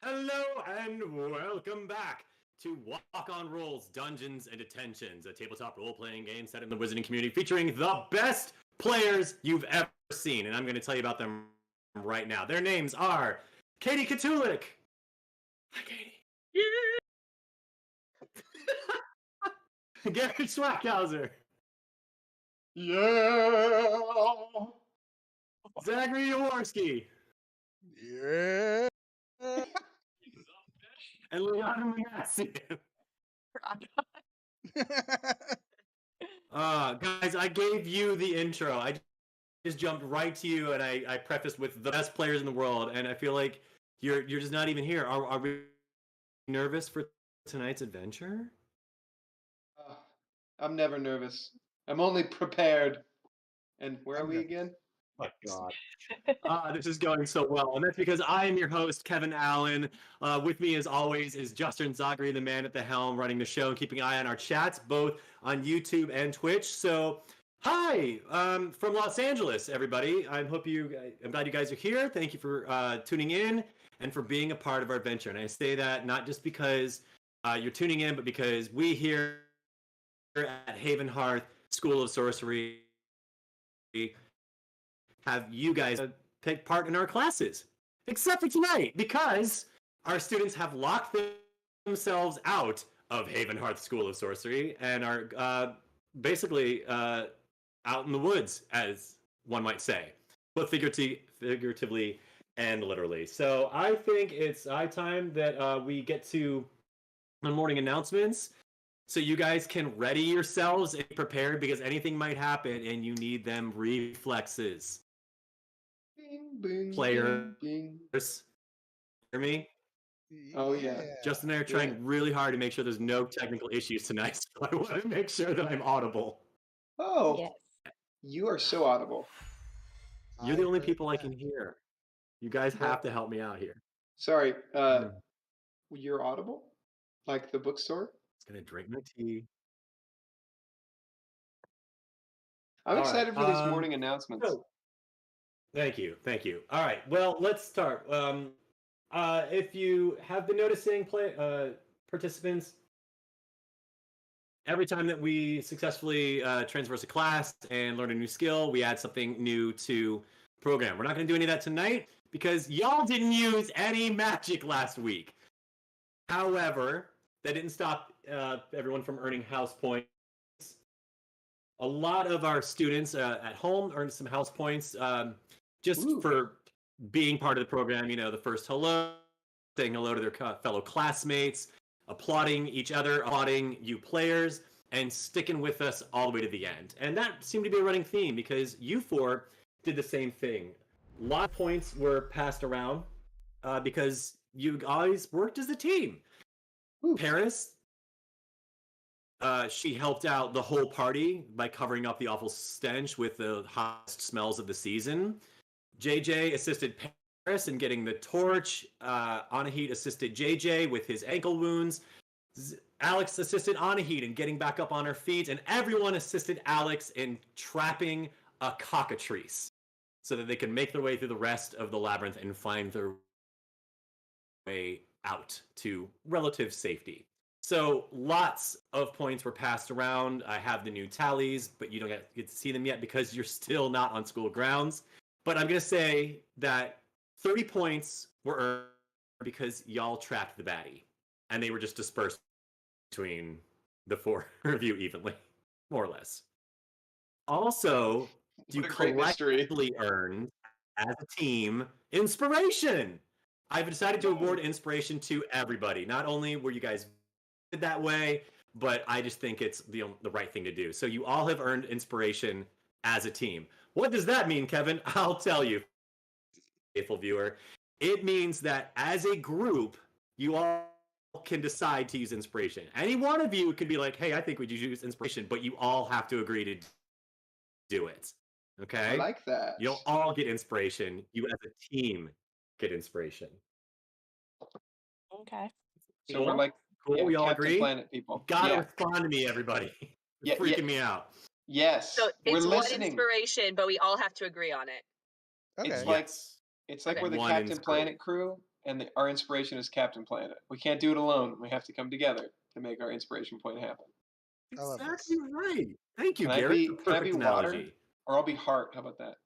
Hello and welcome back to Walk on Rolls, Dungeons and Detentions, a tabletop role-playing game set in the wizarding community featuring the best players you've ever seen. And I'm going to tell you about them right now. Their names are Katie Katulik. Hi, Katie. Yeah. Garrett Schwackhauser. Yeah. Zachary Jaworski. Yeah. And Leon Massey. Guys, I gave you the intro. I just jumped right to you, and I prefaced with the best players in the world, and I feel like you're just not even here. Are we nervous for tonight's adventure? I'm never nervous. I'm only prepared. And where are we again? Oh my God. This is going so well. And that's because I am your host, Kevin Allen. With me, as always, is Justin Zachary, the man at the helm, running the show and keeping an eye on our chats, both on YouTube and Twitch. So, hi, from Los Angeles, everybody. I'm glad you guys are here. Thank you for tuning in and for being a part of our adventure. And I say that not just because you're tuning in, but because we here at Haven Hearth School of Sorcery have you guys take part in our classes, except for tonight, because our students have locked themselves out of Haven Hearth School of Sorcery and are basically out in the woods, as one might say, both figuratively and literally. So I think it's high time that we get to the morning announcements, so you guys can ready yourselves and prepare, because anything might happen and you need them reflexes. Bing, bing, Players, bing, hear me? Oh, yeah. Justin and I are trying really hard to make sure there's no technical issues tonight, so I want to make sure that I'm audible. Oh, Yes. you are so audible. You're the only people I can hear. You guys have to help me out here. Sorry, you're audible? Like the bookstore? Just gonna drink my tea. I'm All excited right, for these morning announcements. Thank you. All right, well, let's start. If you have been noticing, participants, every time that we successfully transverse a class and learn a new skill, we add something new to the program. We're not going to do any of that tonight because y'all didn't use any magic last week. However, that didn't stop everyone from earning house points. A lot of our students at home earned some house points just for being part of the program. You know, the first hello, saying hello to their fellow classmates, applauding each other, applauding you players, and sticking with us all the way to the end. And that seemed to be a running theme because you four did the same thing. A lot of points were passed around because you guys worked as a team. Paris, she helped out the whole party by covering up the awful stench with the hottest smells of the season. JJ assisted Paris in getting the torch. Anahit assisted JJ with his ankle wounds. Alex assisted Anahit in getting back up on her feet, and everyone assisted Alex in trapping a cockatrice so that they can make their way through the rest of the labyrinth and find their way out to relative safety. So lots of points were passed around. I have the new tallies, but you don't get to see them yet because you're still not on school grounds. But I'm going to say that 30 points were because y'all tracked the baddie, and they were just dispersed between the four of you evenly, more or less. Also, you What a great mystery. collectively earned, as a team, inspiration. I've decided to award inspiration to everybody. Not only were you guys that way, but I just think it's the right thing to do. So you all have earned inspiration as a team. What does that mean, Kevin? I'll tell you, faithful viewer. It means that as a group, you all can decide to use inspiration. Any one of you could be like, hey, I think we should use inspiration, but you all have to agree to do it. Okay? I like that. You'll all get inspiration. You as a team get inspiration. Okay. So Cool? we're like Cool, we all Captain agree? Planet people. You gotta Yeah. respond to me, everybody. It's Yeah, freaking me out. Yes. So we're it's one listening. inspiration, but we all have to agree on it. Okay. It's like Yes. it's like Okay. we're the One Captain inspiration. Planet crew, and our inspiration is Captain Planet. We can't do it alone. We have to come together to make our inspiration point happen. I love Exactly this. right. Thank you, Can I Garrett. be- It's a can I perfect be water? analogy. Or I'll be Heart. How about that?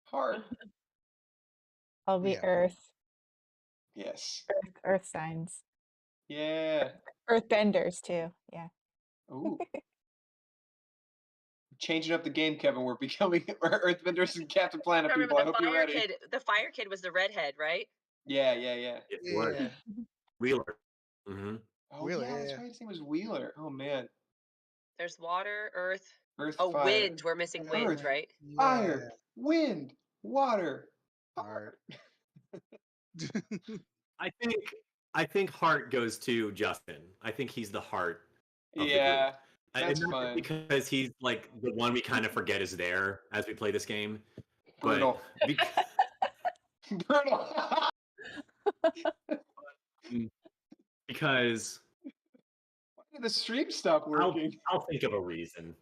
Heart. I'll be Yeah. Earth. Yes. Earth signs. Yeah. Earthbenders too. Yeah. Ooh. Changing up the game, Kevin. We're becoming Earthbenders and Captain Planet Remember, people. I the hope you're fire ready. kid. The fire kid was the redhead, right? Yeah. It was Yeah. Wheeler. Mm-hmm. Oh, Wheeler, yeah, that's yeah. right. His name was Wheeler. Oh, man. There's water, earth. Earth, Oh, fire. wind. We're missing wind, Earth. right? Fire, wind, water. Heart. I think heart goes to Justin. I think he's the heart of the Yeah, group. And that's not fine. because he's like the one we kind of forget is there as we play this game. Brutal. But Brutal. because Why did the stream stop working? I'll think of a reason.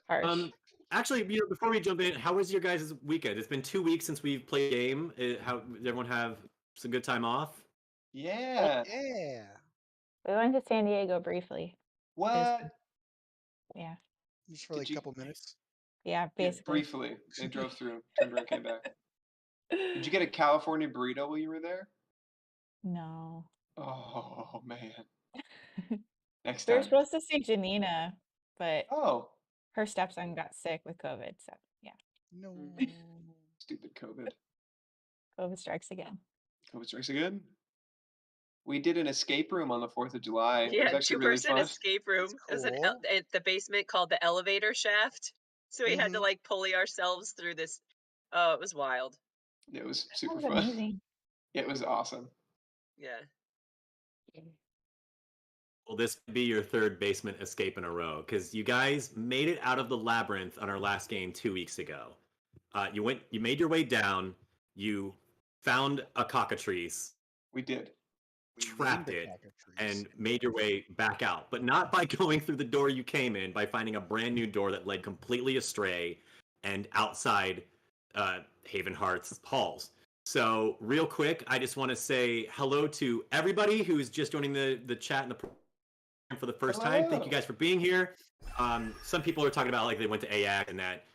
Harsh. Actually, before we jump in, how was your guys' weekend? It's been 2 weeks since we've played a game. How did everyone have some good time off? Yeah. Yeah. We went to San Diego briefly. What? Yeah. Just for like Did a you- couple minutes. Yeah, Yeah, basically. briefly. They drove through, turned around, came back. Did you get a California burrito while you were there? No. Oh, man. Next We were time. supposed to see Janina, but Oh, her stepson got sick with COVID. So yeah, No. stupid COVID. COVID strikes again. COVID strikes again. We did an escape room on the 4th of July. It was Yeah, actually really two-person fun. escape room. That's There's cool. the basement called the elevator shaft. So we had to Mhm. like pulley ourselves through this. Oh, it was wild. It was That super was fun. amazing. It was awesome. Yeah. Will this be your third basement escape in a row? Because you guys made it out of the labyrinth on our last game 2 weeks ago. You made your way down. You found a cockatrice, We did. We trapped named it, the cockatrice. and made your way back out. But not by going through the door you came in, by finding a brand new door that led completely astray and outside Haven Heart's halls. So, real quick, I just want to say hello to everybody who's just joining the chat and the program for the first time. Thank you Hello. guys for being here. Some people are talking about like they went to AAC and that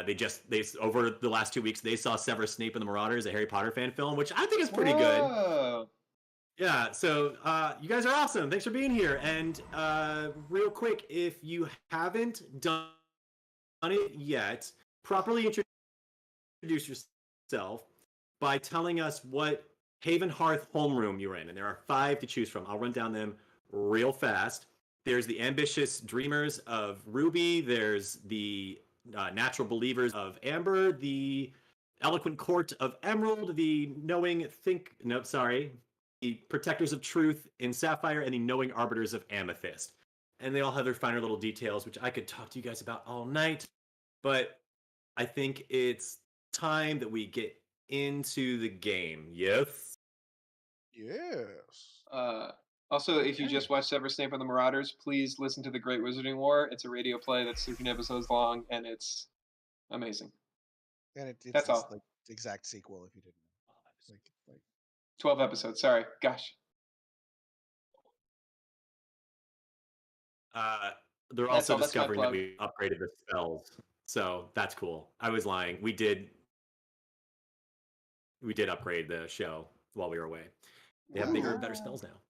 they over the last 2 weeks they saw Severus Snape and the Marauders, a Harry Potter fan film, which I think is pretty good. Whoa. Yeah, so you guys are awesome. Thanks for being here. And real quick, if you haven't done it yet, properly introduce yourself by telling us what Haven Hearth homeroom you're in. And there are 5 to choose from. I'll run down them real fast. There's the ambitious dreamers of Ruby. There's the natural believers of Amber. The eloquent court of Emerald. The the protectors of truth in Sapphire, and the knowing arbiters of Amethyst. And they all have their finer little details, which I could talk to you guys about all night. But I think it's time that we get into the game. Yes? Yes. Also, if you Okay. just watched Severus Snape and the Marauders, please listen to The Great Wizarding War. It's a radio play that's 13 episodes long, and it's amazing. And it's That's this, all. like the exact sequel if you didn't know. Like 12 episodes. Sorry. Gosh. They're That's also all, that's my discovering that plug. we upgraded the spells. So that's cool. I was lying. We did we did upgrade the show while we were away. They have bigger, better Wow. spells now.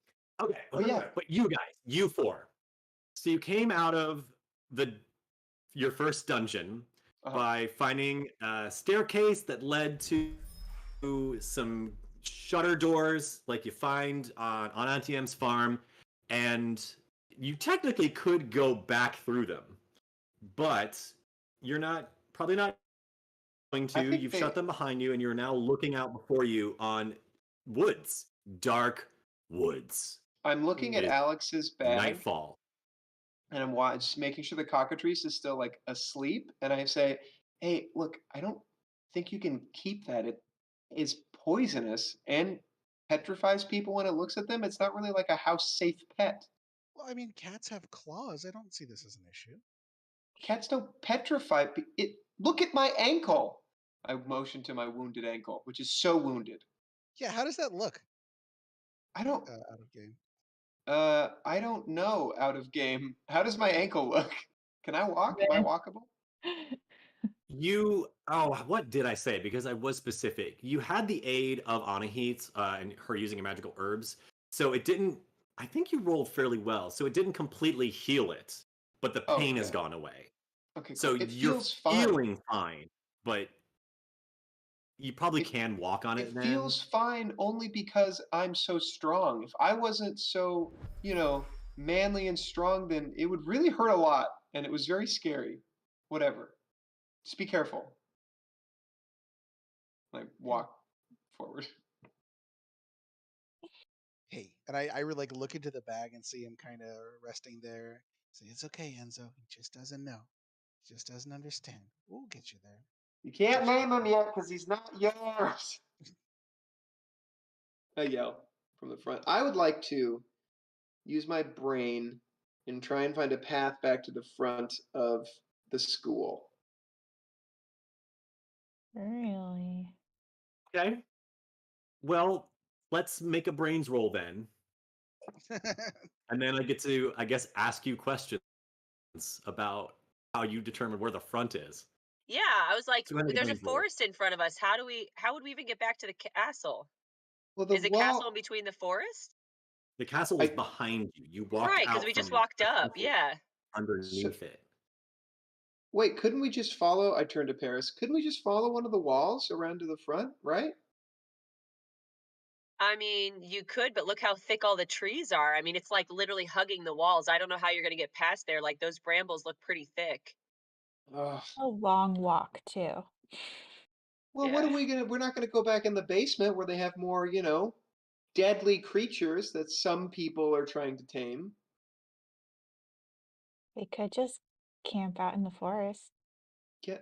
Okay. Oh, yeah. But you guys, you four. So you came out of your first dungeon by finding a staircase that led to some shutter doors like you find on Auntie M's farm, and you technically could go back through them, but you're probably not going to. You've shut them behind you, and you're now looking out before you on woods, dark woods. I'm looking at It is Alex's bag, Nightfall. and I'm just making sure the cockatrice is still like asleep. And I say, "Hey, look, I don't think you can keep that. It is poisonous and petrifies people when it looks at them. It's not really like a house-safe pet. Well, I mean, cats have claws. I don't see this as an issue. Cats don't petrify. Look at my ankle." I motion to my wounded ankle, which is so wounded. Yeah, how does that look I don't. out of game? I don't know. Out of game. How does my ankle look? Can I walk? Am I walkable? What did I say? Because I was specific. You had the aid of Anahit and her using magical herbs. So it didn't, I think you rolled fairly well. So it didn't completely heal it, but the pain has gone away. Okay, So cool. It you're feels fine. feeling fine, but you probably can walk on it It then. feels fine only because I'm so strong. If I wasn't so, manly and strong, then it would really hurt a lot. And it was very scary. Whatever. Just be careful. Like, walk forward. Hey, and I would like look into the bag and see him kind of resting there. Say, it's okay, Enzo. He just doesn't know. He just doesn't understand. We'll get you there. You can't name him yet because he's not yours. I yell from the front. I would like to use my brain and try and find a path back to the front of the school. Really? Okay. Well, let's make a brains roll then. And then I get to, I guess, ask you questions about how you determine where the front is. Yeah, I was like, So go ahead and there's a brains roll. forest in front of us. How would we even get back to the castle? Well, Is the castle in between the forest? The castle is behind you. You walked Right, out because we just from walked the up. castle Yeah. underneath it. Wait, couldn't we just follow? I turned to Paris. Couldn't we just follow one of the walls around to the front, right? I mean, you could, but look how thick all the trees are. I mean, it's like literally hugging the walls. I don't know how you're going to get past there. Like those brambles look pretty thick. Ugh. A long walk too. Well, Yeah. what are we gonna? We're not gonna go back in the basement where they have more, deadly creatures that some people are trying to tame. They could just camp out in the forest. I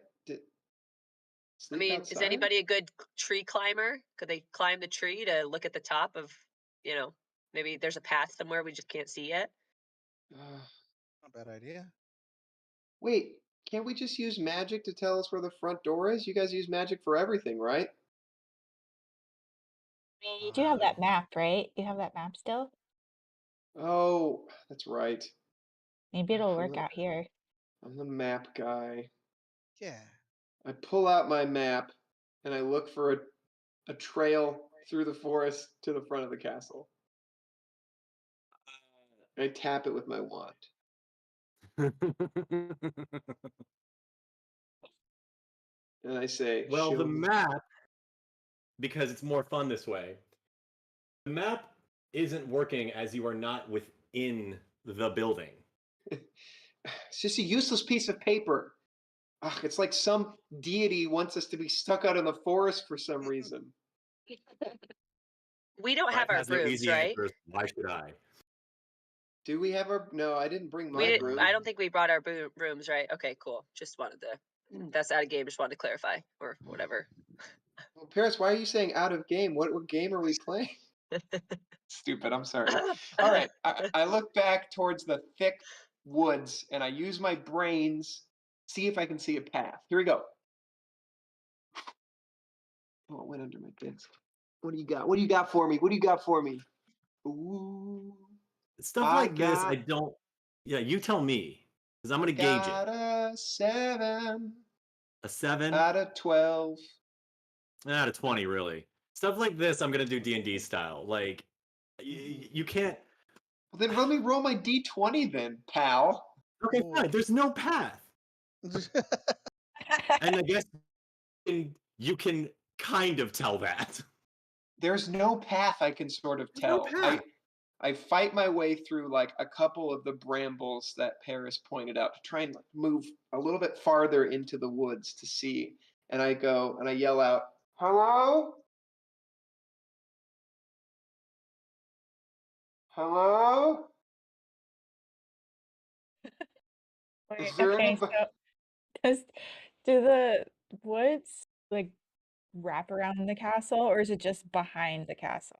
I mean, is anybody a good tree climber? Could they climb the tree to look at the top of, maybe there's a path somewhere we just can't see yet? Not a bad idea. Wait, can't we just use magic to tell us where the front door is? You guys use magic for everything, right? You do have that map, right? You have that map still? Oh, that's right. Maybe it'll work out here. I'm the map guy. Yeah. I pull out my map and I look for a trail through the forest to the front of the castle. I tap it with my wand. And I say, Well, "Show the me." map, because it's more fun this way, the map isn't working as you are not within the building. It's just a useless piece of paper. Ugh, it's like some deity wants us to be stuck out in the forest for some reason. We don't have Life our has no brooms, easy right? answers. Why should I? Do we have our? No, I didn't bring We my didn't. broom. I don't think we brought our brooms, right? Okay, cool. Just wanted to. That's out of game. Just wanted to clarify or whatever. Well, Paris, why are you saying out of game? What game are we playing? Stupid. I'm sorry. All right. I look back towards the thick woods and I use my brains, see if I can see a path. Here we go. Oh, it went under my desk. What do you got? What do you got for me? What do you got for me? Ooh. Stuff like this, I don't. Yeah, you tell me, because I'm going to gauge it. A 7. A 7? Out of 12. Out of 20, really. Stuff like this, I'm gonna do D&D style. Like, you can't. Well, then let me roll my d20 then, pal. Okay, fine. There's no path, and I guess you can kind of tell that. There's no path I can sort of There's no tell. path. I fight my way through like a couple of the brambles that Paris pointed out to try and like, move a little bit farther into the woods to see. And I go and I yell out, "Hello? Hello? Wait, Is there okay, anybody?" do the woods like wrap around the castle, or is it just behind the castle?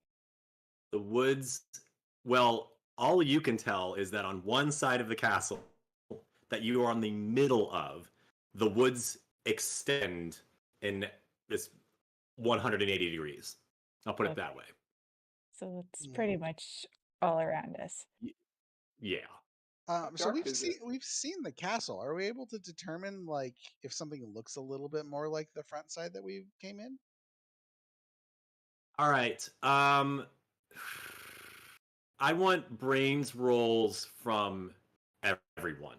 The woods. Well, all you can tell is that on one side of the castle that you are on the middle of, the woods extend in this 180 degrees. I'll put it Okay. that way. So it's pretty much all around us. Yeah. So dark is it? we've seen the castle. Are we able to determine like if something looks a little bit more like the front side that we came in? All right. I want brains rolls from everyone.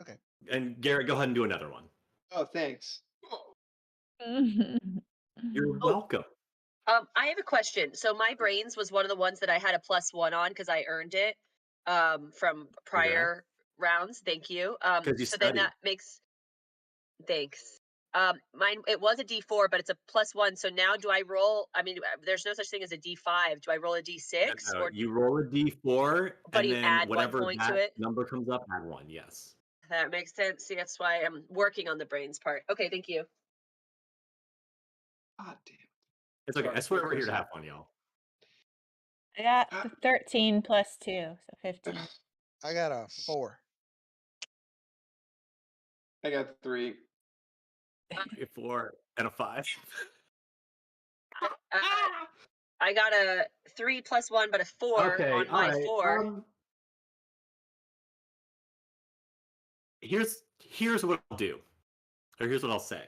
Okay. And Garrett, go ahead and do another one. Oh, thanks. You're Oh. welcome. I have a question. So my brains was one of the ones that I had a +1 on because I earned it from prior rounds. Thank you. 'Cause you so then studied. that makes thanks. Mine it was a D4, but it's a +1. So now do I roll? I mean, there's no such thing as a D5. Do I roll a D6 No, or you roll a d4, But and you then add 1 whatever point to that it? number comes up, add 1. Yes. that makes sense? See, that's why I'm working on the brains part. Okay, thank you. God damn. It's okay. Sorry, I swear you're we're here to close. have fun, y'all. I got 13 plus 2, so 15. I got a 4. I got 3. A 4 and a 5. I got a 3 + 1, but a 4 Okay, on my all right. 4. Here's what I'll do, or here's what I'll say.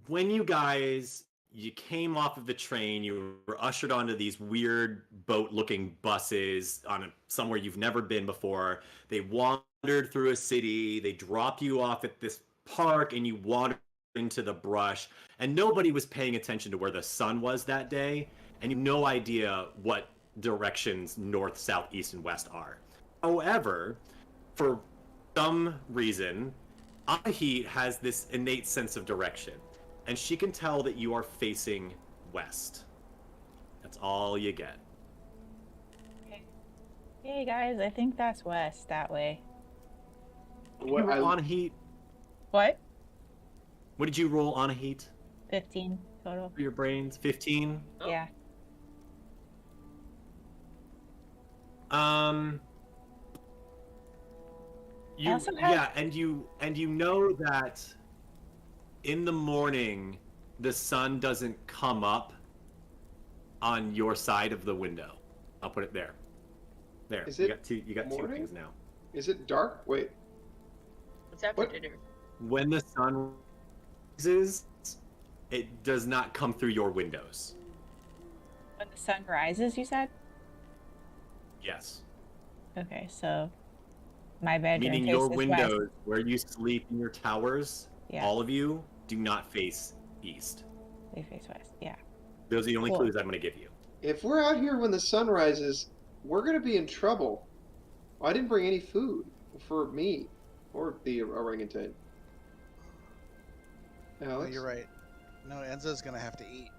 When you came off of the train, you were ushered onto these weird boat-looking buses on somewhere you've never been before. They wandered through a city. They dropped you off at this park, and you wandered into the brush. And nobody was paying attention to where the sun was that day, and you have no idea what directions north, south, east, and west are. However, for some reason, Ahit has this innate sense of direction, and she can tell that you are facing west. That's all you get. Hey guys, I think that's west that way. What, You roll Ahit? What? What did you roll on Ahit 15 total. for your brains? 15? Oh. Yeah. You, also have- yeah, and you know that in the morning the sun doesn't come up on your side of the window. I'll put it there. There. Is you it got two morning? things now. Is it dark? Wait. What's after What? dinner? When the sun rises, it does not come through your windows. When the sun rises, you said? Yes. Okay, so my bedroom Meaning faces your windows west. where you sleep in your towers, Yeah. all of you do not face east. They face west. Yeah. Those are the only Cool. clues I'm going to give you. If we're out here when the sun rises, we're going to be in trouble. I didn't bring any food for me or the orangutan. No, Alex? you're right. No, Enzo's gonna have to eat.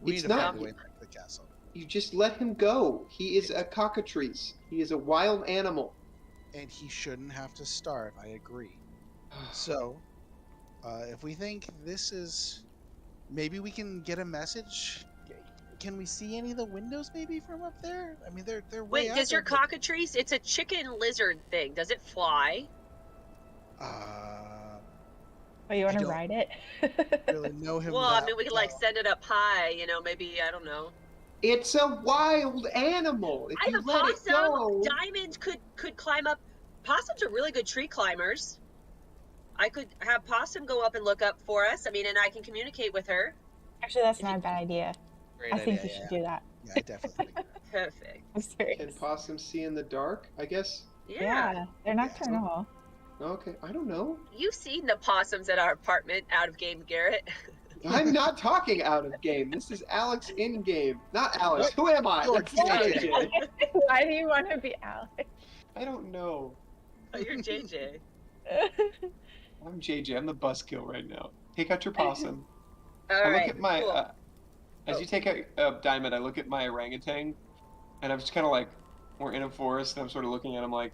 We It's need to not- find a way back to the castle. You just let him go. He is a cockatrice. He is a wild animal. And he shouldn't have to starve, I agree. So, if we think this is... Maybe we can get a message? Can we see any of the windows maybe from up there? I mean, they're way Wait, out does your there, but- cockatrice? It's a chicken lizard thing. Does it fly? Oh, you want to don't ride it? really know him Well, I that mean, we could like well. send it up high. You know, maybe I don't know. It's a wild animal. If I you have a let it possum. go, Diamond could climb up. Possums are really good tree climbers. I could have Possum go up and look up for us. I mean, and I can communicate with her. Actually, that's not a bad idea. Great I think idea, you should yeah. do that. Yeah, I definitely think that. Perfect. I'm Can serious. possums see in the dark? I guess. Yeah, they're nocturnal. Okay, I don't know. You've seen the possums at our apartment out of game, Garrett. I'm not talking out of game. This is Alex in game. Not Alex. Who am I? You're That's JJ. Why do you want to be Alex? I don't know. Oh, you're JJ. I'm JJ. I'm the buzzkill right now. Take out your possum. All I right. look at my. cool. As you take out Diamond, I look at my orangutan, and I'm just kind of like, we're in a forest, and I'm sort of looking at him like,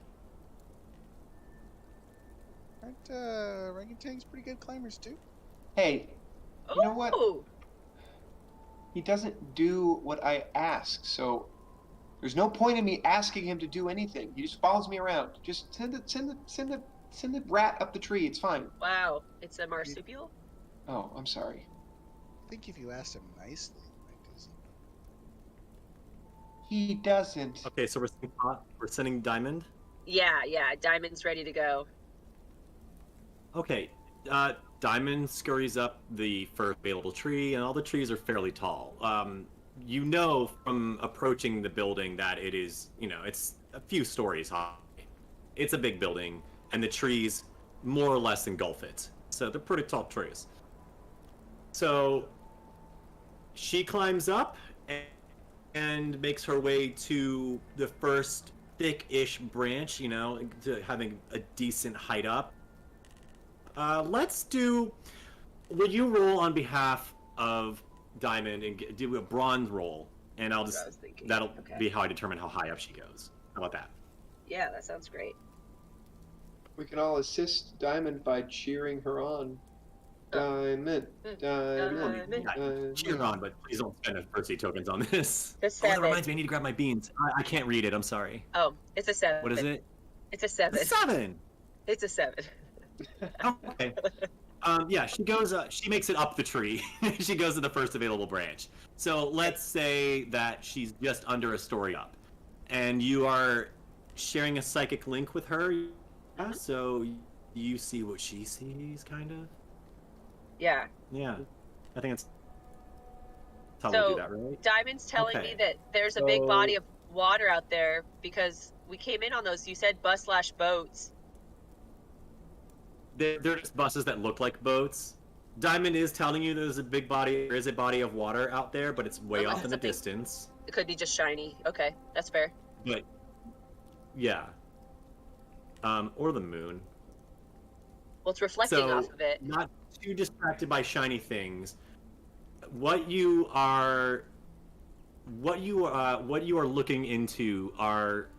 Aren't orangutans pretty good climbers too? hey, you know what? Ooh. He doesn't do what I ask, so there's no point in me asking him to do anything. He just follows me around. Just send the rat up the tree. It's fine. Wow, it's a marsupial? Oh, I'm sorry. I think if you asked him nicely, he might do something. He doesn't. Okay, so we're sending Diamond. Yeah, Diamond's ready to go. Okay, Diamond scurries up the first available tree, and all the trees are fairly tall. You know from approaching the building that it is, it's a few stories high. It's a big building, and the trees more or less engulf it. So they're pretty tall trees. So she climbs up and makes her way to the first thick-ish branch, to having a decent height up. Will you roll on behalf of Diamond and do a bronze roll, and That's what I was thinking. that'll Okay. be how I determine how high up she goes. How about that? Yeah, that sounds great. We can all assist Diamond by cheering her on. Diamond, Diamond, Diamond. Cheer on, but please don't spend mercy tokens on this. The Oh, that 7. reminds me, I need to grab my beans. I can't read it, I'm sorry. Oh, it's a 7. What is it? It's a 7. A 7! It's a 7. Oh, okay. Yeah, she goes. She makes it up the tree. She goes to the first available branch. So let's say that she's just under a story up, and you are sharing a psychic link with her. Yeah, so you see what she sees, kind of. Yeah. Yeah, I think that's how So, we do that, right? Diamond's telling me Okay. that there's a big body of water out there because we came in on those. You said bus/boats. They're just buses that look like boats. Diamond is telling you there is a body of water out there, but it's way Unless off in the something- distance. It could be just shiny. Okay, that's fair. But yeah, or the moon. Well, it's reflecting So, off of it. not too distracted by shiny things. What you are looking into are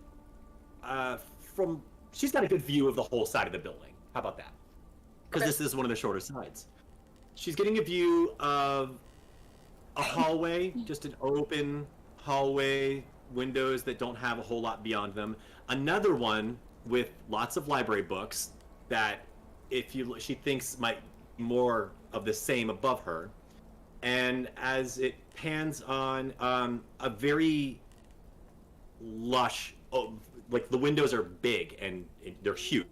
from. She's got a good view of the whole side of the building. How about that? Because Okay. this is one of the shorter sides. She's getting a view of a hallway, just an open hallway, windows that don't have a whole lot beyond them. Another one with lots of library books that she thinks might be more of the same above her. And as it pans on, a very lush, like the windows are big and they're huge.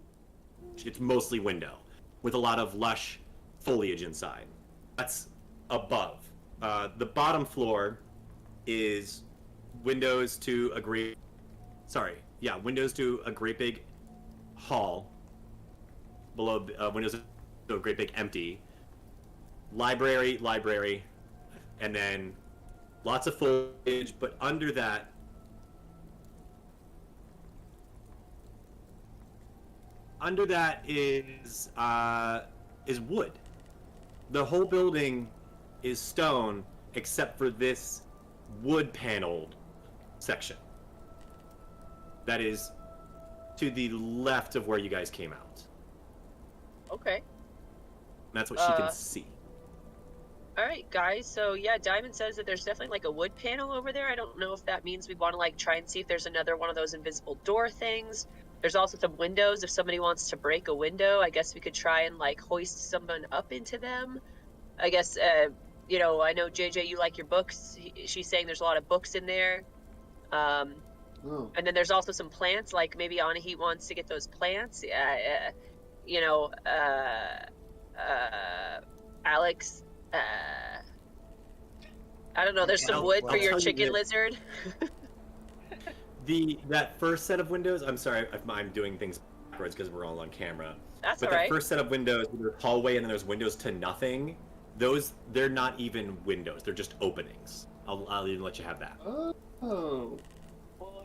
It's mostly window with a lot of lush foliage inside. That's above. The bottom floor is windows to a great big hall. Below windows to a great big empty library, and then lots of foliage. But under that is wood. The whole building is stone except for this wood paneled section that is to the left of where you guys came out. Okay. And that's what she can see. All right, guys. So yeah, Diamond says that there's definitely like a wood panel over there. I don't know if that means we'd want to like try and see if there's another one of those invisible door things. There's also some windows. If somebody wants to break a window, I guess we could try and like hoist someone up into them. I guess, I know JJ, you like your books. She's saying there's a lot of books in there. And then there's also some plants, like maybe Anahit wants to get those plants. Alex, I don't know. There's some I'll- wood for I'll your tell you chicken this. lizard. That first set of windows. I'm sorry, I'm doing things backwards because we're all on camera. That's But all that right. first set of windows, there's hallway and then there's windows to nothing. They're not even windows. They're just openings. I'll even let you have that. Oh. Well,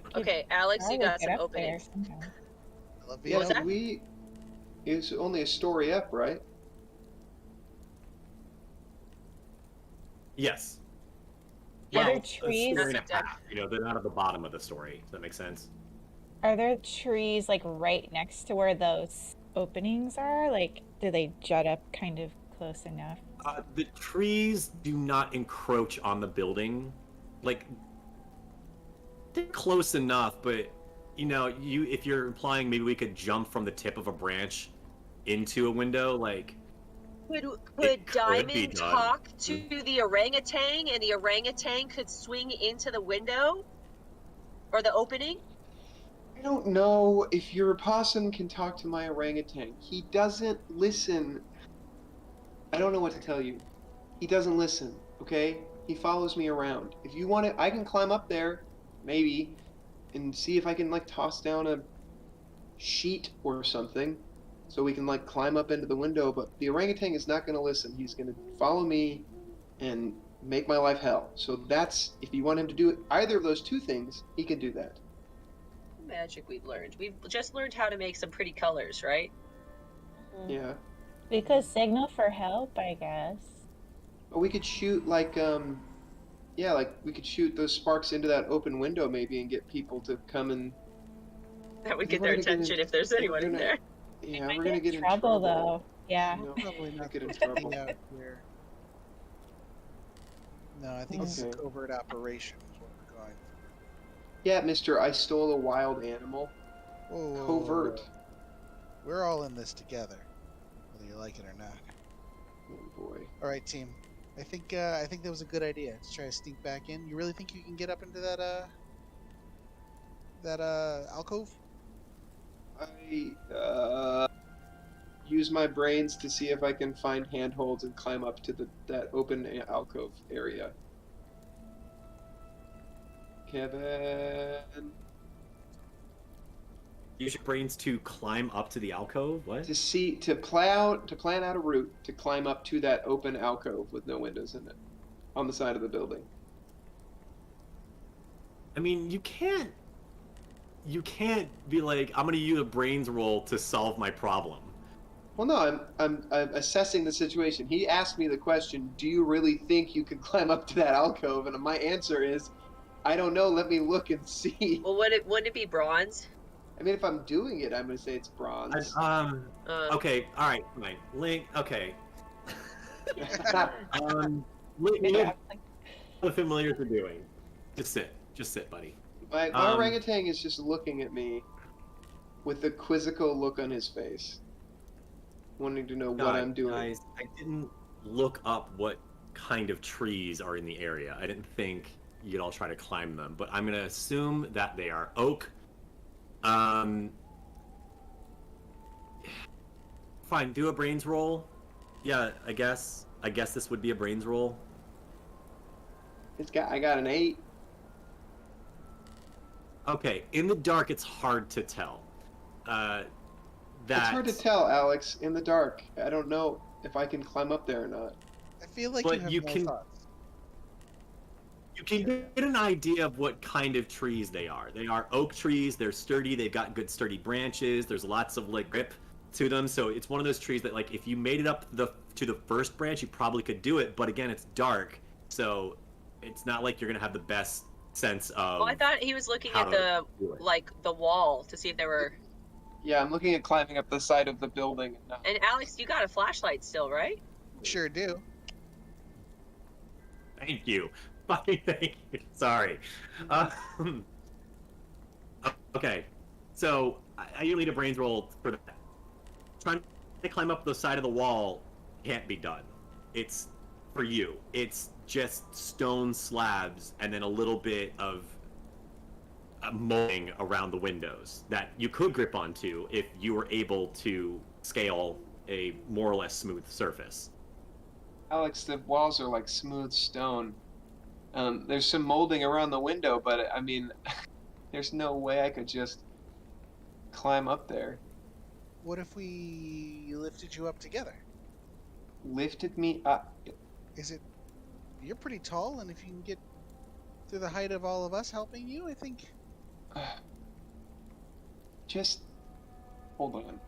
we could Okay, Alex, you probably got get some up there openings. somehow. I love Yeah, was that? it's only a story up, right? Yes. Are there a trees? story and a That's a deck. half. You know, they're not at the bottom of the story. Does that make sense? Are there trees like right next to where those openings are? Like, do they jut up kind of close enough? The trees do not encroach on the building. Like, they're close enough, but you know, if you're implying maybe we could jump from the tip of a branch into a window, like Could It could Diamond be done. talk to the orangutan and the orangutan could swing into the window? Or the opening? I don't know if your opossum can talk to my orangutan. He doesn't listen. I don't know what to tell you. He doesn't listen, okay? He follows me around. If you want it, I can climb up there, maybe, and see if I can, like, toss down a sheet or something so we can, like, climb up into the window. But the orangutan is not going to listen. He's going to follow me and make my life hell. So that's, if you want him to do either of those two things, he can do that. Magic we've learned. We've just learned how to make some pretty colors, right? Yeah. We could signal for help, I guess. But we could shoot like yeah, like we could shoot those sparks into that open window maybe and get people to come and That would We're get their gonna get in- attention if there's anyone in gonna- there. yeah, Might we're gonna get in trouble trouble. though. Yeah. You know, Probably not get in gonna trouble. be out here. No, I think it's Okay. covert operation is what we're going Yeah, mister, I stole a wild animal. for. Whoa, whoa, whoa, Covert. whoa. We're all in this together, whether you like it or not. Oh boy. All right, team. I think that was a good idea to try to sneak back in. You really think you can get up into that alcove? I use my brains to see if I can find handholds and climb up to that open alcove area. Kevin. use your brains to climb up to the alcove. What? To plan out a route to climb up to that open alcove with no windows in it on the side of the building. I mean, you can't be like, I'm gonna use a brains roll to solve my problem. Well, no, I'm assessing the situation. He asked me the question, "Do you really think you could climb up to that alcove?" And my answer is, "I don't know. Let me look and see." Well, wouldn't it be bronze? I mean, if I'm doing it, I'm gonna say it's bronze. Okay, all right, fine. Link. Okay. Link, Yeah. the familiars are doing. Just sit, buddy. My orangutan is just looking at me with a quizzical look on his face, wanting to know what I'm doing. Guys, I didn't look up what kind of trees are in the area. I didn't think you'd all try to climb them, but I'm gonna assume that they are oak. Fine, do a brains roll. Yeah, I guess this would be a brains roll. I got an 8. Okay, in the dark, it's hard to tell. It's hard to tell, Alex, in the dark. I don't know if I can climb up there or not. I feel like But you have more thoughts. You can get an idea of what kind of trees they are. They are oak trees. They're sturdy. They've got good sturdy branches. There's lots of like grip to them. So it's one of those trees that like if you made it up to the first branch, you probably could do it. But again, it's dark, so it's not like you're gonna have the best sense of. Well, I thought he was looking how at to do it. the wall to see if there were. Yeah, I'm looking at climbing up the side of the building. And Alex, you got a flashlight still, right? Sure do. Thank you. Fucking thank you. Sorry. Okay, so I usually need a brains roll for that. Trying to climb up the side of the wall can't be done. It's for you. It's just stone slabs and then a little bit of molding around the windows that you could grip onto if you were able to scale a more or less smooth surface. Alex, the walls are like smooth stone. There's some molding around the window, but I mean, there's no way I could just climb up there. What if we lifted you up together? Lifted me up. Is it? You're pretty tall, and if you can get through the height of all of us helping you, I think. Just hold on.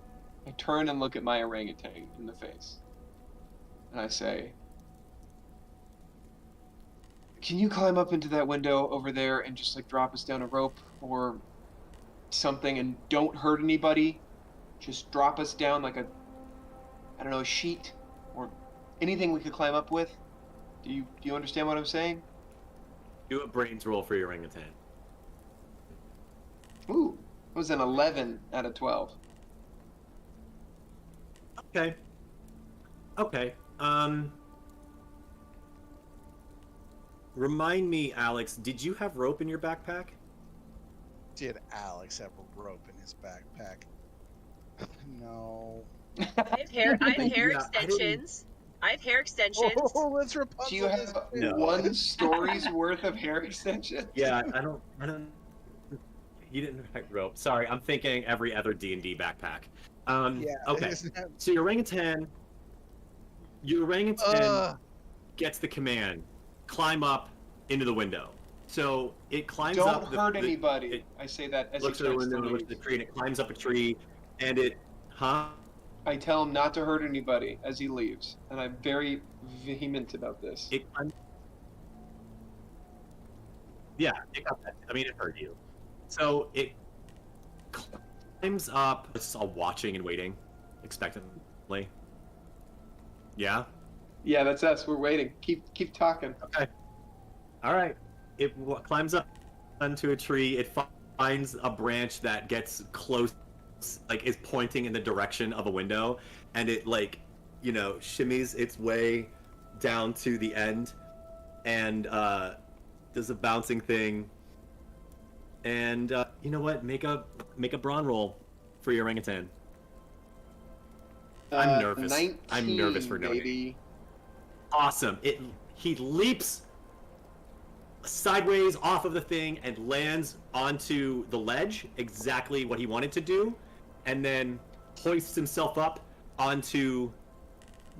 I turn and look at my orangutan in the face. And I say, can you climb up into that window over there and just like drop us down a rope or something and don't hurt anybody? Just drop us down like a, I don't know, a sheet or anything we could climb up with? Do you understand what I'm saying? Do a brains roll for your orangutan. Ooh, it was an 11 out of 12. Okay. Okay. Remind me, Alex, did you have rope in your backpack? Did Alex have a rope in his backpack? No. I have hair Yeah, extensions. I have hair extensions. Oh, let's Rapunzel. Do you have No. one story's worth of hair extensions? Yeah, I don't. You didn't have rope. Sorry, I'm thinking every other D&D backpack. Yeah. Okay. isn't that- So your orangutan gets the command, climb up into the window. So it climbs Don't up. hurt anybody. I say that as he Looks at the starts window, to looks at the leave. tree, and it climbs up a tree, and it, I tell him not to hurt anybody as he leaves, and I'm very vehement about this. It climbs. Yeah, it got that. I mean, it hurt you. So it climbs up. It's all watching and waiting, expectantly. Yeah. Yeah, that's us. We're waiting. Keep talking. Okay. All right. It climbs up onto a tree. It finds a branch that gets close, like is pointing in the direction of a window, and it shimmies its way down to the end, and does a bouncing thing. And you know what? Make a brawn roll for your orangutan. I'm nervous. 19, I'm nervous for knowing. baby. Awesome. He leaps sideways off of the thing and lands onto the ledge, exactly what he wanted to do, and then hoists himself up onto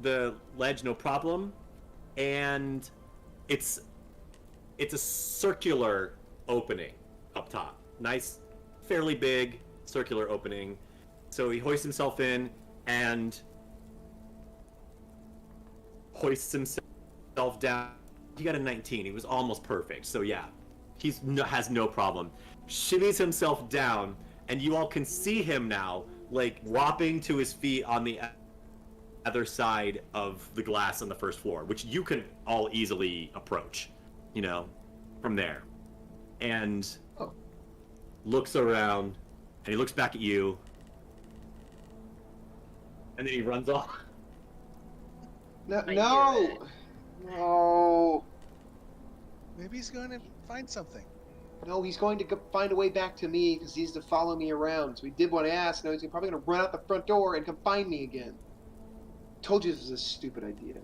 the ledge, no problem. And it's a circular opening up top. Nice, fairly big circular opening. So he hoists himself in and hoists himself down. He got a 19. He was almost perfect. So yeah, has no problem. Shimmies himself down, and you all can see him now, like whopping to his feet on the other side of the glass on the first floor, which you can all easily approach, from there. And looks around, and he looks back at you, and then he runs off. No, I no, hear it. no, Maybe he's going to find something. no. He's going to find a way back to me because he has to follow me around. So he did what I asked. Now he's probably going to run out the front door and come find me again. Told you this was a stupid idea.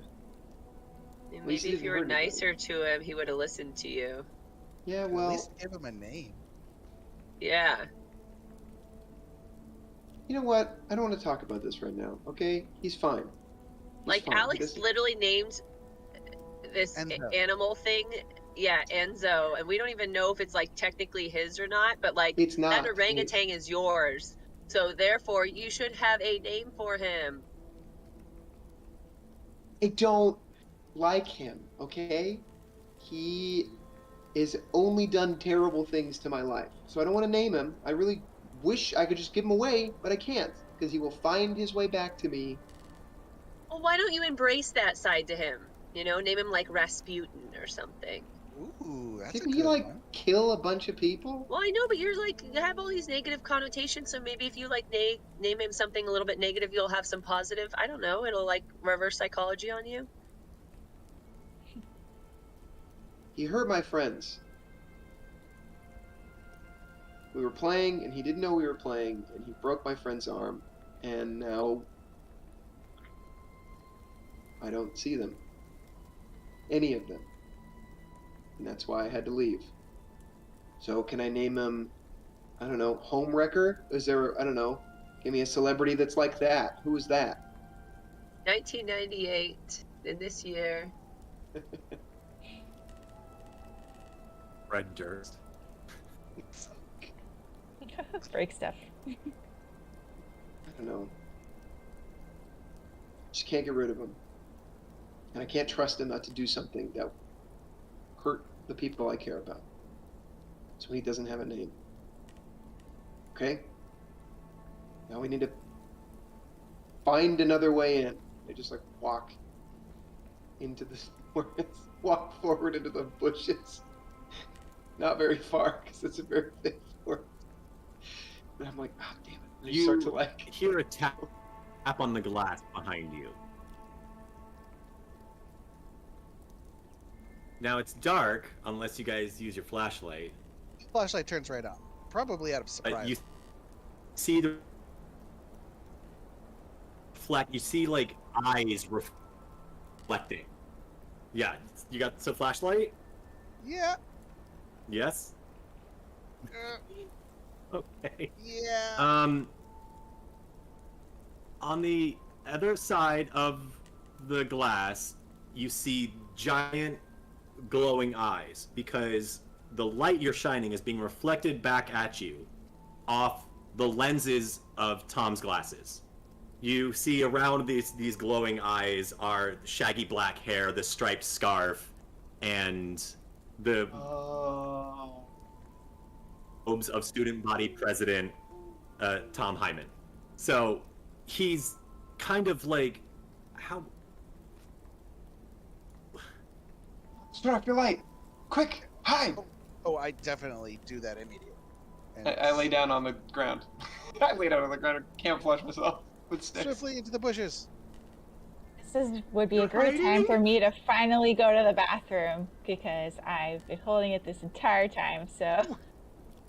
And least he maybe if didn't you were hurt anybody. nicer to him, he would have listened to you. Yeah, At well, least give him a name. Yeah. you know what? I don't want to talk about this right now. Okay, he's fine. He's Like fine. He Alex doesn't- literally named this Enzo. animal thing, yeah, Enzo, and we don't even know if it's like technically his or not, but like It's not. that orangutan is yours, so therefore you should have a name for him. I don't like him, okay? He has only done terrible things to my life. So I don't want to name him. I really wish I could just give him away, but I can't, because he will find his way back to me. Well, why don't you embrace that side to him? Name him like Rasputin or something. Ooh, that's Didn't a he, good like, one. kill a bunch of people? Well, I know, but you're like, you have all these negative connotations, so maybe if you like name him something a little bit negative, you'll have some positive. I don't know, it'll like reverse psychology on you. He hurt my friends. We were playing, and he didn't know we were playing, and he broke my friend's arm, and now I don't see them. Any of them. and that's why I had to leave. So can I name him, I don't know, Homewrecker? Is there, I don't know, give me a celebrity that's like that. Who is that? 1998, in this year. Fred Durst. Break stuff. I don't know. Just can't get rid of him. And I can't trust him not to do something that hurt the people I care about. So he doesn't have a name. Okay? Now we need to find another way in. They just like walk into the forest, walk forward into the bushes. Not very far, because it's a very thick forest. And I'm like, oh damn it. And I You start to like hear a tap on the glass behind you. Now it's dark unless you guys use your flashlight. Flashlight turns right on. Probably out of But surprise. you see the you see like eyes reflecting. Yeah, you got the flashlight? Yeah. Yes. Uh, Okay. yeah. On the other side of the glass, you see giant glowing eyes because the light you're shining is being reflected back at you off the lenses of Tom's glasses. You see around these glowing eyes are shaggy black hair, the striped scarf, and the robes of student body president Tom Hyman. So he's kind of like, how? turn off your light. Quick, hide. Oh, I definitely do that immediately. And I lay down on the ground. I lay down on the ground and camouflage myself with sticks. swiftly into the bushes. Would be a great time for me to finally go to the bathroom because I've been holding it this entire time. So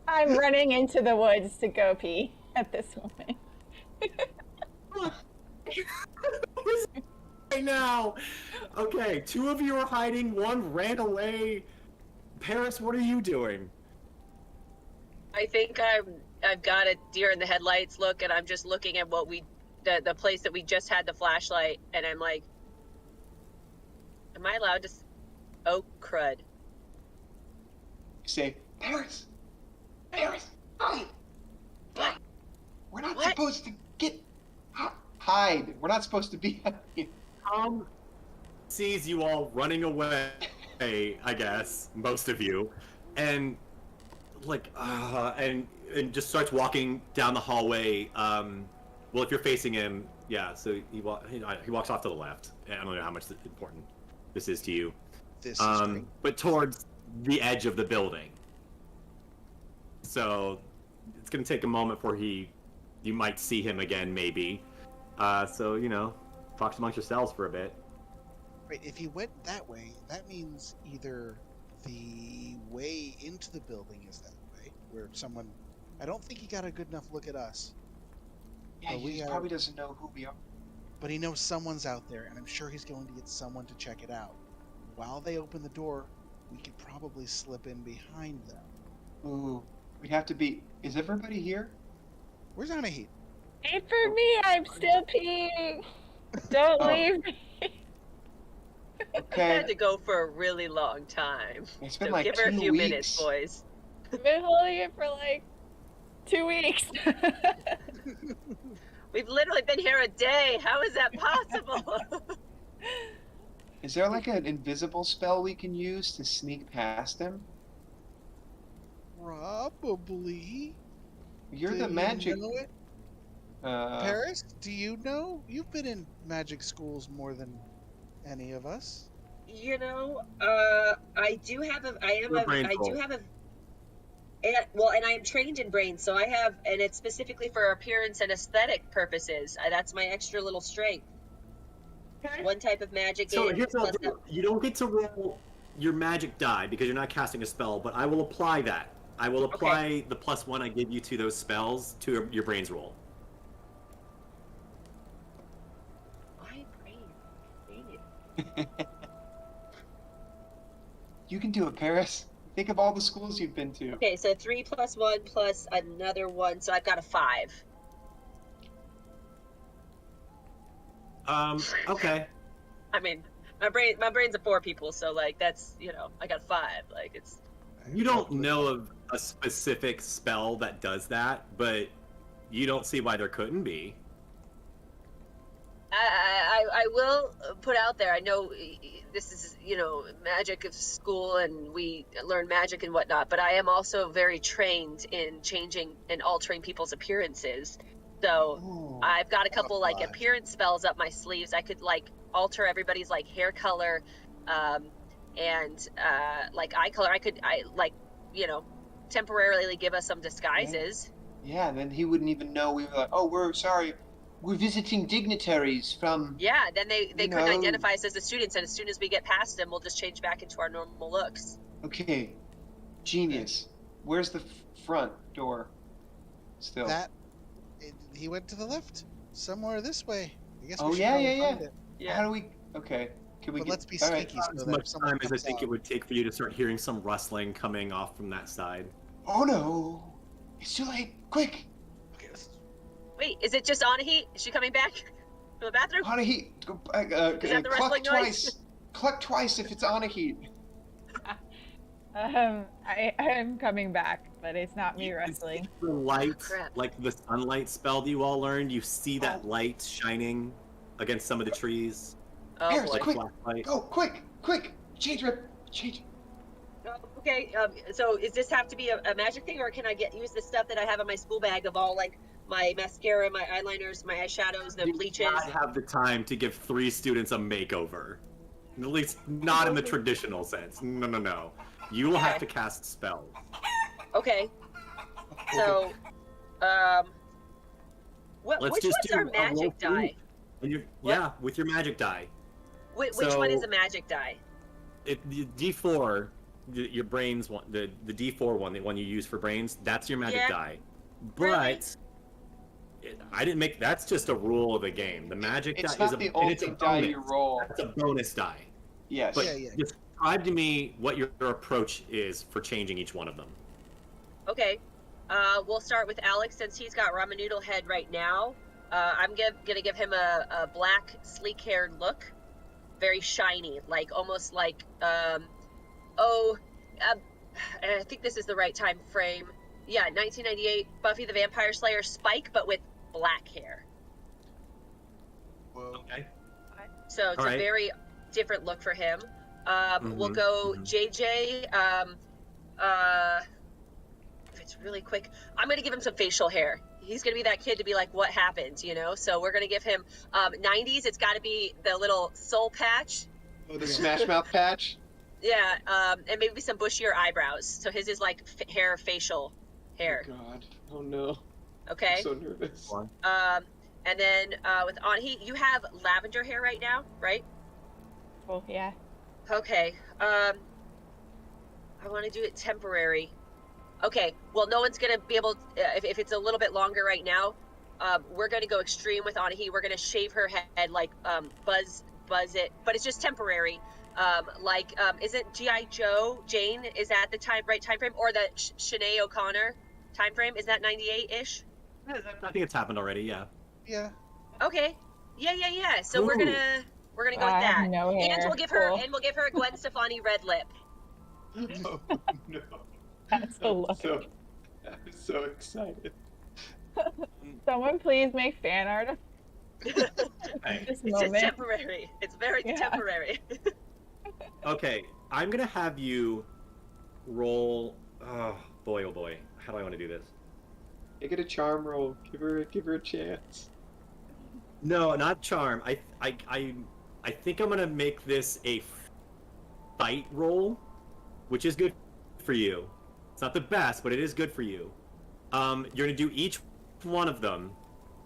I'm running into the woods to go pee at this moment. Right now. Okay, two of you are hiding, one ran away. Paris, what are you doing? I think I've got a deer in the headlights look, and I'm just looking at what the place that we just had the flashlight, and I'm like, am I allowed to? Oh crud! You say, Paris, hide. What? We're not What? supposed to hide. We're not supposed to be out here. Tom sees you all running away, I guess, most of you, and like, and just starts walking down the hallway. Well, if you're facing him, yeah. So he walks off to the left. I don't know how much important this is to you. This is great. But towards the edge of the building. So it's gonna take a moment for you might see him again, maybe. So you know, talk amongst yourselves for a bit. Right, if he went that way, that means either the way into the building is that way, where someone... I don't think he got a good enough look at us. Yeah, But he probably doesn't know who we are. But he knows someone's out there, and I'm sure he's going to get someone to check it out. While they open the door, we could probably slip in behind them. Ooh, we'd have to be. Is everybody here? Where's Anahit? Wait for me, I'm still peeing. Don't Oh. leave me. I Okay. had to go for a really long time. It's been So like give her a 2 few weeks. minutes, boys. I've been holding it for like 2 weeks. We've literally been here a day. How is that possible? Is there like an invisible spell we can use to sneak past him? Probably. You're Do the you magic. know it? Paris, do you know? You've been in magic schools more than any of us. You know, I do have a, I am Your a, brain's I do full. have a, and I am trained in brain, so I have, and it's specifically for appearance and aesthetic purposes. That's my extra little strength. One type of magic So game. here's what I'll plus do. You don't get to roll your magic die because you're not casting a spell, but I will apply that. I will apply the +1 I give you to those spells to your brain's roll. My brain. Dang it. You can do it, Paris. Think of all the schools you've been to. Okay, so 3 plus 1 plus another 1, so I've got a 5. Okay. I mean, my brain's a 4 people, so like that's I got 5. Like it's. You don't know of a specific spell that does that, but you don't see why there couldn't be. I will put out there. I know this is magic of school and we learn magic and whatnot, but I am also very trained in changing and altering people's appearances. So Ooh, I've got a couple like God. appearance spells up my sleeves. I could like alter everybody's like hair color, and like eye color. I temporarily give us some disguises. Yeah, then he wouldn't even know we were like, oh, we're sorry. We're visiting dignitaries from... Yeah, then they couldn't know- identify us as the students, and as soon as we get past them, we'll just change back into our normal looks. Okay, genius. Where's the front door? Still. He went to the left, somewhere this way. I guess. Oh, we should yeah, probably yeah, find it. How do we... Okay. Can we But get... let's be all right. sneaky so As that much if someone time as I comes think it out- would take for you to start hearing some rustling coming off from that side. Oh, no. It's too late. Quick. Okay, Wait, is it just Anahi? Is she coming back from the bathroom? Anaheat. Is that the Cluck wrestling noise? twice. Cluck twice if it's Anaheat. I am coming back, but it's not me You can wrestling. see the light, Crap. like the sunlight spell that you all learned, you see that light shining against some of the trees. Oh Paris, boy. quick. Flashlight. Go, quick. Change rip. Change. Okay, so does this have to be a magic thing, or can I use the stuff that I have in my school bag of all like my mascara, my eyeliners, my eyeshadows, the You do bleaches? not have the time to give 3 students a makeover. At least not in the traditional sense. No. You will have to cast spells. Okay. So, which Let's just one's do our a roll magic for die? each. And What? yeah, with your magic die. Which So- one is a magic die? The D4, your brains one, the D4 one, the one you use for brains, that's your magic Yeah. die. Really? But I didn't make. That's just a rule of the game. The magic It's die is not the and it's a only die bonus. you roll. That's a bonus die. Yes. But Yeah. describe to me what your approach is for changing each one of them. Okay. We'll start with Alex since he's got ramen noodle head right now. I'm gonna give him a black, sleek-haired look, very shiny, like almost like I think this is the right time frame. Yeah, 1998 Buffy the Vampire Slayer Spike, but with black hair. Whoa. Okay. So it's All a right. very different look for him. We'll Mhm, go mhm. JJ. If it's really quick, I'm gonna give him some facial hair. He's gonna be that kid to be like, what happened, So we're gonna give him 90s. It's got to be the little soul patch. Oh, the Smash Mouth patch. Yeah, and maybe some bushier eyebrows. So his is like facial hair. Oh God. Oh no. Okay. I'm so nervous. And then with Anhi, you have lavender hair right now, right? Oh, yeah. Okay. I want to do it temporary. Okay. Well, no one's gonna be able. If it's a little bit longer right now, we're gonna go extreme with Anahi. We're gonna shave her head, like buzz it, but it's just temporary. Isn't G.I. Joe Jane? Is that the right time frame, or the Sinead O'Connor time frame? Is that 98-ish? I think it's happened already. Yeah. Yeah. Okay. Yeah. So we're Ooh. gonna go with I have that. no hair. And we'll give her a Gwen Stefani red lip. Oh no. That's the look. I'm so excited. Someone please make fan art of Hey. this It's just moment. temporary. It's very Yeah. temporary. Okay, I'm gonna have you roll. Oh boy, how do I want to do this? Make it a charm roll. Give her a chance. No, not charm. I think I'm gonna make this a fight roll, which is good for you. It's not the best, but it is good for you. You're gonna do each one of them,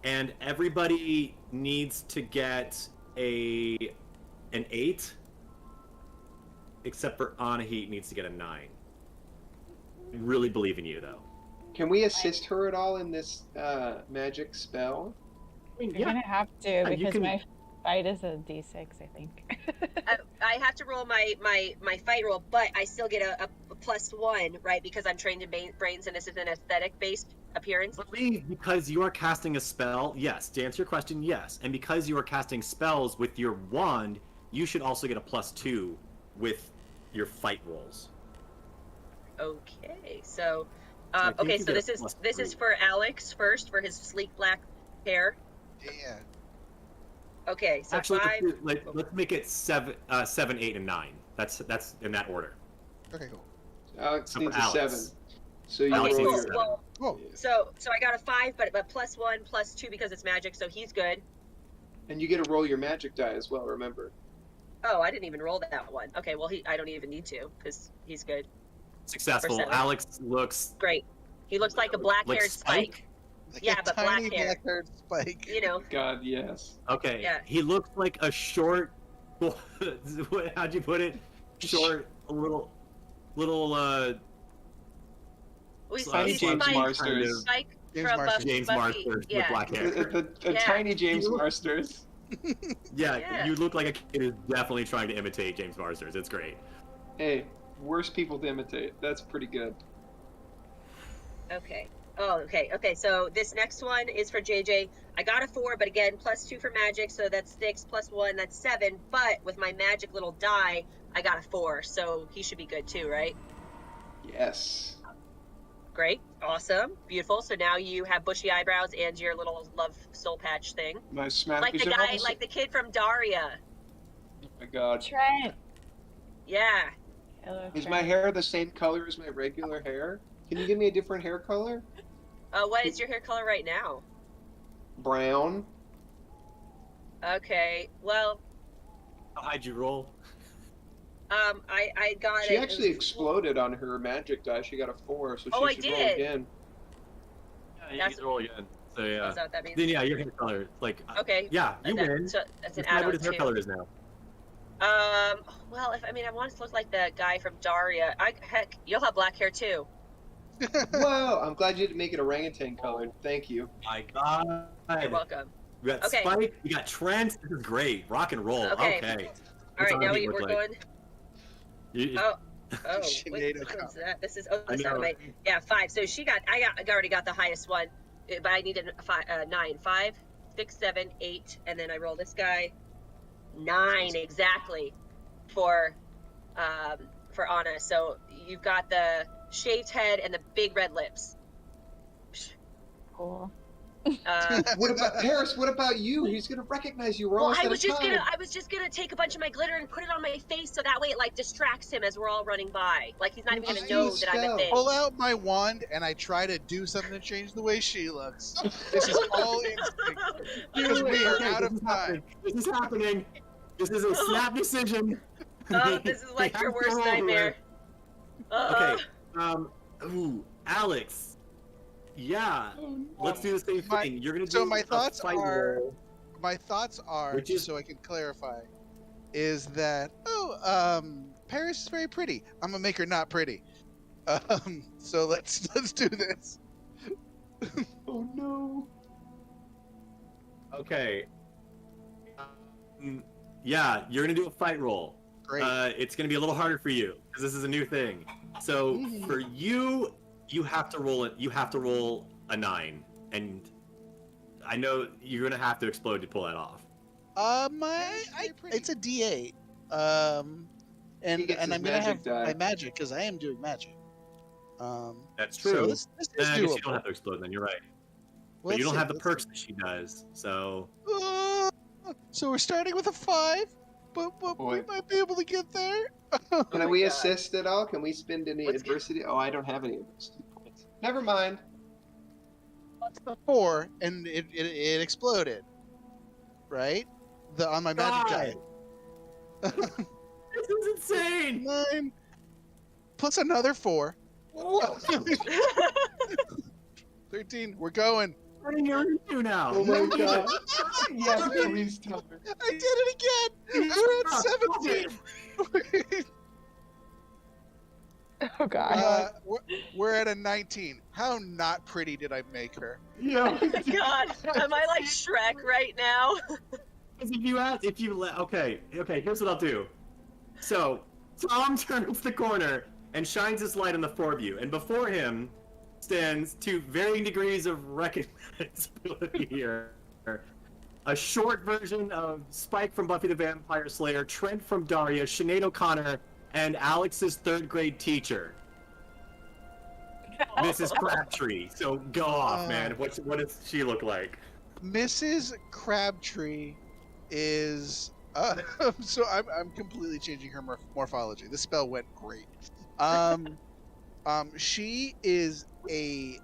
and everybody needs to get an 8, except for Anahit needs to get a 9. I really believe in you, though. Can we assist her at all in this magic spell? I mean, You're gonna have to you because can- my Fight is a D6, I think. I have to roll my fight roll, but I still get a +1, right? Because I'm trained in brains, and this is an aesthetic-based appearance. Because you are casting a spell, yes. To answer your question, yes. And because you are casting spells with your wand, you should also get a +2 with your fight rolls. Okay, so Okay, so this is for Alex first for his sleek black hair. Yeah. Okay, so actually 5. let's make it 7, 8, and 9. That's in that order. Okay, cool. Alex So needs for a Alex. 7. So you Alex roll needs your... a 7. Well, Whoa. so I got a 5, but +1, +2 because it's magic, so he's good. And you get to roll your magic die as well, remember. Oh, I didn't even roll that one. Okay, well I don't even need to because he's good. Successful. For 7. Alex looks Great. He looks like a black-haired Spike. Like Yeah, a but tiny black hair. black-haired Spike. You know. God, yes. Okay. Yeah. He looks like a short. How'd you put it? Short, little. Tiny James Marsters. Spike James from Marsters. James Buffy. Marsters Yeah. with black hair. The Yeah. tiny James You look- Marsters. Yeah, you look like a kid who's definitely trying to imitate James Marsters. It's great. Hey, worst people to imitate. That's pretty good. Okay. Oh, okay. Okay, so this next one is for JJ. I got a 4, but again, +2 for magic, so that's 6, +1, that's 7. But with my magic little die, I got a 4, so he should be good too, right? Yes. Great. Awesome. Beautiful. So now you have bushy eyebrows and your little love soul patch thing. My smack. Like the guy, like the kid from Daria. Oh my God. Trent. Yeah. Hello, Is Trent. my hair the same color as my regular hair? Can you give me a different hair color? What is your hair color right now? Brown. Okay. Well, How high you roll? I got She it. actually exploded on her magic die. She got a 4, so she Oh, I should roll did. again. Yeah, you That's- can roll again. So Is yeah. that what that means? Then yeah, your hair color. Like Okay. yeah, you win. So that's an Describe add-on what his hair too. color is now. Well, I want it to look like the guy from Daria. Heck, you'll have black hair too. Whoa! I'm glad you didn't make it orangutan colored. Thank you. My God. You're welcome. We got Okay. Spike. We got Trent. This is great. Rock and roll. Okay. Okay. All right, our now meet we're look going. like? You- Oh, Sinead wait, O'Connor. what's that? This is I this know. is yeah, 5. So I already got the highest one, but I needed 9. 5, 6, 7, 8, and then I roll this guy. 9 exactly for Anna. So you've got the shaved head and the big red lips. Cool. What about Harris? What about you? He's gonna recognize you. We're Well, almost I out was of just time. gonna take a bunch of my glitter and put it on my face, so that way it like distracts him as we're all running by. Like he's not even gonna Just know use that I'm a spell. thing. Pull out my wand and I try to do something to change the way she looks. This is all instinct because we are out of time. This is happening. This is a snap decision. Oh, this is like We your have to worst go over nightmare. it. Okay. Ooh, Alex. Yeah. Let's do the same My- thing. You're gonna do so my a thoughts fight are- roll. My thoughts are, Which is- so I can clarify, is that Paris is very pretty. I'm gonna make her not pretty. So let's do this. Oh no! Okay. Yeah, you're gonna do a fight roll. Great. It's gonna be a little harder for you because this is a new thing. So for you, you have to roll it. You have to roll a 9, and I know you're gonna have to explode to pull that off. It's a D8. He And gets his I'm gonna magic have die. my magic because I am doing magic. That's So true. this is I guess you doable. don't have to explode then. You're right. Well, But you let's don't see, have the let's perks that she does. So see. So we're starting with a 5, but we Boy. might be able to get there. Can my we God. assist at all? Can we spend any Let's- adversity? Oh, I don't have any adversity points. Never mind. That's the 4, and it exploded. Right? On my magic die. God. This is insane. 9 plus another 4. 13. We're going. What are you do now? Oh my god. Yes, please tell her. I did it again. We're at 17. Oh god. We're at a 19. How not pretty did I make her? Yeah. God, am I like Shrek right now? Okay, here's what I'll do. So, Tom turns the corner and shines his light on the four of you, and before him stands two varying degrees of recognizability here. A short version of Spike from Buffy the Vampire Slayer, Trent from Daria, Sinead O'Connor, and Alex's third grade teacher, Mrs. Crabtree. So go off, man. What does she look like? Mrs. Crabtree is so I'm completely changing her morphology. The spell went great. She is a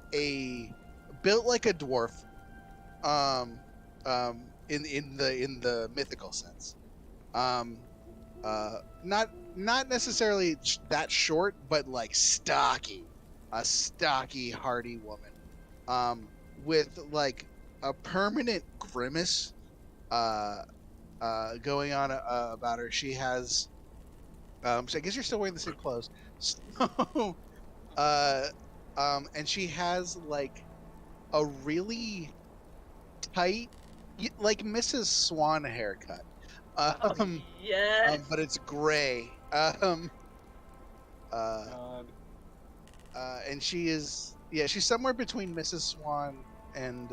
built like a dwarf. In the mythical sense. Not necessarily that short, but like stocky. A stocky, hardy woman. With like a permanent grimace going on about her. She has so I guess you're still wearing the same clothes. So and she has like a really tight, like Mrs. Swan haircut. Yes. But it's gray. And she is, she's somewhere between Mrs. Swan and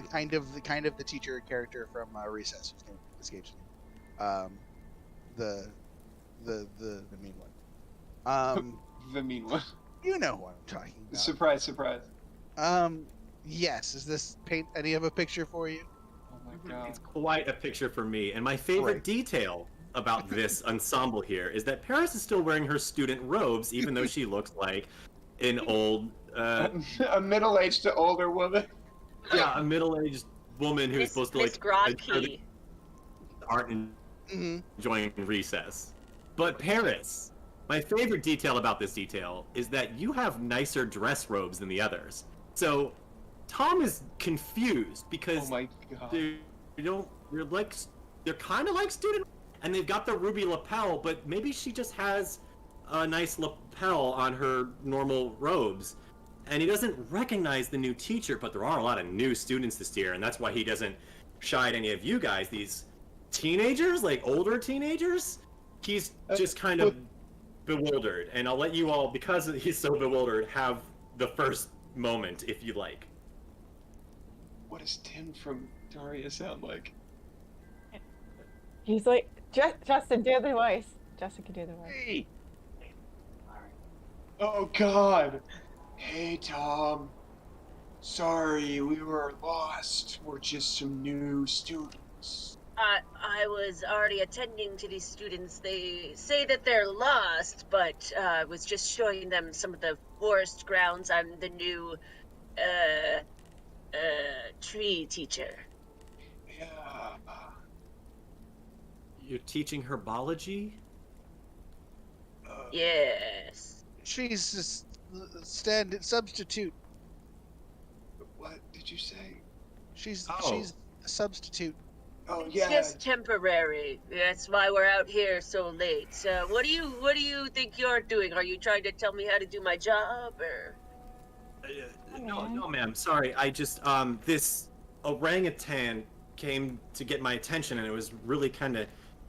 kind of the teacher character from Recess, whose name escapes me. The mean one. The mean one. You know what I'm talking about. Surprise. Yes. Does this paint any of a picture for you? Oh my god. It's quite a picture for me. And my favorite detail about this ensemble here is that Paris is still wearing her student robes, even though she looks like an old... a middle-aged to older woman. Yeah, a middle-aged woman who's supposed to Miss Grodkey. aren't enjoying recess. But Paris, my favorite detail about this detail is that you have nicer dress robes than the others. So Tom is confused because oh my god. they're kind of like student, and they've got the ruby lapel, but maybe she just has a nice lapel on her normal robes. And he doesn't recognize the new teacher, but there are a lot of new students this year, and that's why he doesn't shy at any of you guys. These teenagers, like older teenagers, he's just kind of bewildered. And I'll let you all, because he's so bewildered, have the first moment, if you like. What does Tim from Daria sound like? He's like, Justin, do the voice. Justin can do the voice. Hey! Oh god! Hey Tom. Sorry, we were lost. We're just some new students. I was already attending to these students. They say that they're lost, but I was just showing them some of the forest grounds. I'm the new tree teacher. Yeah. You're teaching herbology? Yes. She's just standard substitute. What did you say? She's Oh. a substitute. Oh It's yeah. just temporary. That's why we're out here so late. What do you think you're doing? Are you trying to tell me how to do my job, or? No, ma'am. Sorry. I just this orangutan came to get my attention, and it was really kind of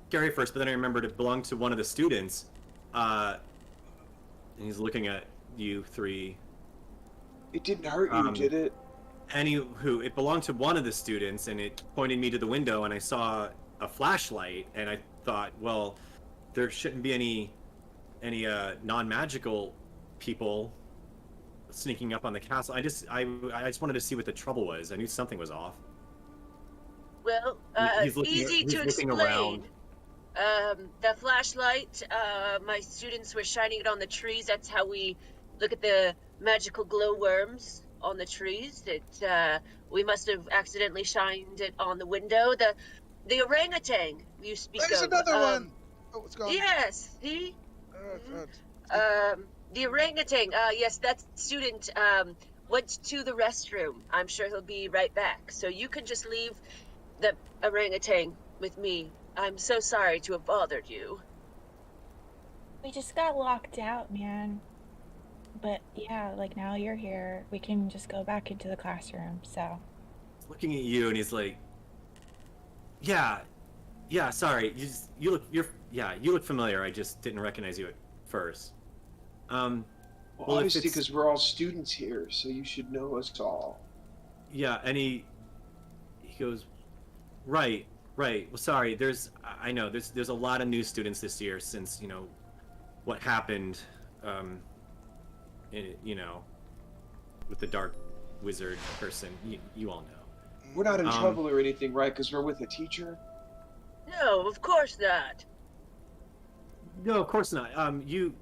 scary first. But then I remembered it belonged to one of the students. And he's looking at you three. It didn't hurt you, did it? Anywho, it belonged to one of the students, and it pointed me to the window, and I saw a flashlight, and I thought, well, there shouldn't be any non-magical people sneaking up on the castle. I just wanted to see what the trouble was. I knew something was off. Well, easy to explain. Around. The flashlight, my students were shining it on the trees. That's how we look at the magical glowworms on the trees. We must have accidentally shined it on the window. The orangutan you speak There's of. another one. Oh, it's gone. Yes, see? The orangutan, yes, that student went to the restroom. I'm sure he'll be right back. So you can just leave the orangutan with me. I'm so sorry to have bothered you. We just got locked out, man. But yeah, like now you're here, we can just go back into the classroom, so. He's looking at you, and he's like, Yeah, yeah. Sorry, you look familiar. I just didn't recognize you at first. Well, Well, if obviously, it's because we're all students here, so you should know us all. yeah, and he goes, right, right. Well, sorry. I know there's a lot of new students this year since what happened, you know, with the dark wizard person. You all know. We're not in Um, trouble or anything, right? Because we're with a teacher. No, of course not. No, of course not. You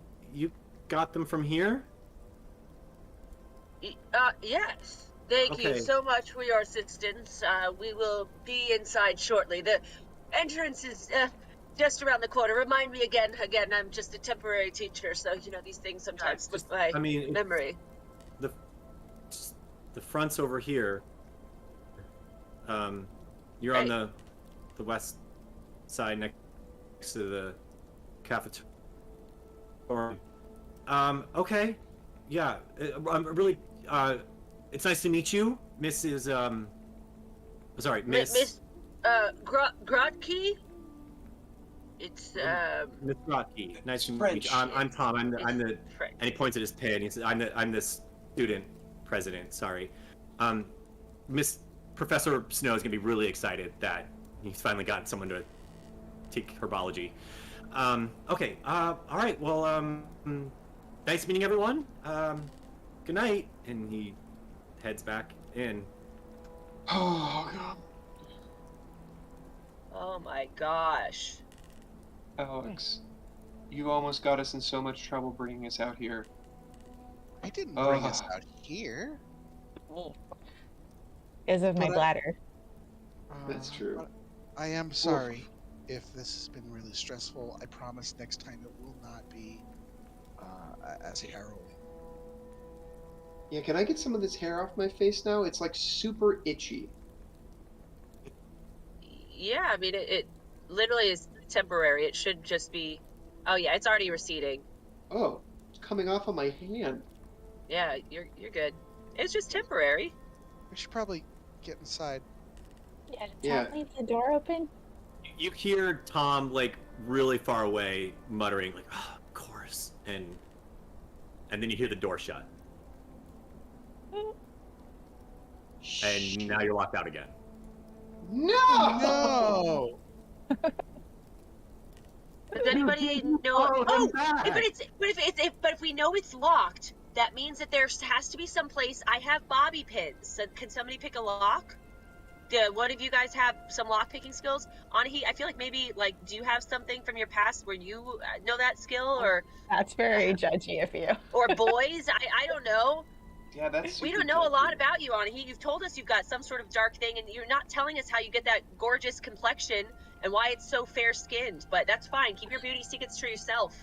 got them from here? Yes. Thank you Okay. so much for your assistance. We will be inside shortly. The entrance is just around the corner. Remind me again. Again, I'm just a temporary teacher, so these things sometimes slip my memory. The front's over here. You're on the west side next to the cafetorium. Okay. Yeah. I'm really. It's nice to meet you, Mrs. Sorry, Miss Grotke? It's Miss Rocky. Nice to meet French. you. I'm Tom. I'm the. French. And he points at his pin. He says, "I'm the student president." Sorry, Professor Snow is gonna be really excited that he's finally gotten someone to take herbology. Okay. All right. Well. Nice meeting everyone. Good night. And he heads back in. Oh God, Oh my gosh. Alex, you almost got us in so much trouble bringing us out here. I didn't bring us out here. Because of my But bladder. That's true. But I am sorry if this has been really stressful. I promise next time it will not be as harrowing. Yeah, can I get some of this hair off my face now? It's like super itchy. Yeah, I mean it literally is temporary. It should just be. Oh yeah, it's already receding. Oh, it's coming off on my hand. Yeah, you're good. It's just temporary. We should probably get inside. Yeah, did Yeah. Tom leave the door open? You hear Tom like really far away muttering like, "Oh, of course," and then you hear the door shut, and now you're locked out again. No! No! Does anybody know? Oh, I'm back. But if we know it's locked, that means that there has to be some place. I have bobby pins. So can somebody pick a lock? Do one of you guys have some lock picking skills? Anahi, I feel like maybe do you have something from your past where you know that skill, or That's very judgy of you. or boys? I don't know. Yeah, that's. We super don't know a lot judgy. about you, Anahi. You've told us you've got some sort of dark thing, and you're not telling us how you get that gorgeous complexion and why it's so fair skinned. But that's fine. Keep your beauty secrets to yourself.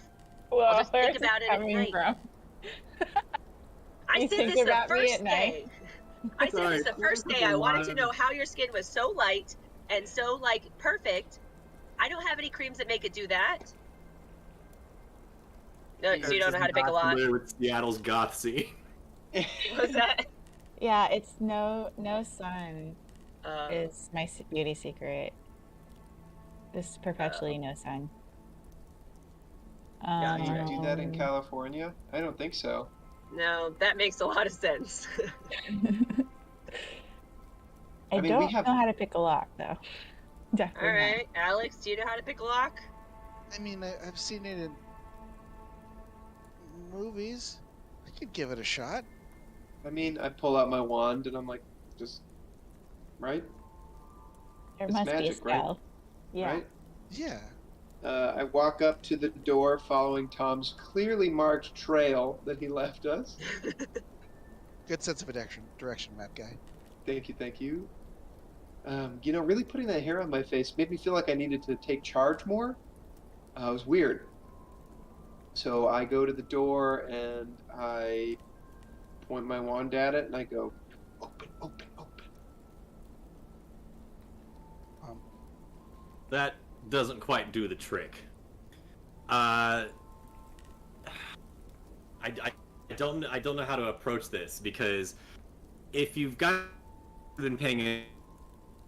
Well, just think where's about this it at coming night. from? I You said think this the about me first at night? day. I said Sorry, this the first day. I wanted to know how your skin was so light and so perfect. I don't have any creams that make it do that. No, so you don't know how to pick a lock. With Seattle's Gothsy. What's that? Yeah, it's no sun Uh, is my beauty secret. This is perpetually no sun. Gotcha. Do you do that in Um, California? I don't think so. no, that makes a lot of sense. I mean, we don't have- know how to pick a lock though. All Definitely not. right, Alex, do you know how to pick a lock? I mean, I've seen it in movies. I could give it a shot. I mean, I pull out my wand and I'm like, just right, There It's must be a magic, right? spell. Yeah. right. Yeah. I walk up to the door, following Tom's clearly marked trail that he left us. Good sense of direction, map guy. Thank you, thank you. Really putting that hair on my face made me feel like I needed to take charge more. It was weird. So I go to the door and I point my wand at it and I go, open, open, open. That doesn't quite do the trick. I don't know how to approach this, because if you've been paying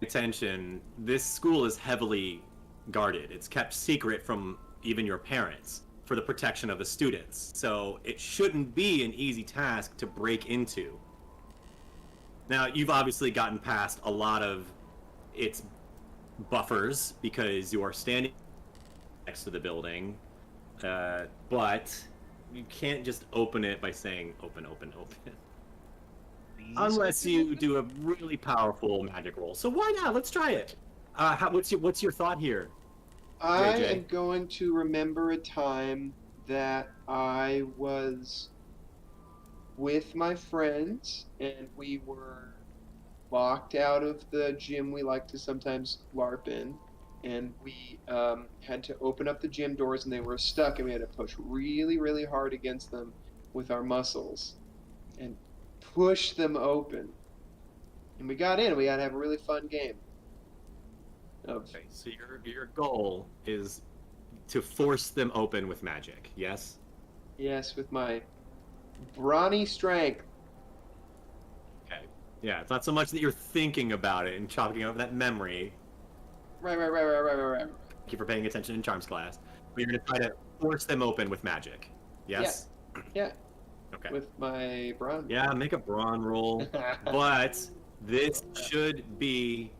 Detention, this school is heavily guarded. It's kept secret from even your parents for the protection of the students. So it shouldn't be an easy task to break into. Now, you've obviously gotten past a lot of its buffers because you are standing next to the building, but you can't just open it by saying open, open, open. Unless you do a really powerful magic roll. So why not? Let's try it. What's your thought here? I JJ? am going to remember a time that I was with my friends and we were locked out of the gym we like to sometimes LARP in, and we had to open up the gym doors and they were stuck, and we had to push really, really hard against them with our muscles and push them open. And we got in. We got to have a really fun game. Okay, so your goal is to force them open with magic, yes? Yes, with my brawny strength. Okay. Yeah, it's not so much that you're thinking about it and chalking over that memory. Right. Thank you for paying attention in charms class. But you're going to try to force them open with magic, yes? Yeah. Okay. With my brawn. Yeah, make a brawn roll. But this should be...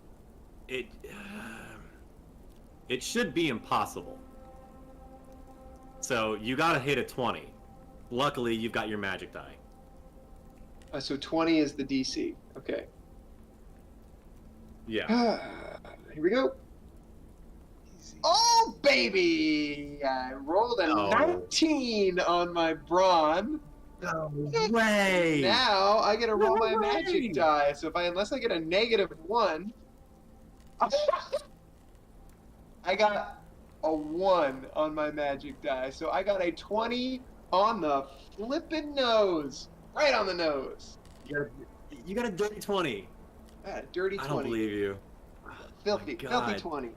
It should be impossible. So you gotta hit a 20. Luckily, you've got your magic die. So 20 is the DC. Okay. Yeah. Here we go. Easy. Oh, baby! I rolled a No. 19 on my brawn. No way! Now I get to roll No my way! magic die. So unless I get a -1, I got a 1 on my magic die. So I got a 20 on the flippin' nose. Right on the nose. You got a dirty 20. Ah, dirty 20. I don't believe you. Filthy, my filthy God. 20.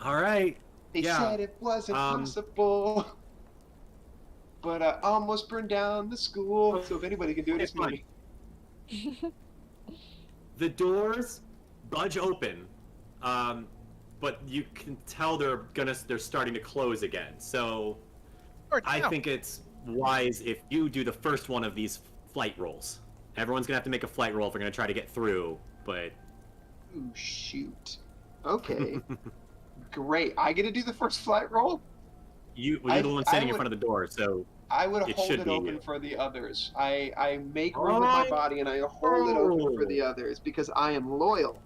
All right. They Yeah. said it wasn't possible. But I almost burned down the school. So if anybody can do it, it's me. The doors budge open, but you can tell they're starting to close again. So I think it's wise if you do the first one of these flight rolls. Everyone's gonna have to make a flight roll if we're gonna try to get through. But Ooh, shoot. Okay. Great. I get to do the first flight roll? you're the one standing in front of the door. So I would It hold should it be open you. for the others. I make room with my body and I hold it open for the others because I am loyal.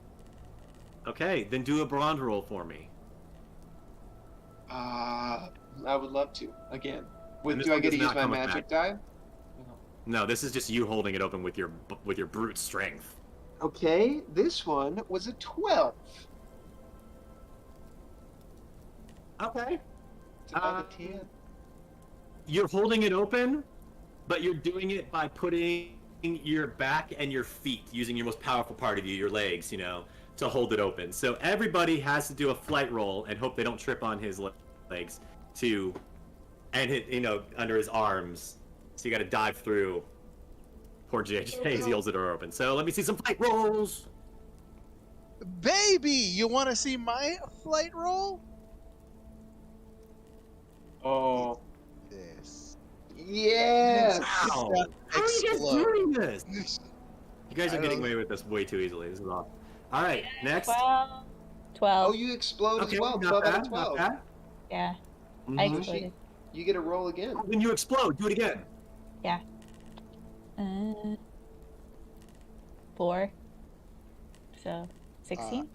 okay, then do a bronze roll for me. I would love to. Again. And this Do I one get to does use not my come with magic die? No, this is just you holding it open with your brute strength. Okay, this one was a 12. Okay. It's above a 10. You're holding it open, but you're doing it by putting your back and your feet, using your most powerful part of you, your legs, to hold it open. So everybody has to do a flight roll and hope they don't trip on his legs and hit, under his arms. So you got to dive through. Poor JJ, he holds the door open. So let me see some flight rolls. Baby, you want to see my flight roll? Oh. This. Yes! Wow. How How are you guys doing this? You guys I are getting don't- away with this way too easily. This is awesome. All right, next. 12. 12. Oh, you explode Okay, as well. not 12 out bad, of 12. not bad. Yeah, I Mhm. exploded. You get a roll again. Oh, then you explode. Do it again. 4. So, 16?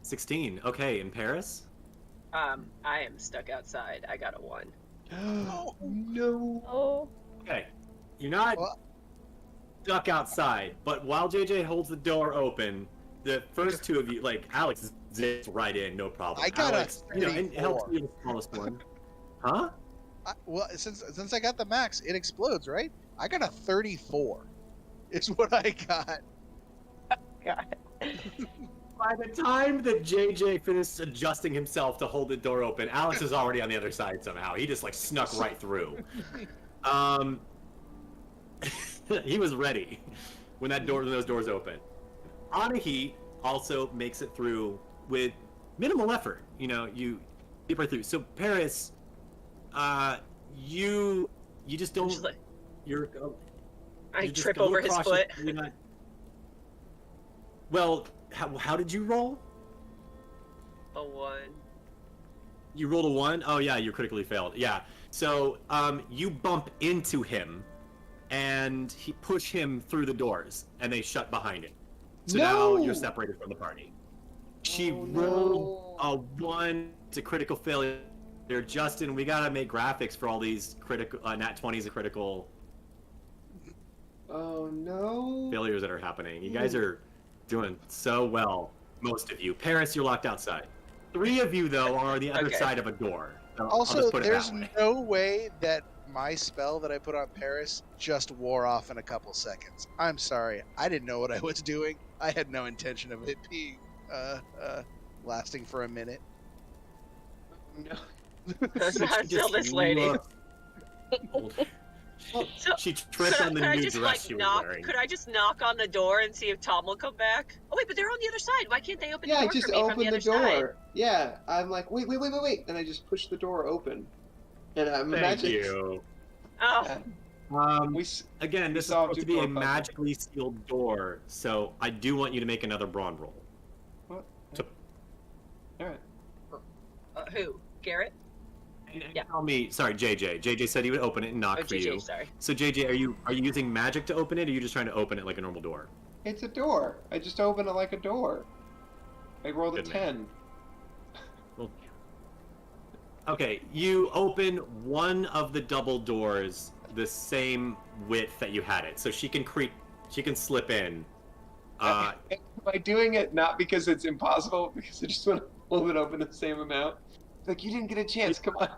16. Okay, in Paris. I am stuck outside. I got a 1. Oh, no. Oh. Okay, you're not What? stuck outside, but while JJ holds the door open, the first two of you, like Alex, zips right in, no problem. I got a Alex, and helps 34. you the smallest one. Huh? Well, since I got the max, it explodes, right? I got a 34. Is what I got. God. By the time that JJ finished adjusting himself to hold the door open, Alex is already on the other side somehow. He just snuck right through. He was ready. when those doors open. Anahi also makes it through with minimal effort. You get right through. So Paris, you just don't. Just like, I you're just trip a little over his cautious. foot. You're not... Well, how did you roll? A 1. You rolled a 1? Oh yeah, you critically failed. Yeah. So you bump into him, and he push him through the doors, and they shut behind him. So now you're separated from the party. She rolled a 1 to critical failure. Justin, we gotta make graphics for all these critical nat 20s and critical. Oh no! Failures that are happening. You guys are doing so well. Most of you. Paris, you're locked outside. 3 of you though are on the other side of a door. So Also, there's no way that my spell that I put on Paris just wore off in a couple seconds. I'm sorry. I didn't know what I was doing. I had no intention of it being lasting for a minute. No. Still this lady. She tripped on the new dress she was wearing. Could I just knock on the door and see if Tom will come back? Oh wait, but they're on the other side. Why can't they open the door I just for me from opened the other door. side? Yeah, I'm like, wait, and I just push the door open, and I'm imagining. Thank you. Oh. Again, this is supposed to be a magically sealed door, so I do want you to make another brawn roll. What? All right. Who? Garrett? Yeah. Tell me, sorry, JJ. JJ said he would open it and knock for you. Sorry. So JJ, are you using magic to open it, or are you just trying to open it like a normal door? It's a door. I just open it like a door. I rolled a 10. Well, okay, you open one of the double doors the same width that you had it, so she can slip in. Am I doing it not because it's impossible, because I just want to hold it open the same amount? Like, you didn't get a chance. Come on,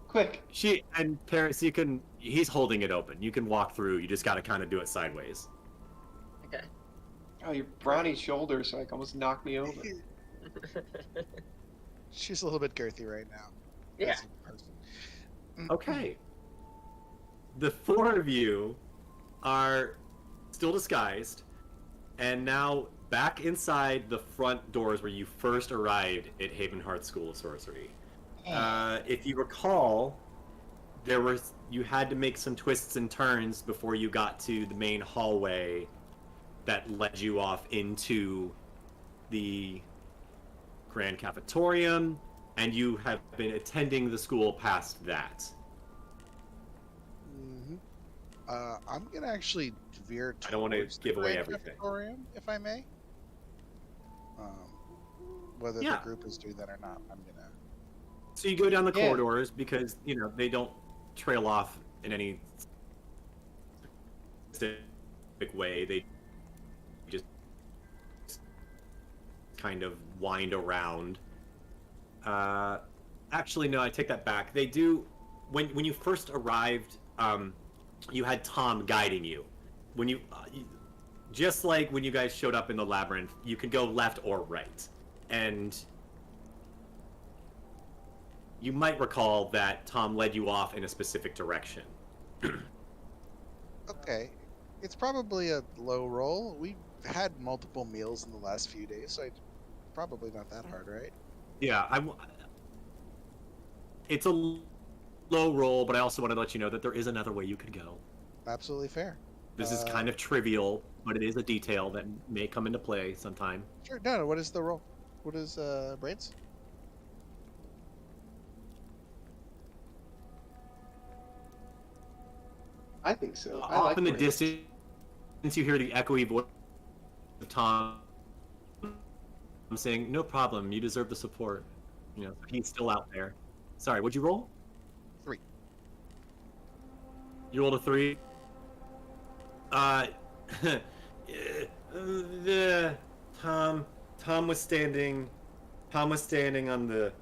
quick. Paris, he's holding it open. You can walk through. You just got to kind of do it sideways. Okay. Oh, your brownie shoulders like almost knocked me over. She's a little bit girthy right now. Yeah. Okay. The 4 of you are still disguised, and now back inside the front doors where you first arrived at Havenheart School of Sorcery. If you recall, you had to make some twists and turns before you got to the main hallway that led you off into the Grand Cafetorium, and you have been attending the school past that. Mm-hmm. I'm gonna actually veer towards I don't want to give away everything, if I may. Whether the group is doing that or not, I'm gonna. So you go down the corridors because they don't trail off in any specific way. They just kind of wind around. Actually, no, I take that back. They do. When you first arrived, you had Tom guiding you. When you just like when you guys showed up in the labyrinth, you could go left or right, and you might recall that Tom led you off in a specific direction. Okay, it's probably a low roll. We've had multiple meals in the last few days, so it's probably not that hard, right? Yeah, it's a low roll, but I also wanted to let you know that there is another way you could go. Absolutely fair. This is kind of trivial, but it is a detail that may come into play sometime. Sure. No, what is the roll? What is Brains? I think so. Off in the distance, you hear the echoey voice of Tom saying, "No problem. You deserve the support." He's still out there. Sorry, what'd you roll? 3. You rolled a 3. Tom was standing on the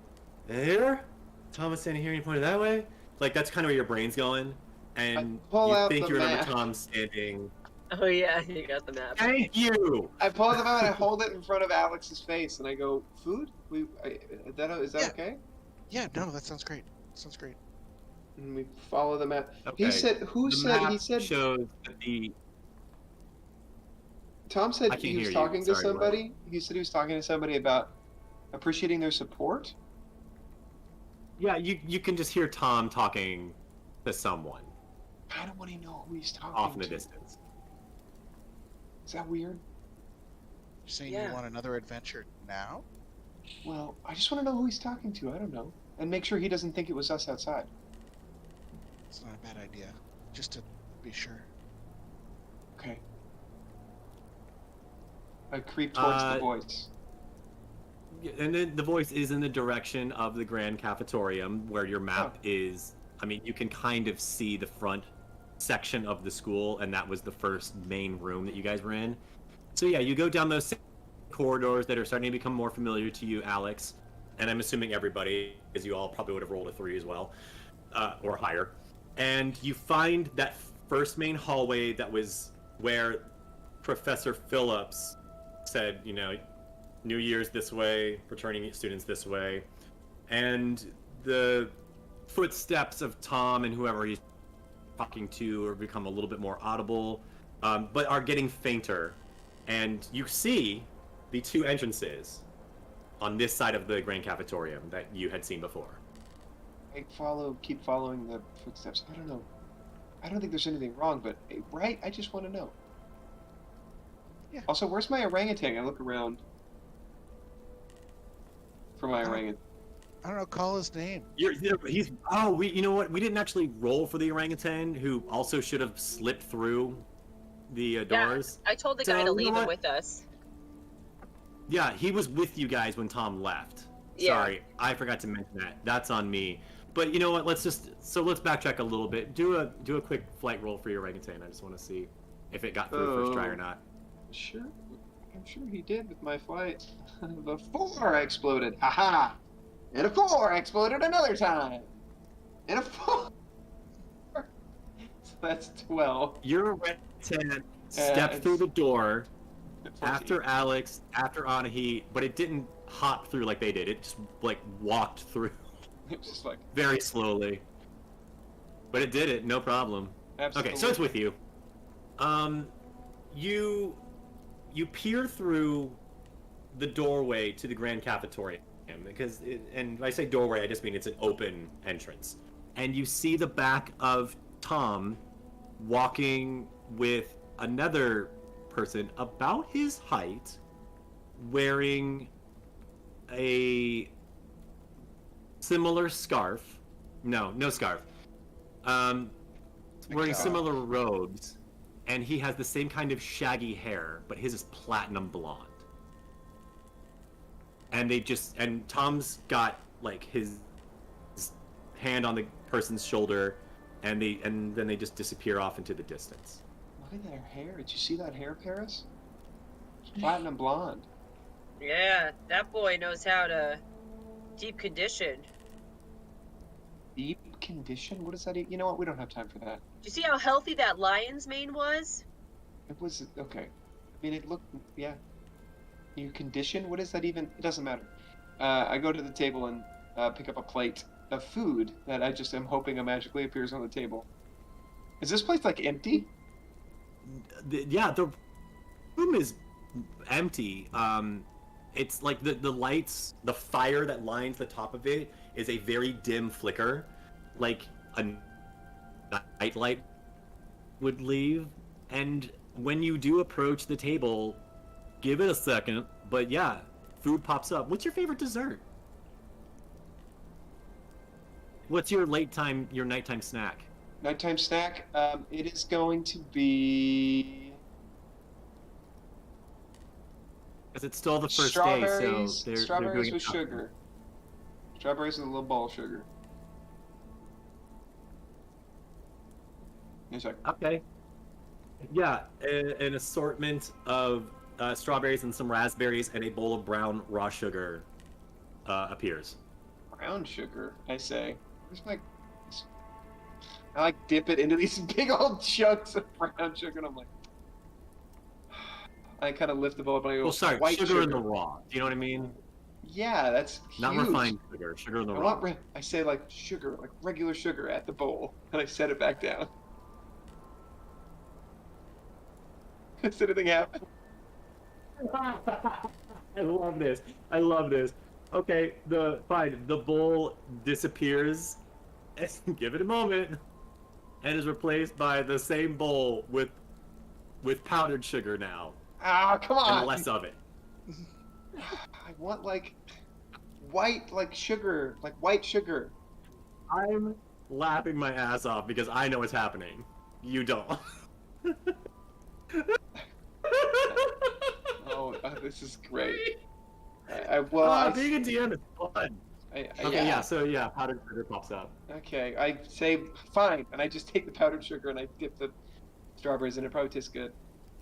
here. Tom was standing here, and you pointed that way. Like that's kind of where your brain's going, and you think you remember Tom standing. Oh yeah, you got the map. Thank you. I pull the map and I hold it in front of Alex's face, and I go, "Food? Is that okay?" Yeah, no, that sounds great. Sounds great. And we follow the map. Okay. He said, Shows that Tom said I can't he was hear you. talking to Sorry, what? somebody. He said he was talking to somebody about appreciating their support. Yeah, you can just hear Tom talking to someone I don't want to know who he's talking off in the to. distance. Is that weird? You're saying Yeah. you want another adventure now? Well, I just want to know who he's talking to. I don't know. And make sure he doesn't think it was us outside. It's not a bad idea. Just to be sure. Okay. I creep towards the Uh, voice. And then the voice is in the direction of the grand cafetorium where your map is. I mean, you can kind of see the front section of the school, and that was the first main room that you guys were in. So yeah, you go down those same corridors that are starting to become more familiar to you, Alex, and I'm assuming everybody, as you all probably would have rolled a 3 as well, or higher. And you find that first main hallway that was where Professor Phillips said, you know, New Year's this way, returning students this way, and the footsteps of Tom and whoever he's talking to are become a little bit more audible, but are getting fainter. And you see the 2 entrances on this side of the grand cafetorium that you had seen before. I keep following the footsteps. I don't know. I don't think there's anything wrong, but right? I just want to know. Yeah. Also, where's my orangutan? I look around for my orangutan. I don't know, call his name. He's you know what? We didn't actually roll for the orangutan, who also should have slipped through the doors. I told the So, guy to you know leave him what? with us. Yeah, he was with you guys when Tom left. Yeah. Sorry, I forgot to mention that. That's on me. But you know what? Let's backtrack a little bit. Do a quick flight roll for your orangutan. I just want to see if it got through first try or not. Sure. I'm sure he did with my flight. The 4 exploded. Haha! And a 4 exploded another time. And a 4. So that's 12. Your orangutan stepped through the door after 14. Alex, after Anahi, but it didn't hop through like they did. It just like walked through It was just like, very slowly. But it did it, no problem. absolutely. Okay, so it's with you. You peer through the doorway to the grand cafetorium because, and when I say doorway, I just mean it's an open entrance, and you see the back of Tom walking with another person about his height, wearing a similar scarf. No scarf. Wearing similar robes. And he has the same kind of shaggy hair, but his is platinum blonde. And Tom's got like his hand on the person's shoulder, and then they just disappear off into the distance. Look at their hair. Did you see that hair, Paris? It's platinum blonde. Yeah, that boy knows how to deep condition. Deep condition? What does that You know what? We don't have time for that. Do you see how healthy that lion's mane was? It was okay. I mean, it looked. Yeah. You condition? What is that even? It doesn't matter. I go to the table and pick up a plate of food that I just am hoping magically appears on the table. Is this place like empty? The room is empty. It's like the lights, the fire that lines the top of it is a very dim flicker, like a night light would leave. And when you do approach the table, give it a second, but yeah, food pops up. What's your favorite dessert? What's your nighttime snack? Nighttime snack? It is going to be Because it's still the first strawberries. day, so Strawberries they're with doing it sugar. Strawberries with a little ball of sugar. It's like, Okay. Yeah, an assortment of strawberries and some raspberries and a bowl of brown raw sugar appears. brown sugar, I say. It's like, I like dip it into these big old chunks of brown sugar, and I'm like, I kind of lift the bowl up and I go, Well, sorry, white sugar in the raw. Do you know what I mean? Yeah, that's Not huge. refined sugar, sugar in the raw. I say like sugar, like regular sugar at the bowl, and I set it back down. Does anything happen? I love this. I love this. Okay, fine. The bowl disappears. Give it a moment, and is replaced by the same bowl with powdered sugar now, Ah, come and on. less of it. I want like white, like sugar, like white sugar. I'm laughing my ass off because I know what's happening. You don't. Oh, this is great. Well, being a DM is fun. Okay, yeah. So yeah, powdered sugar pops out. Okay, I say fine, and I just take the powdered sugar and I dip the strawberries, and it probably tastes good.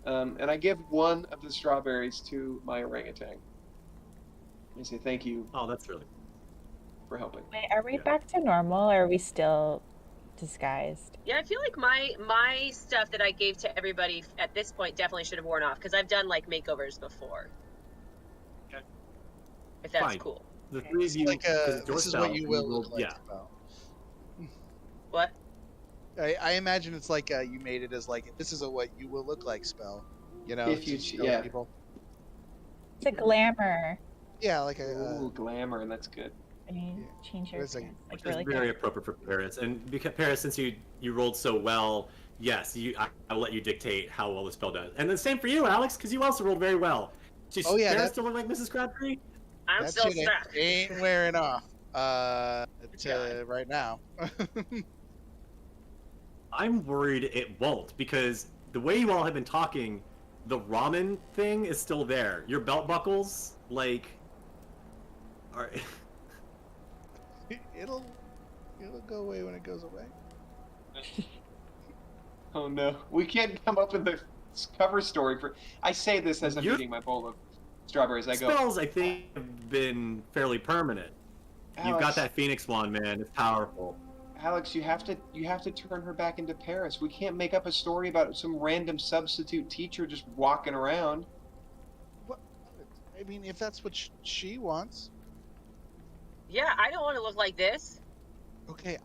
And I give one of the strawberries to my orangutan. I say thank you Oh, that's really. for helping. Wait, are we Yeah. back to normal or are we still disguised? Yeah, I feel like my stuff that I gave to everybody at this point definitely should have worn off because I've done like makeovers before. Okay. If that's Fine. cool. The three of It's you. like 'cause it's your this is spell, what you will look like. Yeah. Spell. What? I imagine it's like you made it as like this is a what you will look like spell. You know, If you to show yeah. people. It's a glamour. Yeah, like Ooh, glamour, and that's good. I mean, change your It's like- appearance. Like Which is really very good. appropriate for Paris. And because Paris, since you rolled so well, yes, I'll let you dictate how well the spell does. And the same for you, Alex, because you also rolled very well. Oh, yeah, Paris that- still look like Mrs. Crabtree? I'm that still shit stuck. ain't wearing off. To right now. I'm worried it won't, because the way you all have been talking, the ramen thing is still there. Your belt buckles, like, are. it'll go away when it goes away. Oh no, we can't come up with the cover story for. I say this as I'm You're- eating my bowl of strawberries. I go, Spells, I think, have been fairly permanent. You've got Alex, that Phoenix wand, man. It's powerful. Alex, you have to turn her back into Paris. We can't make up a story about some random substitute teacher just walking around. What? I mean, if that's what she wants. Yeah, I don't want to look like this. Okay,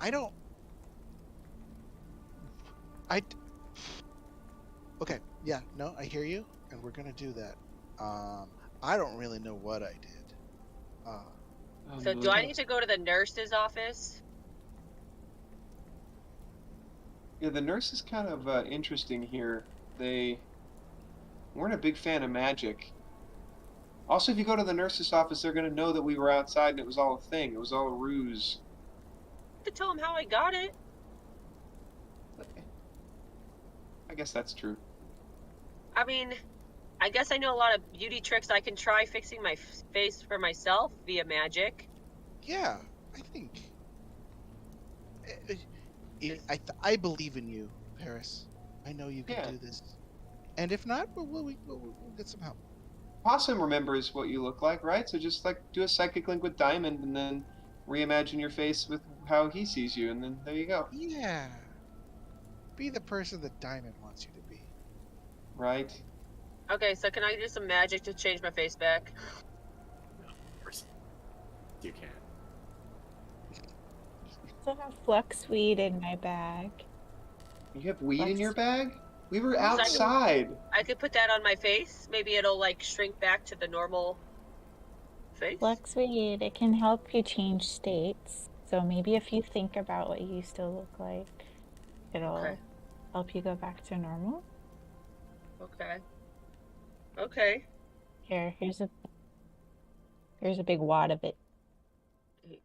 Okay, yeah, no, I hear you, and we're gonna do that. I don't really know what I did. So do I need to go to the nurse's office? Yeah, the nurse is kind of interesting here. They weren't a big fan of magic. Also, if you go to the nurse's office, they're going to know that we were outside and it was all a thing. It was all a ruse. I have to tell him how I got it. I guess that's true. I mean, I guess I know a lot of beauty tricks I can try fixing my face for myself via magic. Yeah, I think. I believe in you, Paris. I know you can Yeah. do this. And if not, we'll get some help. Possum remembers what you look like, right? So just like do a psychic link with Diamond and then reimagine your face with how he sees you, and then there you go. Yeah. Be the person that Diamond wants you to be. Right? Okay, so can I do some magic to change my face back? Of course you can. I still have flux weed in my bag. You have weed in Let's- your bag? We were Yes, I do. outside. I could put that on my face. Maybe it'll like shrink back to the normal face. Flux weed, it can help you change states. So maybe if you think about what you used to look like, it'll Okay. help you go back to normal. Okay. Okay. Here's a big wad of it.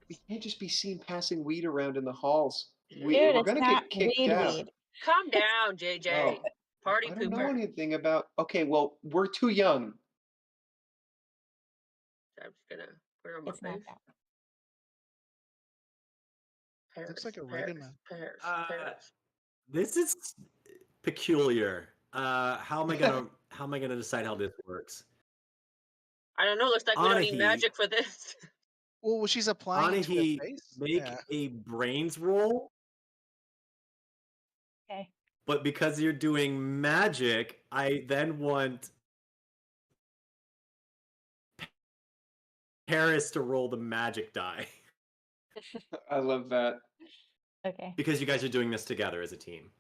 We can't just be seen passing weed around in the halls. Dude, We're it's gonna not get kicked weed out. weed. Calm down, JJ. Oh, Party I don't know pooper. anything about. Okay, well, we're too young. I'm just gonna put it on my It's not face. that. Paris, Looks like a Paris, oregano. Paris, Uh, Paris. This is peculiar. How am I gonna decide how this works? I don't know. Looks like we don't need Anahi. magic for this. Well, she's applying it to her Anahi, face. make Yeah. a brains roll, Okay. but because you're doing magic, I then want Paris to roll the magic die I love that. Okay. because you guys are doing this together as a team.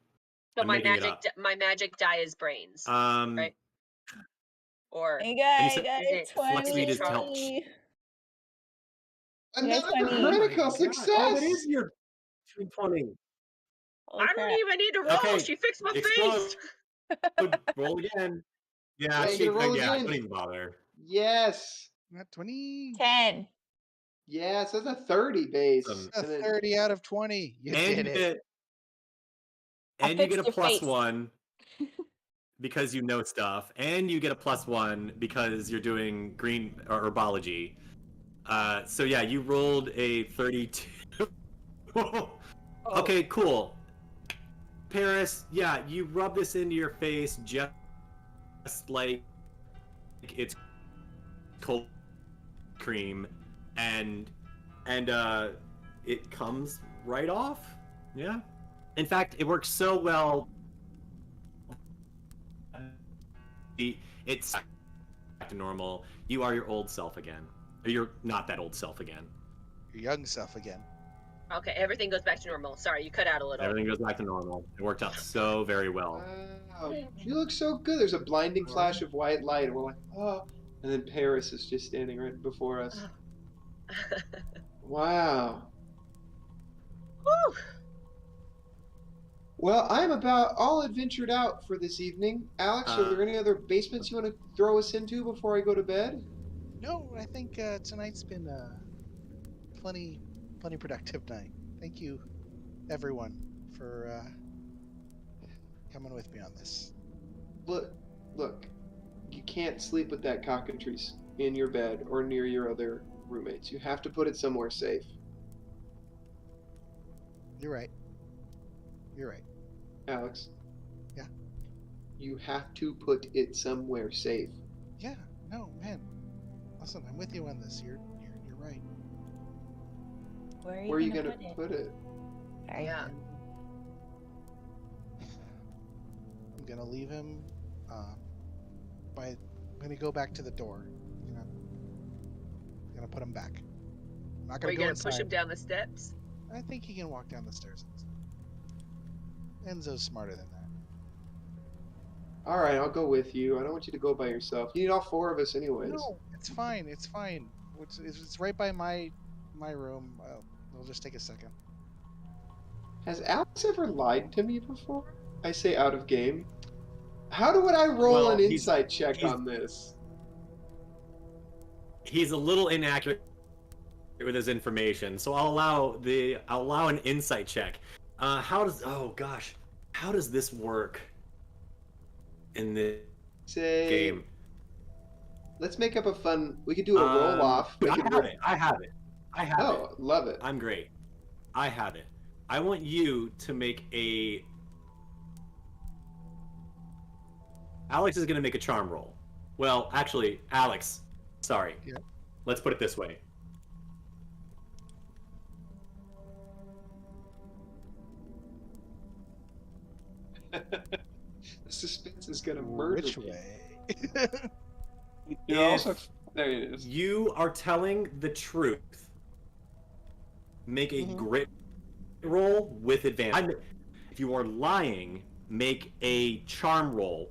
So I'm my making it magic, up. my magic die is brains. Um, Right. Or You And you got, said got is it flex speed is 20. Another 20. Oh my critical God. success. Oh, that is your 220. Holy I don't crap. even need to roll. Okay, She fixed my explode. face. Roll again. Yeah, Make it roll yeah, again. don't even bother. Yes. Not 20. 10. Yes, that's a 30 base. Awesome. A And then 30 out of 20. You And did you it. get I and you get fixed a your plus face. 1 because you know stuff, and you get a plus 1 because you're doing green or herbology. So yeah, you rolled a 32. Okay, cool. Paris, yeah, you rub this into your face just like it's cold cream, and it comes right off. Yeah. In fact, it works so well. It's back to normal. You are your old self again. Or you're not that old self again. Your young self again. Okay, everything goes back to normal. Sorry, you cut out a little. Everything goes back to normal. It worked out so very well. wow, you look so good. There's a blinding flash of white light, and we're like, oh. And then Paris is just standing right before us. Wow. Whew. Well, I'm about all adventured out for this evening. Alex, are there any other basements you want to throw us into before I go to bed? No, I think tonight's been a plenty productive night. Thank you, everyone, for coming with me on this. Look, you can't sleep with that cockatrice in your bed or near your other roommates. You have to put it somewhere safe. You're right. You're right. Alex. Yeah? You have to put it somewhere safe. Yeah. No, man. Listen, I'm with you on this. You're right. Where Where are you gonna gonna put it? Sorry. Yeah. I'm gonna leave him. I'm gonna go back to the door. You know, I'm gonna put him back. I'm not Are gonna you go gonna inside. push him down the steps? I think he can walk down the stairs. Enzo's smarter than that. All right, I'll go with you. I don't want you to go by yourself. You need all 4 of us anyways. No, it's fine. It's fine. It's right by my room. It'll just take a second. Has Alex ever lied to me before? I say out of game. How would I roll Well, an he's- insight check he's- on this? He's a little inaccurate with his information, so I'll allow an insight check. How does this work in the Say, game? let's make up a fun. We could do a roll off. I have it. Oh, love it. I'm great. I have it. I want you to make a. Alex is going to make a charm roll. Well, actually, Alex. Sorry. Yeah. Let's put it this way. The suspense is gonna murder Which me. way? You're If also there. It is. you are telling the truth, make a grit roll with advantage. If you are lying, make a charm roll,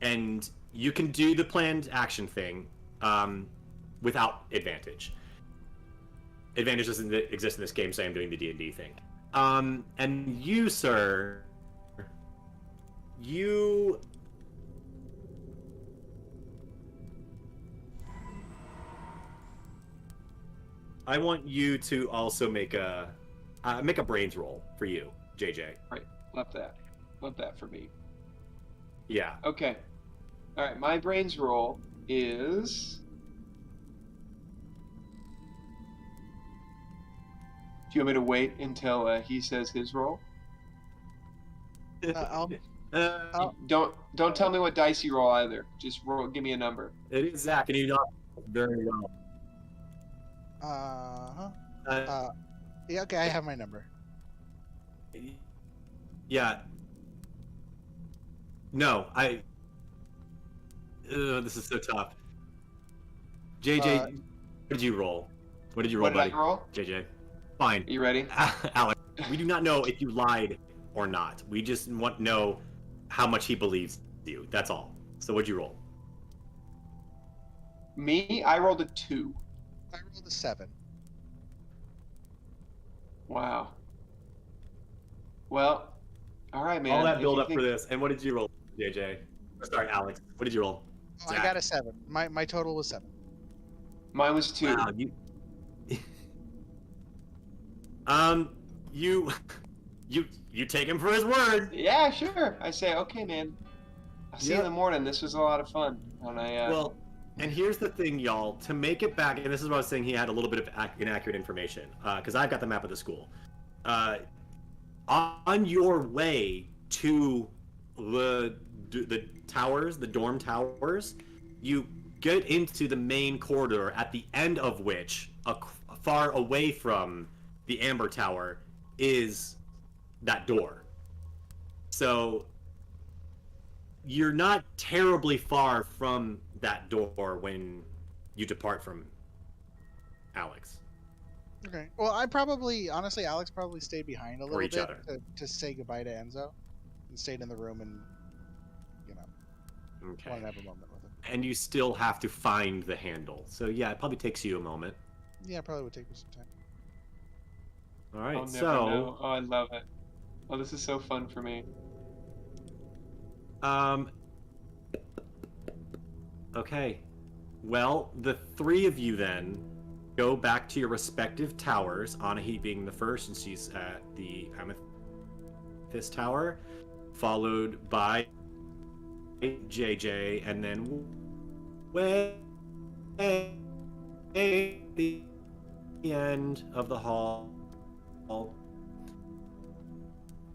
and you can do the planned action thing without advantage. Advantage doesn't exist in this game, so I'm doing the D&D thing. And you, sir, you... I want you to also make a brains roll for you, JJ. Right. Love that. Love that for me. Yeah. Okay. All right. My brains roll is. Do you want me to wait until he says his roll? I'll Don't tell me what dice you roll either. Just roll. Give me a number. It is Zach, and you know very well. Yeah, okay, I have my number. Yeah. No, this is so tough. JJ, what did you roll? What did you roll, What did buddy? I roll? JJ. Fine. Are you ready? Alex, we do not know if you lied or not. We just want to know how much he believes you. That's all. So what'd you roll? Me, I rolled a 2. I rolled a 7. Wow. Well, all right, man. All that if build you up for think- this. And what did you roll, JJ? Sorry, Alex. What did you roll? Oh, I Zach. got a 7. My total was 7. Mine was 2. Wow, you. You take him for his word. Yeah, sure. I say, okay, man. I'll see you in Yep. the morning. This was a lot of fun. And I, Well, and here's the thing, y'all. To make it back, and this is what I was saying, he had a little bit of inaccurate information because I've got the map of the school. On your way to the towers, the dorm towers, you get into the main corridor, at the end of which, far away from the Amber Tower, is that door. So you're not terribly far from that door when you depart from Alex. Okay. Well, honestly, Alex probably stayed behind a little each bit other. to say goodbye to Enzo, and stayed in the room and, Okay. wanted to have a moment with him. And you still have to find the handle. So yeah, it probably takes you a moment. Yeah, probably would take me some time. All right. I'll never So know. Oh, I love it. Oh, this is so fun for me. Okay. Well, the three of you then go back to your respective towers. Anahi being the first, and she's at the Amethyst Tower, followed by JJ, and then way at the end of the hall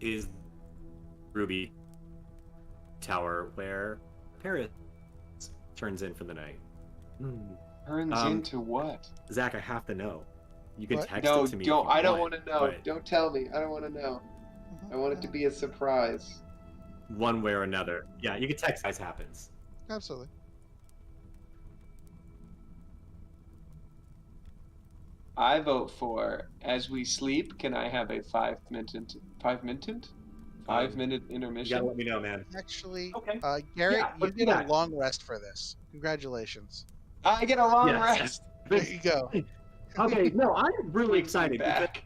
is Ruby Tower, where Paris turns in for the night. Turns into what? Zach, I have to know. You can What? text No, it to me. don't. if you I don't want want to know. but Don't tell me. I don't want to know. I want it to be a surprise. one way or another. Yeah, you can text as happens. Absolutely. I vote for as we sleep. Can I have a 5-minute You gotta intermission? let me know, man. Actually, Okay. Garrett, Yeah, you let's do get a that. long rest for this. Congratulations. I get a long Yes. rest. There you go. Okay, no, I'm really Brings me excited because back.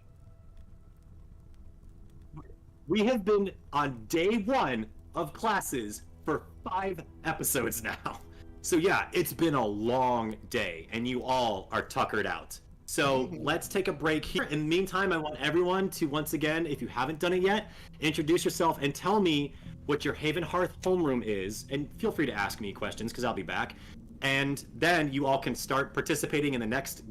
we have been on day 1 of classes for 5 episodes now. So yeah, it's been a long day, and you all are tuckered out. So let's take a break here. In the meantime, I want everyone to, once again, if you haven't done it yet, introduce yourself and tell me what your Haven Hearth homeroom is. And feel free to ask me questions, because I'll be back. And then you all can start participating in the next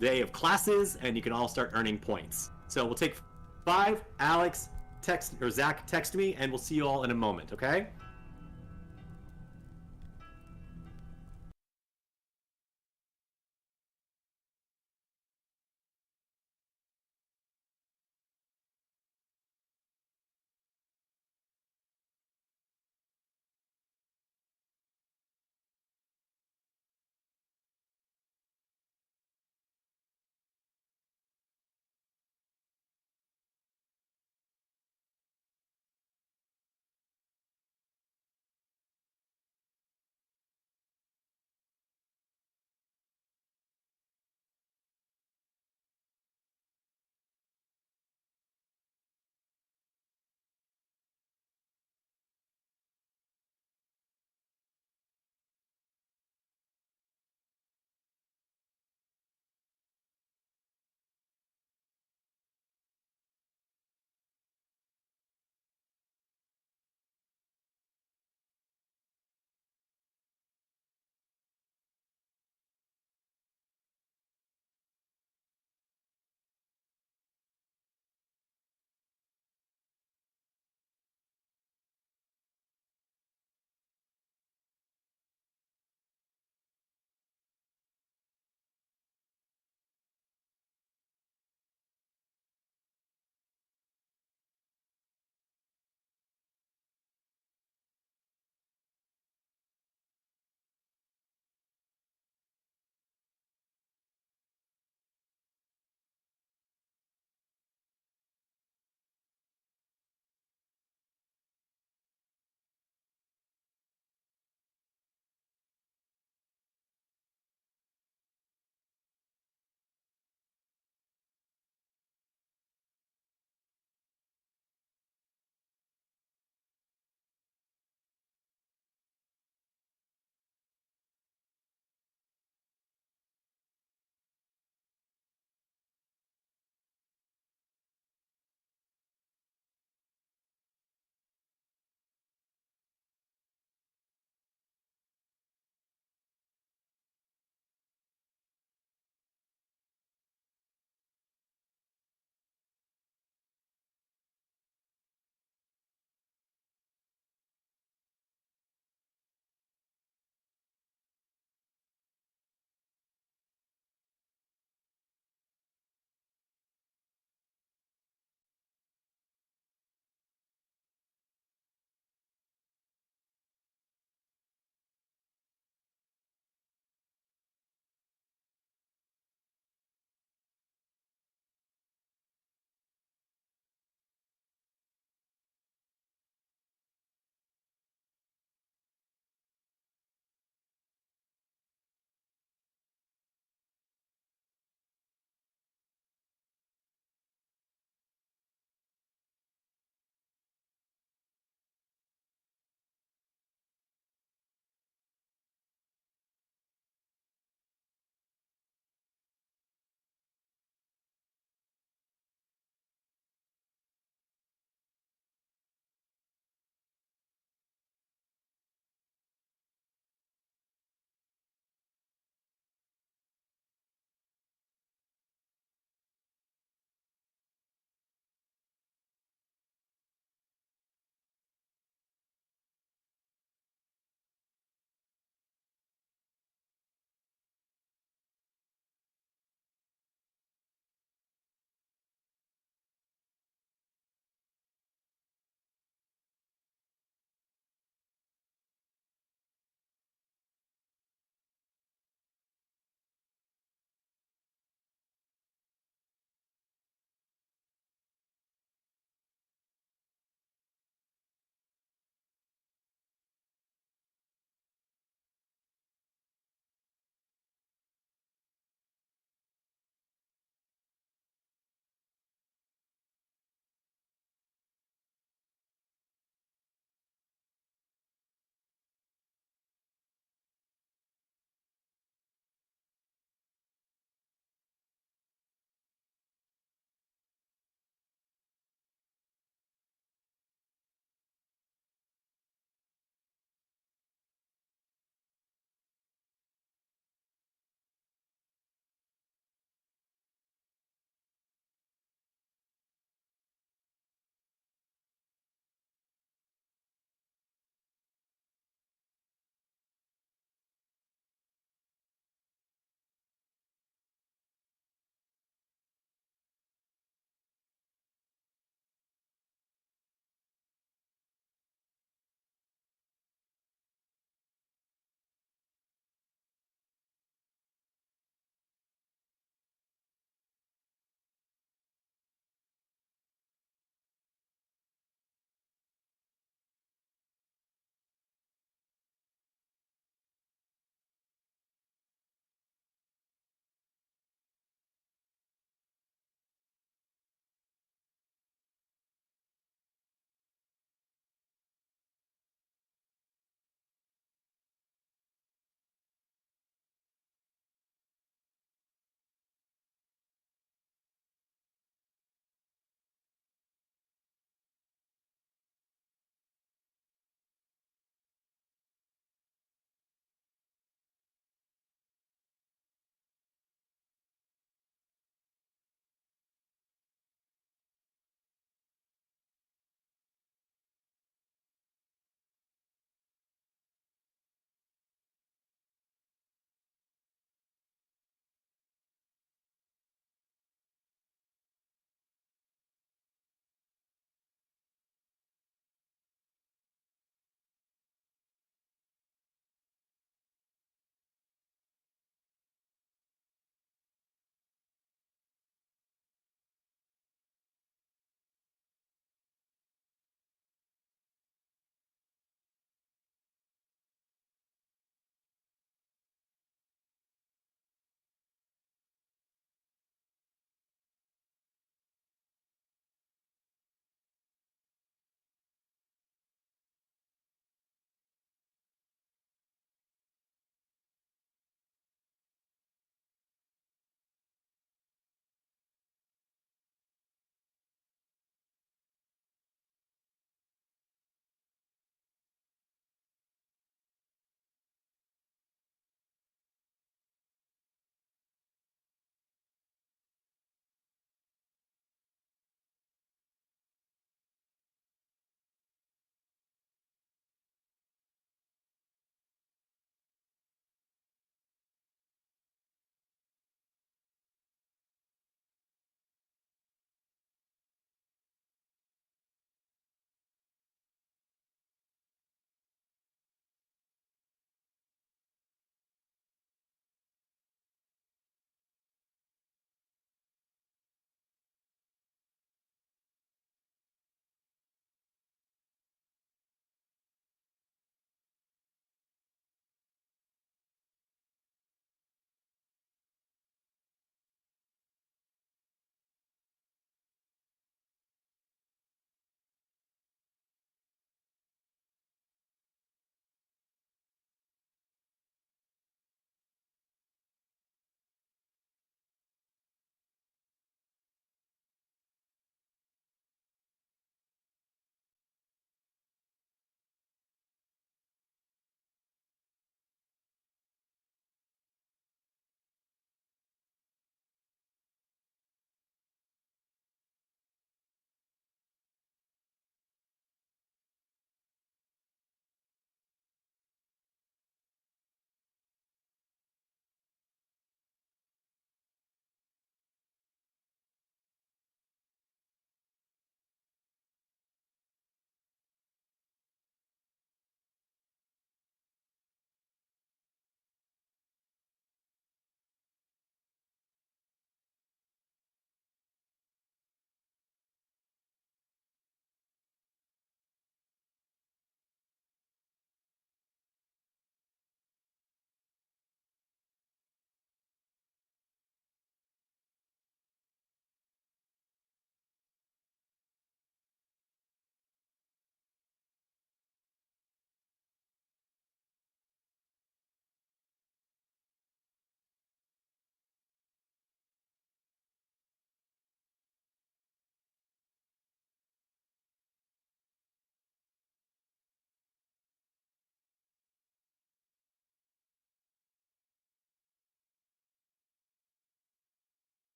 day of classes, and you can all start earning points. So we'll take 5. Alex, Zach, text me, and we'll see you all in a moment, okay?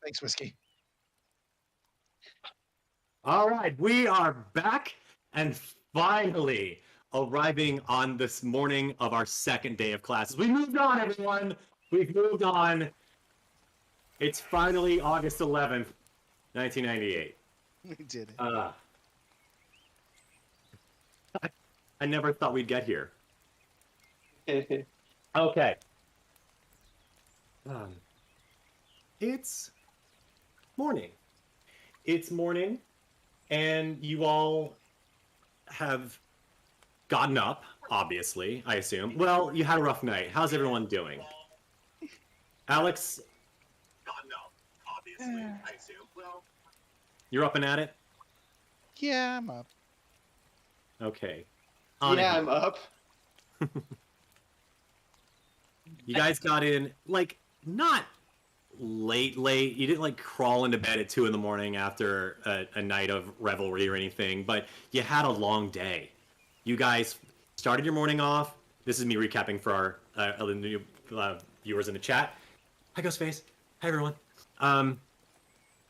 Thanks, Whiskey. All right, we are back and finally arriving on this morning of our second day of classes. We moved on, everyone. We've moved on. It's finally August 11th, 1998. We did it. I never thought we'd get here. Okay. It's morning. It's morning, and you all have gotten up, obviously, I assume. Well, you had a rough night. How's everyone doing? Alex? Gotten up, obviously, I assume. Well, you're up and at it? Yeah, I'm up. Okay. Yeah, I'm up. You guys got in, like, not late. You didn't, like, crawl into bed at 2 in the morning after a night of revelry or anything, but you had a long day. You guys started your morning off. This is me recapping for our other new viewers in the chat. Hi, Ghostface. Hi, everyone.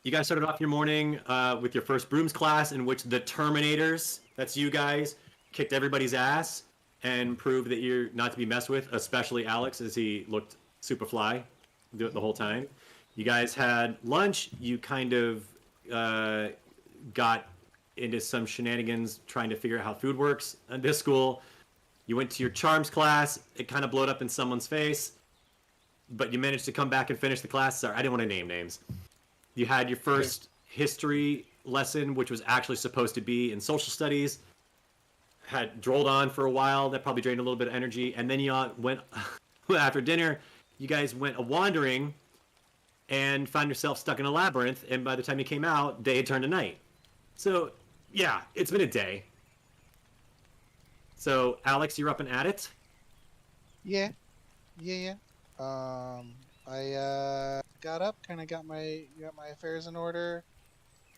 You guys started off your morning with your first brooms class, in which the Terminators, that's you guys, kicked everybody's ass and proved that you're not to be messed with, especially Alex, as he looked super fly the whole time. You guys had lunch. You kind of got into some shenanigans trying to figure out how food works at this school. You went to your charms class. It kind of blowed up in someone's face, but you managed to come back and finish the class. Sorry, I didn't want to name names. You had your first history lesson, which was actually supposed to be in social studies. Had drolled on for a while. That probably drained a little bit of energy. And then you went, after dinner, you guys went a-wandering and found yourself stuck in a labyrinth. And by the time you came out, day had turned to night. So, yeah, it's been a day. So, Alex, you're up and at it? Yeah. I got up, kind of got my affairs in order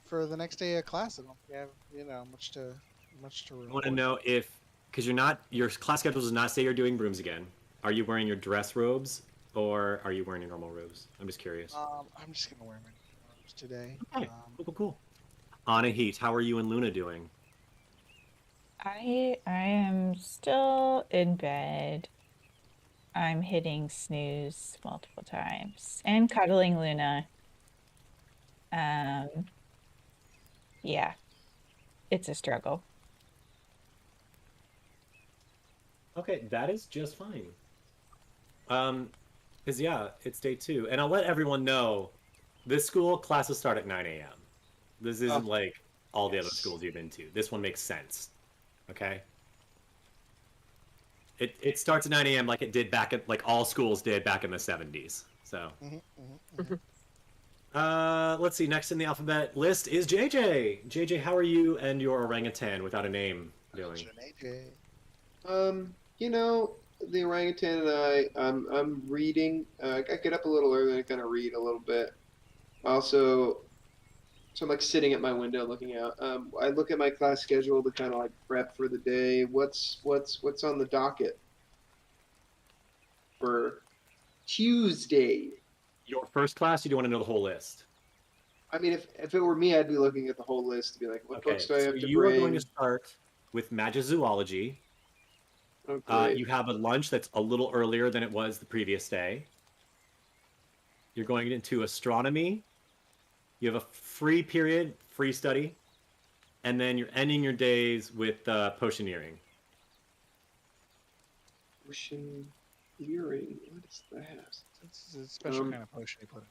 for the next day of class. I don't have much to report. I want to know if, because your class schedule does not say you're doing brooms again. Are you wearing your dress robes or are you wearing your normal robes? I'm just curious. I'm just gonna wear my robes today. Okay, cool. Anahit, how are you and Luna doing? I am still in bed. I'm hitting snooze multiple times and cuddling Luna. Yeah, it's a struggle. Okay, that is just fine. Because yeah, it's day 2. And I'll let everyone know, this school classes start at 9 a.m. This isn't like all the other schools you've been to. This one makes sense. Okay? It starts at 9 a.m. like it did like all schools did back in the 70s. So. Let's see, next in the alphabet list is JJ. JJ, how are you and your orangutan without a name doing? The orangutan and I'm reading. I get up a little early and I kind of read a little bit. So I'm like sitting at my window looking out. I look at my class schedule to kind of like prep for the day. What's on the docket for Tuesday? Your first class, or do you want to know the whole list? I mean, if it were me, I'd be looking at the whole list to be like, what books do I have to bring? You are going to start with Magizoology. Okay. You have a lunch that's a little earlier than it was the previous day. You're going into astronomy. You have a free period, free study. And then you're ending your days with potioneering. Potioneering? What is that? It's a special kind of potion you put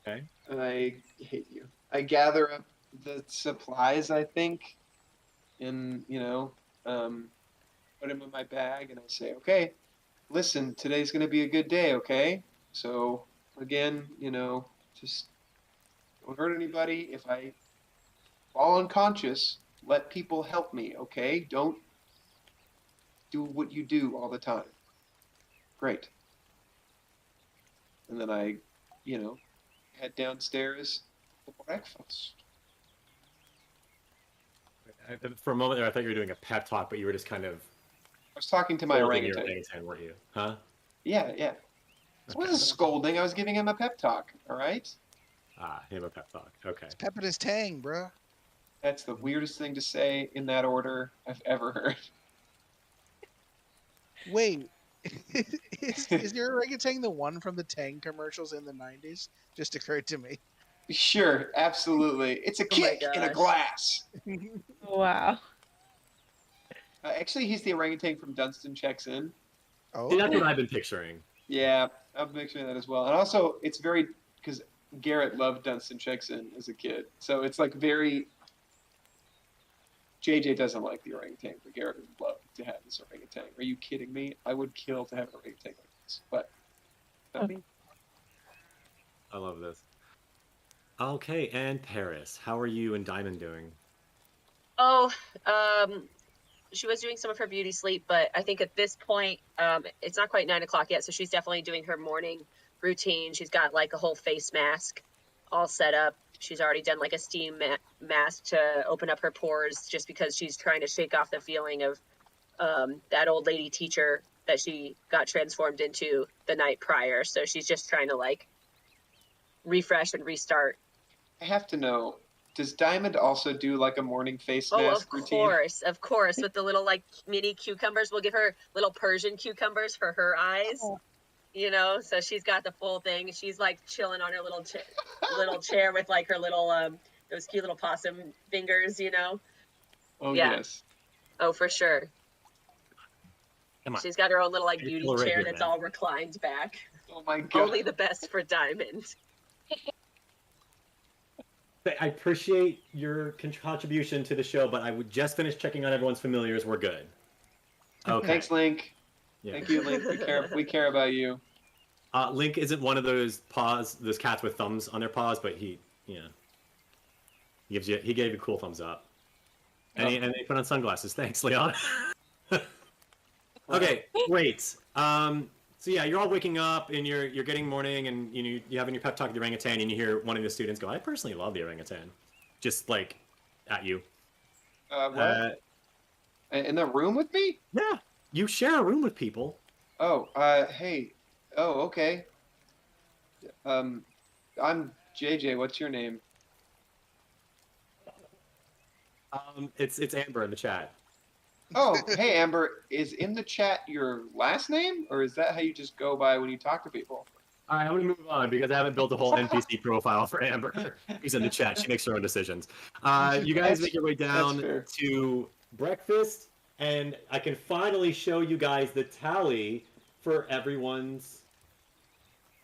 in. Okay. I hate you. I gather up the supplies, I think, and, put them in my bag, and I say, okay, listen, today's going to be a good day, okay? So, again, just don't hurt anybody. If I fall unconscious, let people help me, okay? Don't do what you do all the time. Great. And then I, head downstairs for breakfast. For a moment there, I thought you were doing a pep talk, but you were just kind of... I was talking to my orangutan. Weren't you? Huh? Yeah. It wasn't scolding. I was giving him a pep talk, all right? Him a pep talk. Okay. It's pep in his tang, bro. That's the weirdest thing to say in that order I've ever heard. Wait, is your orangutan the one from the Tang commercials in the 90s? Just occurred to me. Sure, absolutely. It's a Oh my kick in a gosh. glass. Wow. Actually, he's the orangutan from Dunstan Checks In. Oh, See, that's what I've been picturing. Yeah, I'm picturing that as well. And also, it's very because Garrett loved Dunstan Checks In as a kid, so it's like very. JJ doesn't like the orangutan, but Garrett would love to have this orangutan. Are you kidding me? I would kill to have an orangutan like this, but not me. I love this. Okay, and Paris, how are you and Diamond doing? Oh, she was doing some of her beauty sleep, but I think at this point, it's not quite 9 o'clock yet, so she's definitely doing her morning routine. She's got like a whole face mask all set up. She's already done like a steam mask to open up her pores just because she's trying to shake off the feeling of that old lady teacher that she got transformed into the night prior. So she's just trying to like refresh and restart. I have to know, does Diamond also do like a morning face mask routine? Of course, with the little like mini cucumbers. We'll give her little Persian cucumbers for her eyes. Oh. You know, so she's got the full thing. She's like chilling on her little chair with like her little those cute little possum fingers. You know. Oh, Yeah. yes. Oh, for sure. Come on. She's got her own little like It's beauty all right chair here, that's man. all reclined back. Oh, my God. Only the best for Diamond. I appreciate your contribution to the show, but I would just finish checking on everyone's familiars. We're good. Okay. Thanks, Link. Yeah. Thank you, Link. We care about you. Link isn't one of those cats with thumbs on their paws, but he gave you a cool thumbs up. And, and they put on sunglasses. Thanks, Leon. Okay, great. So yeah, you're all waking up and you're getting morning, and you're having your pep talk with the orangutan, and you hear one of the students go, "I personally love the orangutan," just like at you. What? In the room with me? Yeah, you share a room with people. Oh, hey. Oh, okay. I'm JJ. What's your name? It's Amber in the chat. Oh, hey, Amber. Is in the chat your last name, or is that how you just go by when you talk to people? All right, I'm gonna move on because I haven't built a whole NPC profile for Amber. She's in the chat. She makes her own decisions. You guys make your way down to breakfast, and I can finally show you guys the tally for everyone's.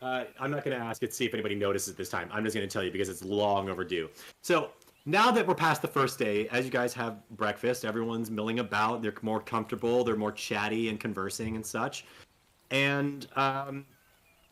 I'm not going to ask it to see if anybody notices this time. I'm just going to tell you because it's long overdue. So now that we're past the first day, as you guys have breakfast, everyone's milling about. They're more comfortable. They're more chatty and conversing and such. And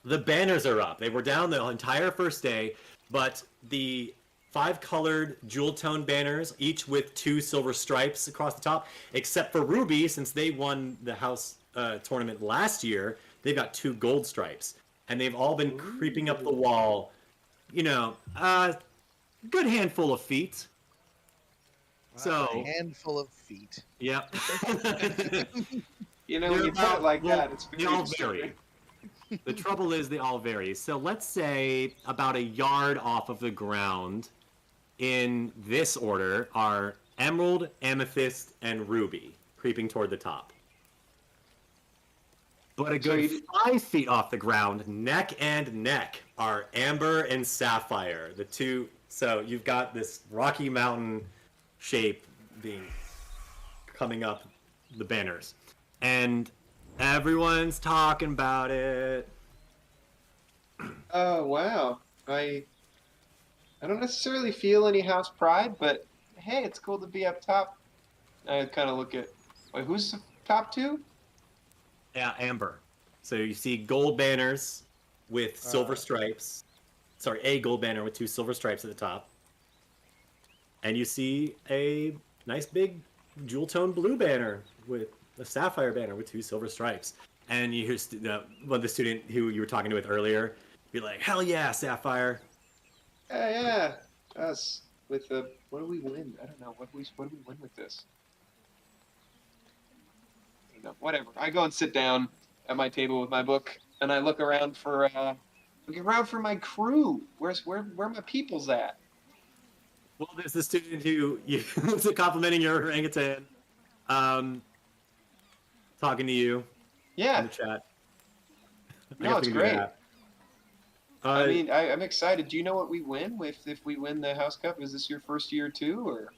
the banners are up. They were down the entire first day, but the 5 colored jewel tone banners, each with 2 silver stripes across the top, except for Ruby, since they won the house tournament last year, they've got 2 gold stripes. And they've all been creeping up the wall, good handful of feet. So a handful of feet. Yep. When you put it like that, it's they all vary. The trouble is they all vary. So let's say about a yard off of the ground in this order are emerald, amethyst, and ruby creeping toward the top. But a good 5 feet off the ground, neck and neck, are amber and sapphire. The two. So you've got this Rocky Mountain shape coming up the banners, and everyone's talking about it. Oh, wow. I don't necessarily feel any house pride, but hey, it's cool to be up top. I kind of look at, wait, who's the top 2? Yeah, amber. So you see gold banners with silver stripes. Sorry, a gold banner with 2 silver stripes at the top. And you see a nice big jewel tone blue banner with a sapphire banner with 2 silver stripes. And you hear the student who you were talking with earlier be like, "Hell yeah, sapphire!" Yeah, us with the. What do we win? I don't know. What do we win with this? I don't know. Whatever. I go and sit down at my table with my book, and I look around for Looking around for my crew. Where my people's at? Well, there's the student who was complimenting your orangutan, talking to you in Yeah. the chat. No, it's great. I mean, I'm excited. Do you know what we win if we win the House Cup? Is this your first year too, or?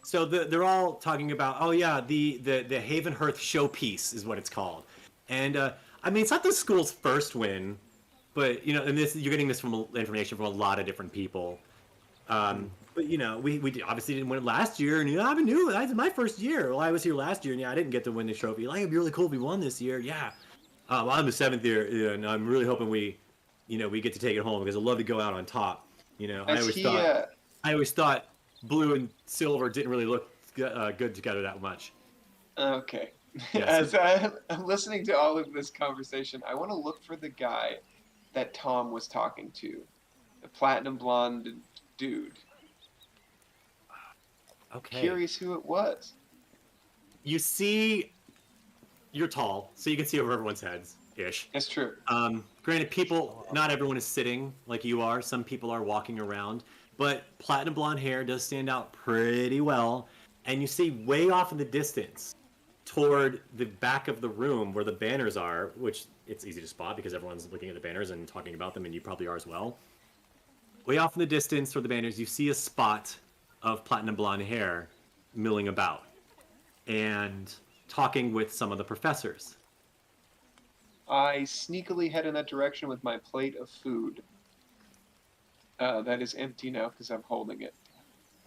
So they're all talking about, oh yeah, the Haven Hearth showpiece is what it's called, and I mean it's not the school's first win, but you know, and this you're getting this from information from a lot of different people. But you know, we obviously didn't win it last year, and I knew it. It's my first year. Well, I was here last year, and yeah, I didn't get to win the trophy. Like, it'd be really cool if we won this year. Yeah. Well, I'm the 7th year, and I'm really hoping we get to take it home because I'd love to go out on top. You know, I always thought blue and silver didn't really look good together that much. Okay. Yes. As I'm listening to all of this conversation, I want to look for the guy that Tom was talking to, the platinum blonde dude. Okay. Curious who it was. You see, you're tall, so you can see over everyone's heads, ish. That's true. Granted, not everyone is sitting like you are. Some people are walking around, but platinum blonde hair does stand out pretty well. And you see way off in the distance, toward the back of the room where the banners are, which it's easy to spot because everyone's looking at the banners and talking about them, and you probably are as well. Way off in the distance toward the banners, you see a spot of platinum blonde hair milling about and talking with some of the professors. I sneakily head in that direction with my plate of food. That is empty now because I'm holding it.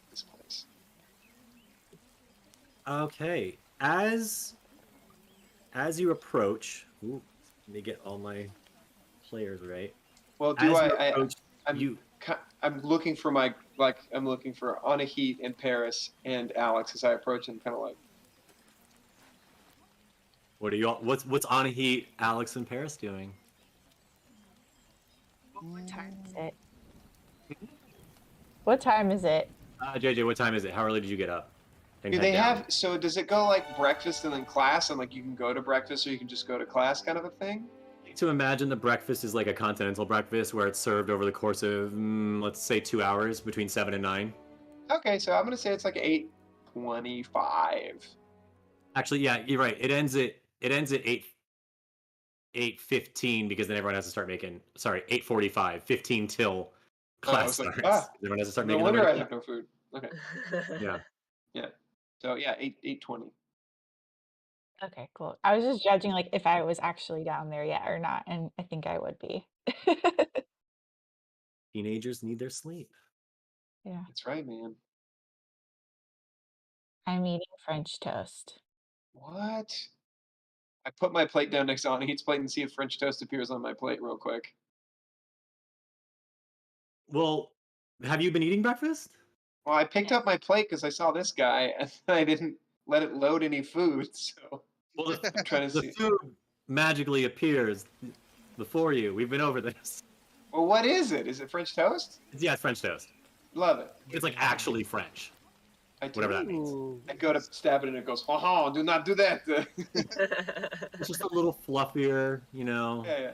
This place. Okay, as you approach, let me get all my players right. Well, I'm looking for I'm looking for Anahit and Paris and Alex as I approach and kind of like. What's Anahit, Alex, and Paris doing? What time is it? What time is it? JJ, what time is it? How early did you get up? Do they have? So does it go like breakfast and then class, and like you can go to breakfast or you can just go to class, kind of a thing? To imagine the breakfast is like a continental breakfast where it's served over the course of let's say 2 hours between 7 and 9. Okay, so I'm gonna say it's like 8:25. Actually, yeah, you're right. It ends at 8:15 because then everyone has to start making 8:45, 15 till class starts. Everyone has to start making. No wonder I have no food. Okay. Yeah. Yeah. So yeah, 8:20. Okay, cool. I was just judging like if I was actually down there yet or not, and I think I would be. Teenagers need their sleep. Yeah. That's right, man. I'm eating French toast. What? I put my plate down next to Anahit's plate and see if French toast appears on my plate real quick. Well, have you been eating breakfast? Well, I picked up my plate because I saw this guy and I didn't let it load any food, so Well, I'm trying to see. food magically appears before you. We've been over this. Well, what is it? Is it French toast? Yeah, it's French toast. Love it. It's like actually French. Whatever that means. I go to stab it and it goes, ha, do not do that. It's just a little fluffier, you know. Yeah.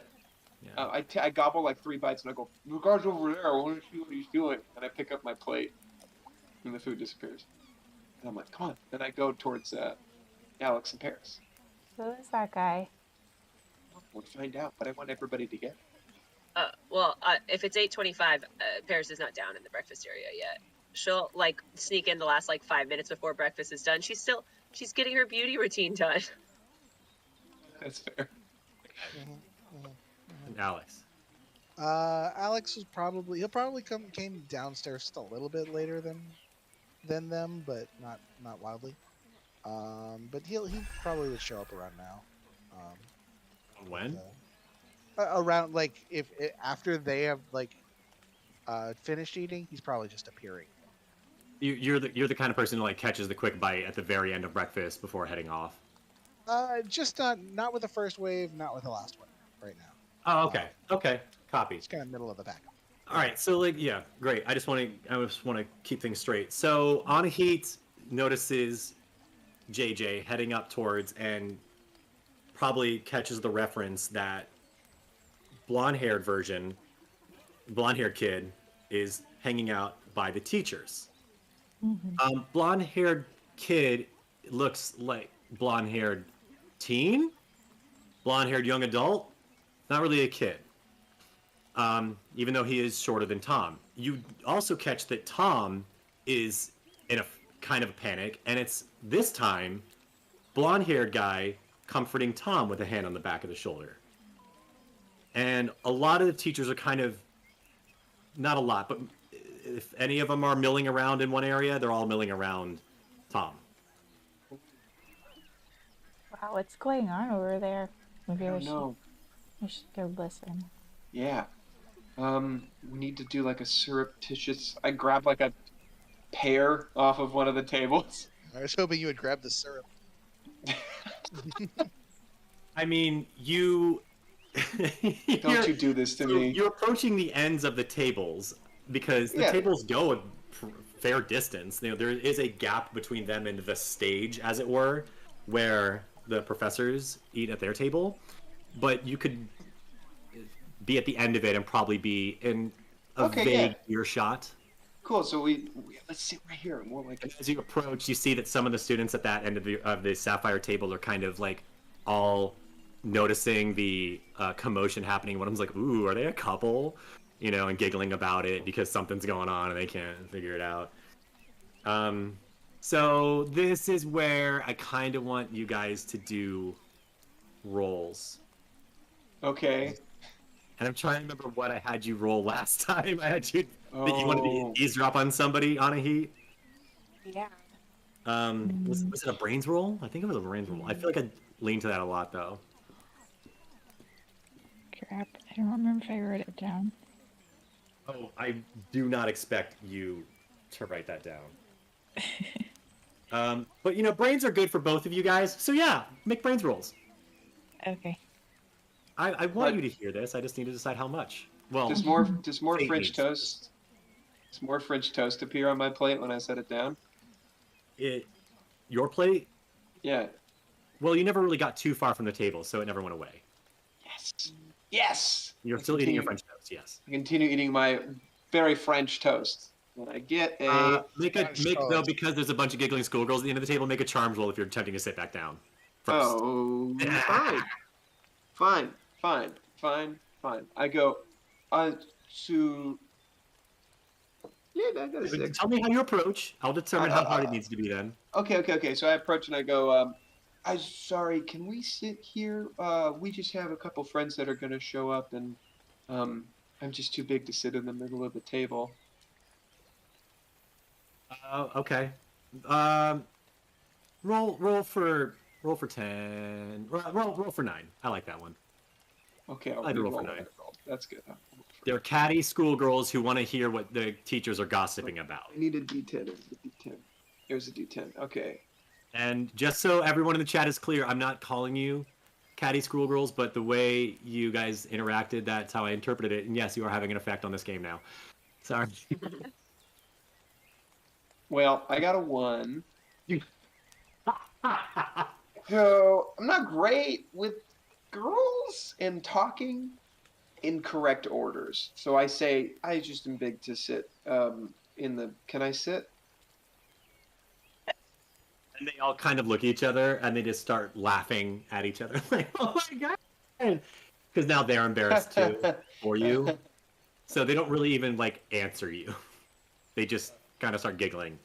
I gobble like 3 bites and I go, the guy's over there, I want to see what he's doing. And I pick up my plate and the food disappears. And I'm like, come on. Then I go towards Alex and Paris. Who is that guy? We'll find out, but I want everybody to get it. If it's 8:25, Paris is not down in the breakfast area yet. She'll like sneak in the last like 5 minutes before breakfast is done. She's getting her beauty routine done. That's fair. And Alex. Alex was he'll probably came downstairs just a little bit later than them, but not wildly. But he probably would show up around now. When? Around like after they have like finished eating, he's probably just appearing. You're the kind of person who like catches the quick bite at the very end of breakfast before heading off. Just not with the first wave, not with the last one right now. Oh, okay. Okay. Copy. It's kind of middle of the pack. All right. So like, yeah, great. I just want to keep things straight. So Anahit notices JJ heading up towards and probably catches the reference that blonde-haired kid is hanging out by the teachers. Blonde-haired kid looks like blonde-haired teen, blonde-haired young adult, not really a kid. Even though he is shorter than Tom. You also catch that Tom is in a kind of a panic, and it's this time blonde-haired guy comforting Tom with a hand on the back of the shoulder. And a lot of the teachers are kind of, not a lot, but if any of them are milling around in one area, they're all milling around Tom. Wow, what's going on over there? Maybe I don't know. we should go listen. Yeah. We need to do like a surreptitious. I grab like a pear off of one of the tables. I was hoping you would grab the syrup. I mean, you... Don't you do this to me. You're approaching the ends of the tables because the tables go a fair distance. You know, there is a gap between them and the stage, as it were, where the professors eat at their table. But you could be at the end of it and probably be in a vague earshot. Cool. So we let's sit right here. More like and as you approach, you see that some of the students at that end of the sapphire table are kind of like all noticing the commotion happening. One of them's like, "Ooh, are they a couple?" You know, and giggling about it because something's going on and they can't figure it out. So this is where I kind of want you guys to do rolls. Okay. And I'm trying to remember what I had you roll last time. I had you that you wanted to eavesdrop on somebody on a heat. Yeah. Was it a brains roll? I think it was a brains roll. I feel like I lean to that a lot though. Crap, I don't remember if I wrote it down. Oh, I do not expect you to write that down. But you know, brains are good for both of you guys. So yeah, make brains rolls. Okay. I want you to hear this. I just need to decide how much. Well, does more fate French needs toast? Does more French toast appear on my plate when I set it down? Your plate? Yeah. Well, you never really got too far from the table, so it never went away. Yes. Yes. You're still eating your French toast, yes. I continue eating my very French toast. When I get a though, because there's a bunch of giggling schoolgirls at the end of the table, make a charms roll if you're attempting to sit back down. First. Oh, fine. I go to. Yeah, I got a 6. Tell me how you approach. I'll determine how hard it needs to be then. Okay. So I approach and I go, I'm sorry, can we sit here? We just have a couple friends that are going to show up, and I'm just too big to sit in the middle of the table. Okay. Roll for 10. Roll for 9. I like that one. Okay, I'll roll for roll 9. That's good. They're catty schoolgirls who want to hear what the teachers are gossiping about. I need a D10. Here's a D10. Okay. And just so everyone in the chat is clear, I'm not calling you catty schoolgirls, but the way you guys interacted, that's how I interpreted it. And yes, you are having an effect on this game now. Sorry. Well, I got a 1. So I'm not great with girls and talking in correct orders. So I say, I just am big to sit in the. Can I sit? And they all kind of look at each other and they just start laughing at each other. Like, oh my God. Because now they're embarrassed too for you. So they don't really even like answer you. They just kind of start giggling.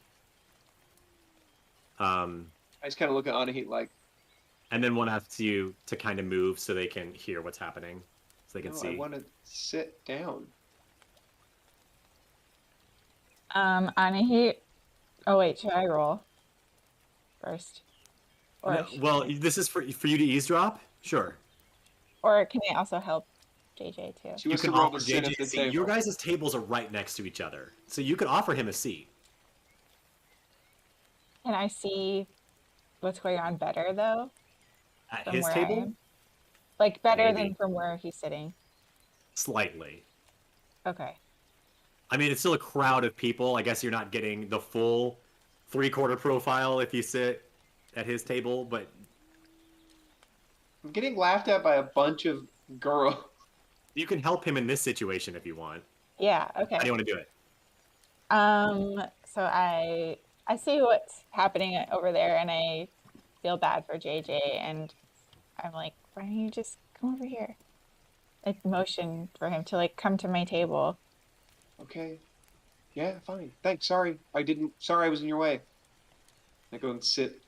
I just kind of look at Anahit like. And then one asks you to kind of move so they can hear what's happening. So they can see. I want to sit down. Anahit. Oh wait, should I roll first? Or No, well, this is for you to eavesdrop? Sure. Or can I also help JJ too? She You wants can to roll offer to sit JJ at the a seat. table. Your guys' tables are right next to each other. So you could offer him a seat. Can I see what's going on better though? At From his where I table? am? Like better Maybe. than from where he's sitting. Slightly. Okay. I mean, it's still a crowd of people. I guess you're not getting the full 3/4 profile if you sit at his table, but I'm getting laughed at by a bunch of girls. You can help him in this situation if you want. Yeah. Okay. How do you want to do it? So I see what's happening over there, and I feel bad for JJ, and I'm like, why don't you just come over here? Like motion for him to like come to my table. Okay. Yeah, fine. Thanks. Sorry, I was in your way. I go and sit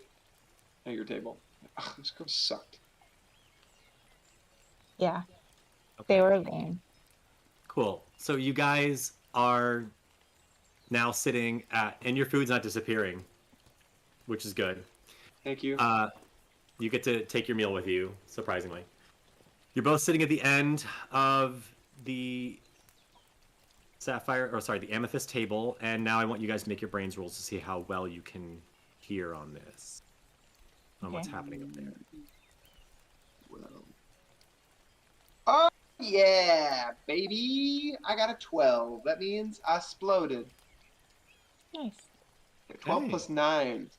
at your table. Ugh, this girl sucked. Yeah, Okay. they were lame. Cool. So you guys are now sitting and your food's not disappearing, which is good. Thank you. You get to take your meal with you, surprisingly. You're both sitting at the end of the the amethyst table, and now I want you guys to make your brains rolls to see how well you can hear on this, on what's happening up there. Well. Oh yeah, baby! I got a 12. That means I exploded. Nice. 12 Okay. plus 9.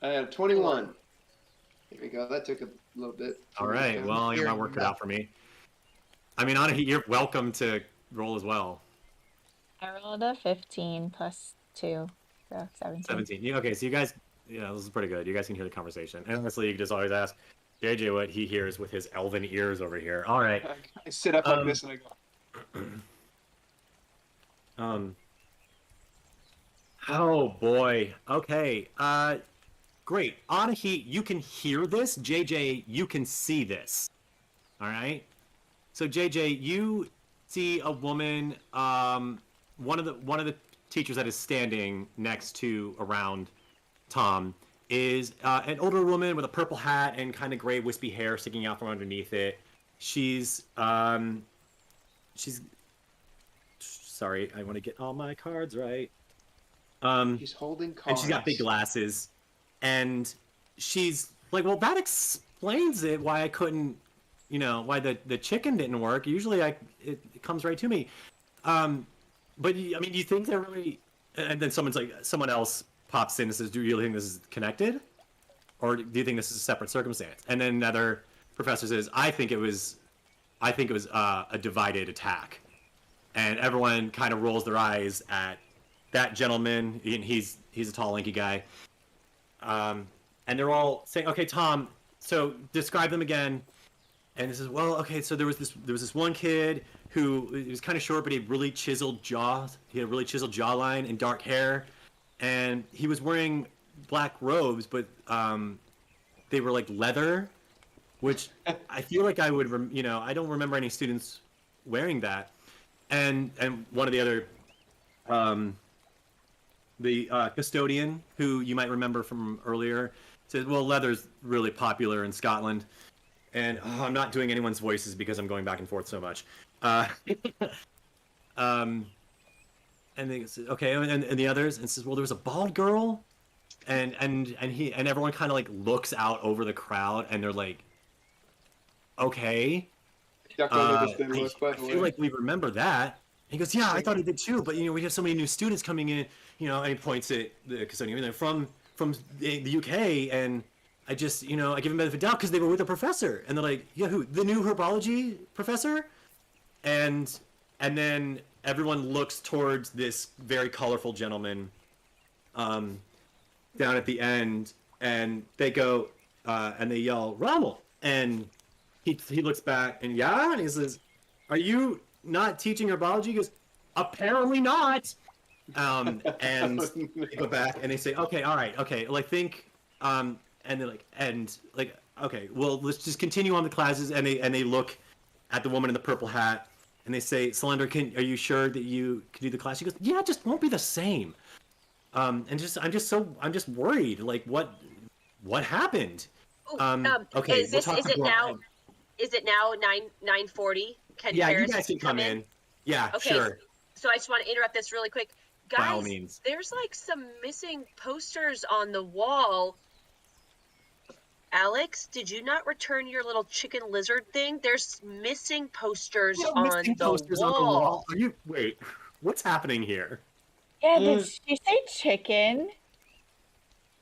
I had a 21. There we go. That took a little bit. All right. Well, you're not working out for me. I mean, Anahi, you're welcome to roll as well. I rolled a 15 plus 2, so 17. 17. Okay, so you guys, this is pretty good. You guys can hear the conversation. And honestly, you can just always ask JJ what he hears with his elven ears over here. All right. I sit up like this and I go. Oh boy. Okay. Great. Anahi, you can hear this. JJ, you can see this. All right. So JJ, you see a woman. One of the teachers that is standing next to around Tom is an older woman with a purple hat and kind of gray wispy hair sticking out from underneath it. She's sorry, I want to get all my cards right. He's holding cards. And she's got big glasses, and she's like, well, that explains it, why I couldn't, why the chicken didn't work. Usually it comes right to me. But I mean, do you think they're really? And then someone else pops in and says, "Do you really think this is connected, or do you think this is a separate circumstance?" And then another professor says, "I think it was a divided attack," and everyone kind of rolls their eyes at that gentleman. He's a tall, lanky guy, and they're all saying, "Okay, Tom, so describe them again." And he says, "Well, okay, so there was this one kid who was kind of short, but he had really chiseled jaws. He had a really chiseled jawline and dark hair, and he was wearing black robes, but they were like leather, which I feel like I would, I don't remember any students wearing that." And one of the other, the custodian, who you might remember from earlier, said, "Well, leather's really popular in Scotland." And I'm not doing anyone's voices because I'm going back and forth so much. And they said, okay, and the others, and says, "Well, there was a bald girl," and everyone kind of like looks out over the crowd, and they're like, "Okay." I feel like we remember that. And he goes, "Yeah, I thought he did too, but we have so many new students coming in, and he points at the custodian from the UK, and I just, I give him benefit of the doubt because they were with a professor." And they're like, "Yeah, who? The new herbology professor?" And then everyone looks towards this very colorful gentleman down at the end, and they go, and they yell, "Rommel!" And he looks back, and and he says, "Are you not teaching herbology?" He goes, "Apparently not." And they go back, and they say, "Okay, all right, okay, well, I think," and they're like, "Okay, well, let's just continue on the classes." And they look at the woman in the purple hat, and they say, "Solandra, are you sure that you can do the class?" She goes, "Yeah, it just won't be the same." I'm just worried. Like, what happened? Okay, is it now 9:40? Yeah, you guys can come in. Yeah, okay, sure. So I just want to interrupt this really quick. Guys, by all means. There's like some missing posters on the wall. Alex, did you not return your little chicken lizard thing? There's missing posters, on the wall. Are you? Wait, what's happening here? Yeah, did she say chicken?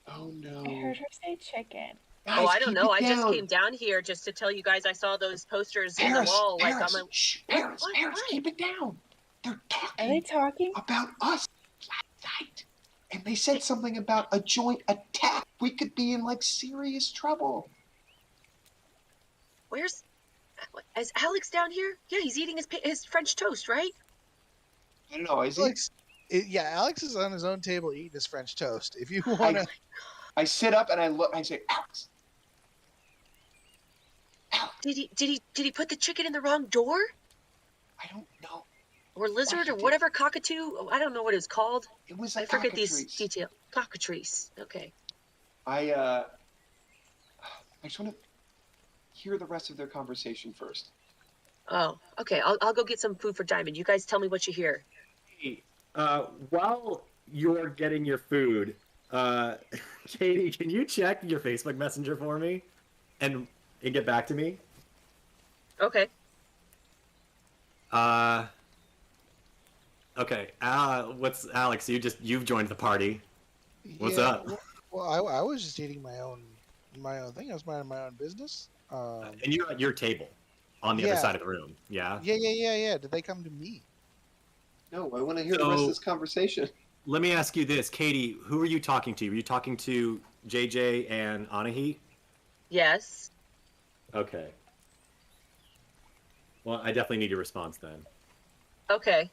Oh no. I heard her say chicken. Guys, I don't keep know. it I just down. came down here just to tell you guys I saw those posters in the Paris, wall. Like Paris, on my. shh, What? Paris, What? Paris, What? keep it down. They're Are they talking talking? about us last night. And they said something about a joint attack. We could be in like serious trouble. Is Alex down here? Yeah, he's eating his French toast, right? I don't know, is he? Alex, yeah, Alex is on his own table eating his French toast. If you want to, I sit up and I look. I say, Alex. Alex. Did he put the chicken in the wrong door? I don't know. Or lizard he or did. whatever cockatoo? I don't know what it was called. It was a I forget these cockatrice. details. Cockatrice. Okay. I just want to hear the rest of their conversation first. Oh, okay. I'll go get some food for Diamond. You guys tell me what you hear. Hey, while you're getting your food, Katie, can you check your Facebook Messenger for me, and get back to me? Okay. Okay. What's Alex? You've joined the party. What's yeah, up? Well, I was just eating my own thing. I was minding my own business. And you're at your table, on the other yeah. side of the room. Yeah. Yeah. Did they come to me? No, I want to hear the rest of this conversation. Let me ask you this, Katie. Who are you talking to? Were you talking to JJ and Anahi? Yes. Okay. Well, I definitely need your response then. Okay.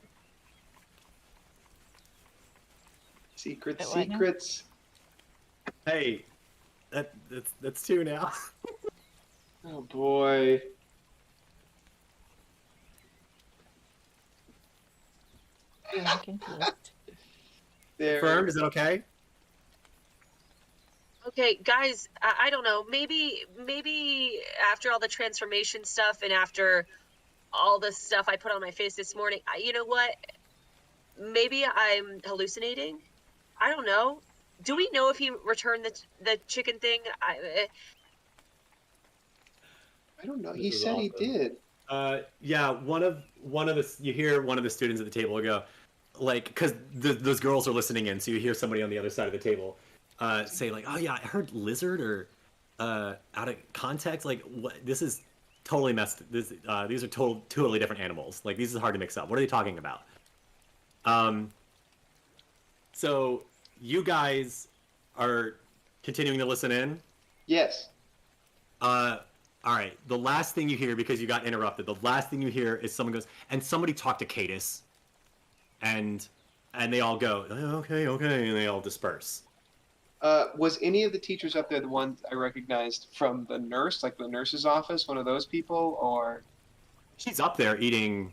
Secrets, What now? secrets. Hey, that's two now. Oh boy. I'm confused. There. Confirmed? Is it okay? Okay, guys, I don't know. Maybe after all the transformation stuff and after all the stuff I put on my face this morning, you know what? Maybe I'm hallucinating. I don't know. Do we know if he returned the chicken thing? I don't know. He This is said he awesome. did. Yeah. One of the you hear one of the students at the table go, like, because those girls are listening in, so you hear somebody on the other side of the table say like, "Oh yeah, I heard lizard," or out of context, like, what? This is totally messed. These are totally different animals. Like, these is hard to mix up. What are they talking about? So you guys are continuing to listen in. Yes. All right. The last thing you hear, because you got interrupted, the last thing you hear is someone goes, and somebody talked to Cadis, and they all go, okay, and they all disperse. Was any of the teachers up there the ones I recognized from the nurse, like the nurse's office, one of those people, or? She's up there eating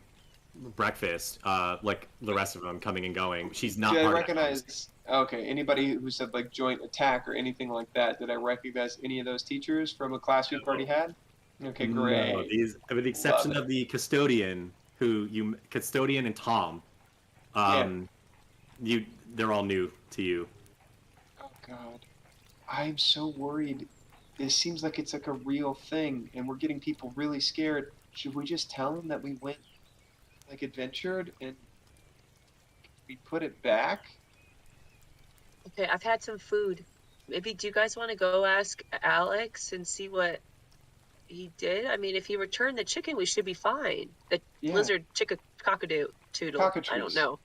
breakfast, like the rest of them coming and going. She's not Did I part of that recognize? Okay, anybody who said like joint attack or anything like that? Did I recognize any of those teachers from a class we've already had? Okay, great. No, with the exception of the custodian, custodian and Tom, they're all new to you. Oh God, I'm so worried. This seems like it's like a real thing, and we're getting people really scared. Should we just tell them that we went, like, adventured, and we put it back? Okay, I've had some food. Maybe do you guys want to go ask Alex and see what he did? I mean, if he returned the chicken, we should be fine. The lizard cockadoo toodle. Cockatrice. I don't know.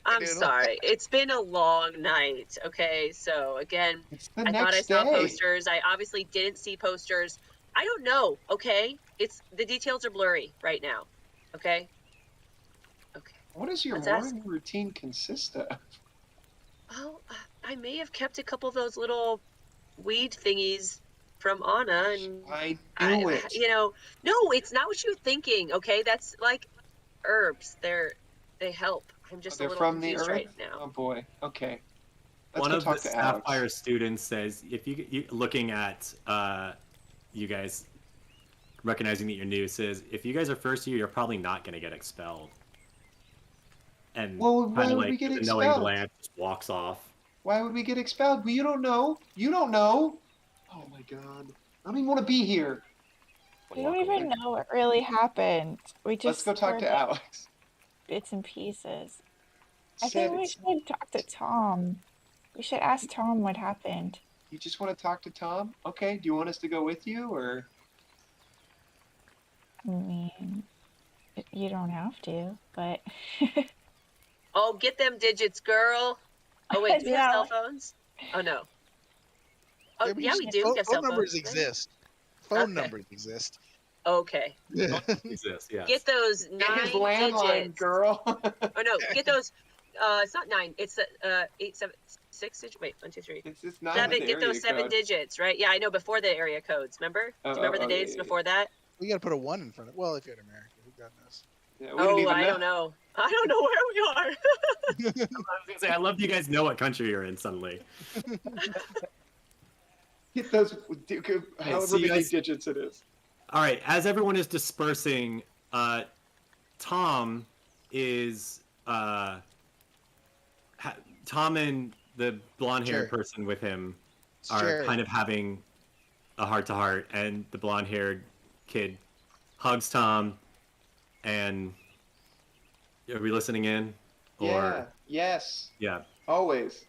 I'm sorry. It's been a long night. Okay, so again, It's the I thought I next saw day. posters. I obviously didn't see posters. I don't know. Okay, the details are blurry right now. Okay. Okay. What does your Let's ask- morning routine consist of? Well, I may have kept a couple of those little weed thingies from Anna, and I knew it. you know, no, it's not what you're thinking. Okay, that's like herbs. They help. I'm just a They're little from the confused earth? right now. Oh boy. Okay. Let's One go of talk the to Alex. Sapphire students says, if you looking at you guys recognizing that you're new, says, if you guys are first year, you're probably not going to get expelled. And Well, why kind of would like we get with a knowing expelled? glance just walks off. Why would we get expelled? Well, you don't know. You don't know. Oh my God. I don't even want to be here. We don't even know what really happened. We just Let's go talk heard, to like, Alex. bits and pieces. I Said think we it's- should talk to Tom. We should ask Tom what happened. You just want to talk to Tom? Okay. Do you want us to go with you, or? I mean, you don't have to, but Oh, get them digits, girl. Oh wait, do we have Yeah. cell phones? Oh no. Oh we yeah, just- we do. Phone, We have phone cell numbers phones. exist. Phone Okay. numbers exist. Okay. Exists, yes. Get those Get his 9 landline, digits. girl. Oh no, get those. It's not 9. It's 8, 7, 6 digits. Wait, 1, 2, 3. It's just not 7. the Get those area 7 code. digits, right? Yeah, I know. Before the area codes, remember? Do you remember the dates yeah. before that? We gotta put a 1 in front of. Well, if you're in America, who God knows. Yeah, we didn't Oh, even I don't know. I don't know where we are. I was gonna say, I love you guys know what country you're in suddenly. Get those, however see you many guys- digits it is. All right, as everyone is dispersing, Tom is Tom and the blonde-haired Sure. person with him It's are Jared. kind of having a heart-to-heart, and the blonde-haired kid hugs Tom, and are we listening in? Yeah. Yes. Yeah, Always.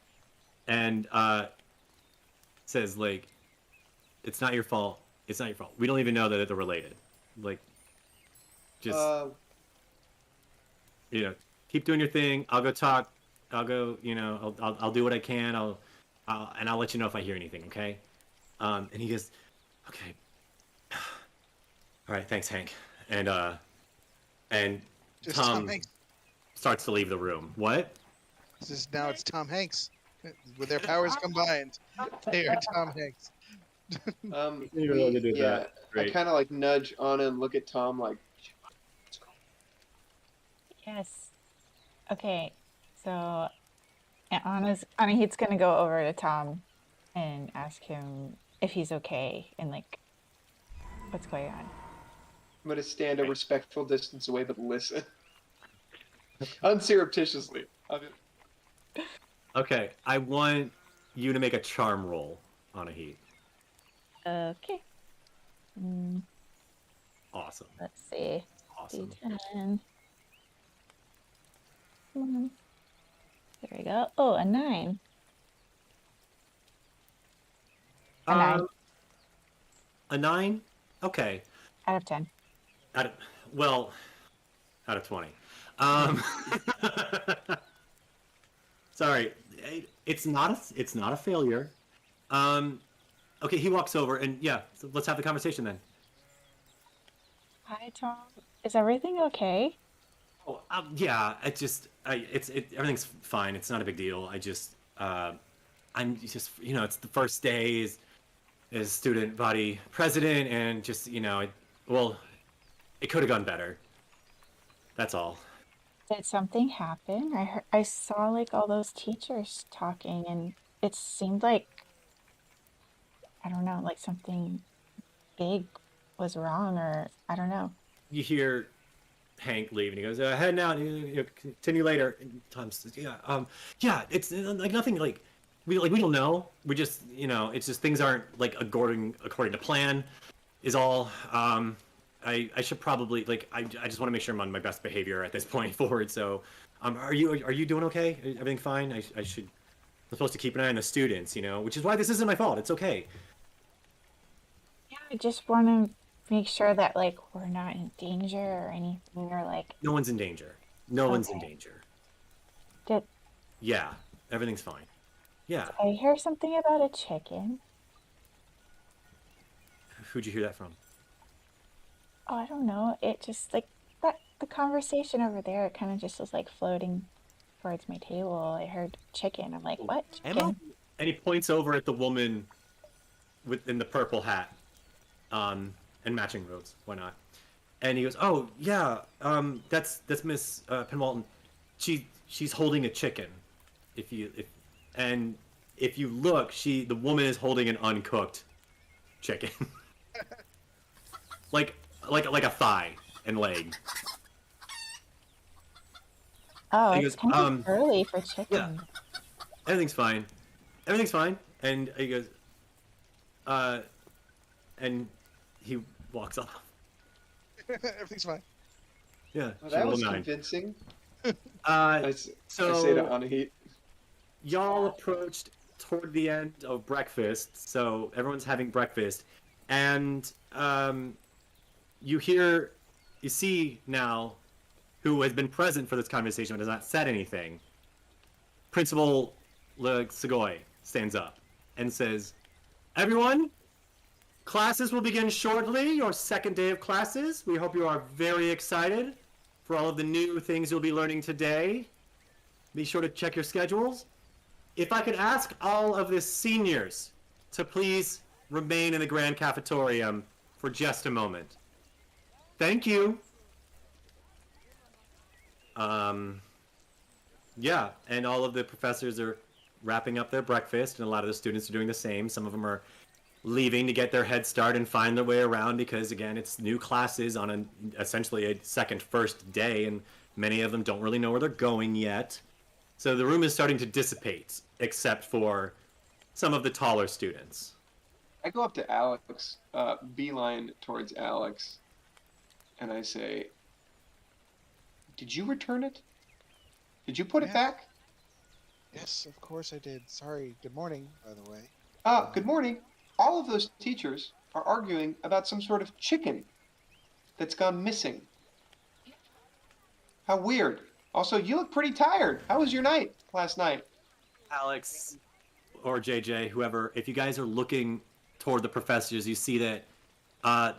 and says like, "It's not your fault. It's not your fault. We don't even know that they're related. Like, just you know, keep doing your thing. I'll go talk. I'll go. You know, I'll do what I can. I'll let you know if I hear anything. Okay." And he goes, "Okay. All right. Thanks, Hank." And Just Tom Tom Hanks. starts to leave the room. What? Now it's Tom Hanks. With their powers combined, they are Tom Hanks. You really did yeah. that. I Great. kind of like nudge Anna and look at Tom like, yes. Okay, so Anahit's gonna go over to Tom and ask him if he's okay and like what's going on. I'm gonna stand a respectful distance away, but listen. Unsurreptitiously. Okay. I want you to make a charm roll on a heat. Okay. Awesome. Let's see. Awesome. D10. Come on. There we go. Oh, a 9. A 9 A 9? Okay. out of 10. Out of 20. Sorry, it's not a failure. Okay, he walks over and yeah, so let's have the conversation then. Hi, Tom. Is everything okay? Oh, yeah, everything's fine. It's not a big deal. I'm just, it's the first day as student body president, and just, it could have gone better. That's all. Did something happen? I saw like all those teachers talking, and it seemed like I don't know, like something big was wrong, or I don't know. You hear Hank leave, and he goes, "Heading out. Continue later." And Tom says, "Yeah, it's like nothing. Like we don't know. We just, it's just things aren't like according to plan. Is all. I should probably I just want to make sure I'm on my best behavior at this point forward. So, are you doing okay? Everything fine? I'm supposed to keep an eye on the students, which is why this isn't my fault. It's okay." Yeah, I just want to make sure that like we're not in danger or anything, or like No one's in danger. No one's in Okay. danger. did Yeah, everything's fine. Yeah. I hear something about a chicken? Who'd you hear that from? Oh, I don't know. It just like that the conversation over there, it kind of just was like floating towards my table. I heard chicken. I'm like, what? Chicken? And he points over at the woman in the purple hat, and matching robes. Why not? And he goes, "Oh yeah, that's Miss Penwalton. She's holding a chicken. If you look, the woman is holding an uncooked chicken, like a thigh and leg." Oh, He it's goes, kind of early for chicken. Everything's fine. Everything's fine. And he goes, and he walks off. Everything's fine. Yeah. Well, she that rolled was a 9. convincing. I say to So Anahit. y'all approached toward the end of breakfast, so everyone's having breakfast, and you see now, who has been present for this conversation but has not said anything. Principal Le Segoy stands up and says, "Everyone, classes will begin shortly, your second day of classes. We hope you are very excited for all of the new things you'll be learning today. Be sure to check your schedules. If I could ask all of the seniors to please remain in the grand cafetorium for just a moment. Thank you." Yeah, and all of the professors are wrapping up their breakfast, and a lot of the students are doing the same. Some of them are leaving to get their head start and find their way around because, again, it's new classes on essentially a first day, and many of them don't really know where they're going yet. So the room is starting to dissipate, except for some of the taller students. I go up to Alex, beeline towards Alex, and I say, "Did you return it? Did you put it back?" Yes, of course I did. Sorry. Good morning, by the way. Good morning. All of those teachers are arguing about some sort of chicken that's gone missing. How weird. Also, you look pretty tired. How was your night last night? Alex or JJ, whoever, if you guys are looking toward the professors, you see that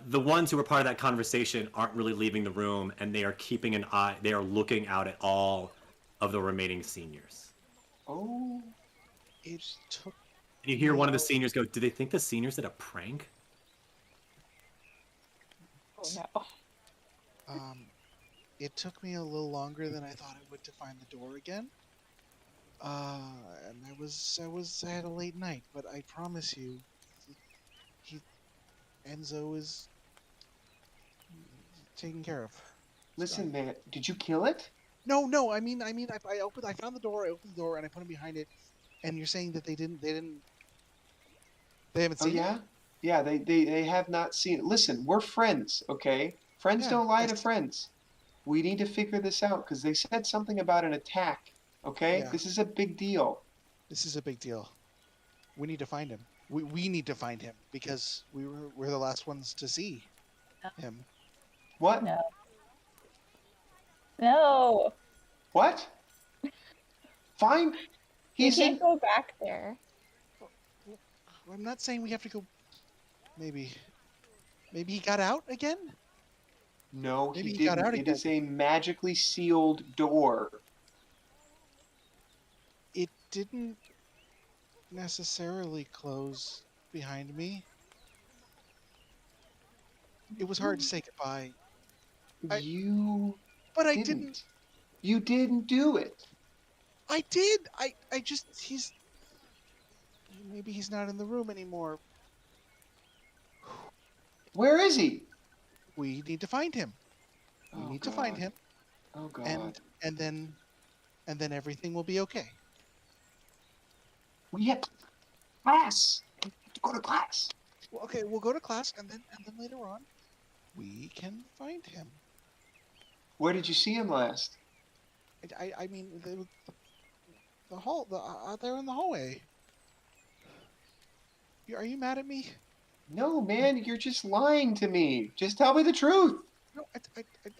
the ones who were part of that conversation aren't really leaving the room, and they are keeping an eye, they are looking out at all of the remaining seniors. Oh. It took. And you hear one of the seniors go, "Do they think the seniors did a prank?" Oh no. It took me a little longer than I thought it would to find the door again. And I had a late night, but I promise you, Enzo is taken care of. Listen, man, did you kill it? No. I found the door. I opened the door and I put him behind it. And you're saying that they haven't Oh, seen yeah? it? Yeah, they have not seen it. Listen, we're friends, okay? Friends Yeah, don't lie to that's- friends. We need to figure this out because they said something about an attack, okay? Yeah. This is a big deal. This is a big deal. We need to find him. We need to find him because we're the last ones to see him. What? No. No. What? Fine. You He's can't in. go back there. I'm not saying we have to go. Maybe he got out again. No, Maybe he he got didn't. out It again. is a magically sealed door. It didn't necessarily close behind me. It was hard to say goodbye, You but I didn't. didn't. You didn't do it. I did. I just maybe he's not in the room anymore. Where is he? We need to find him. We Oh, need to find God. him, Oh, God. and then everything will be okay. We have class. We have to go to class. Well, okay, we'll go to class, and then later on, we can find him. Where did you see him last? I mean, the hall, out there in the hallway. Are you mad at me? No, man, you're just lying to me. Just tell me the truth. No,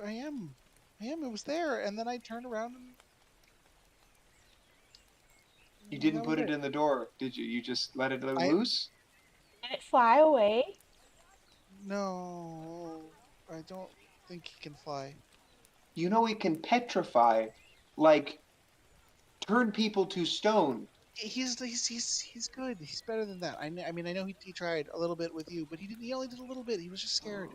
I am. It was there, and then I turned around and. You didn't that put was it in the door, did you? You just let it loose? Did it fly away? No, I don't think he can fly. You know it can petrify, like turn people to stone. He's good. He's better than that. I mean, I know he tried a little bit with you, but he only did a little bit. He was just scared.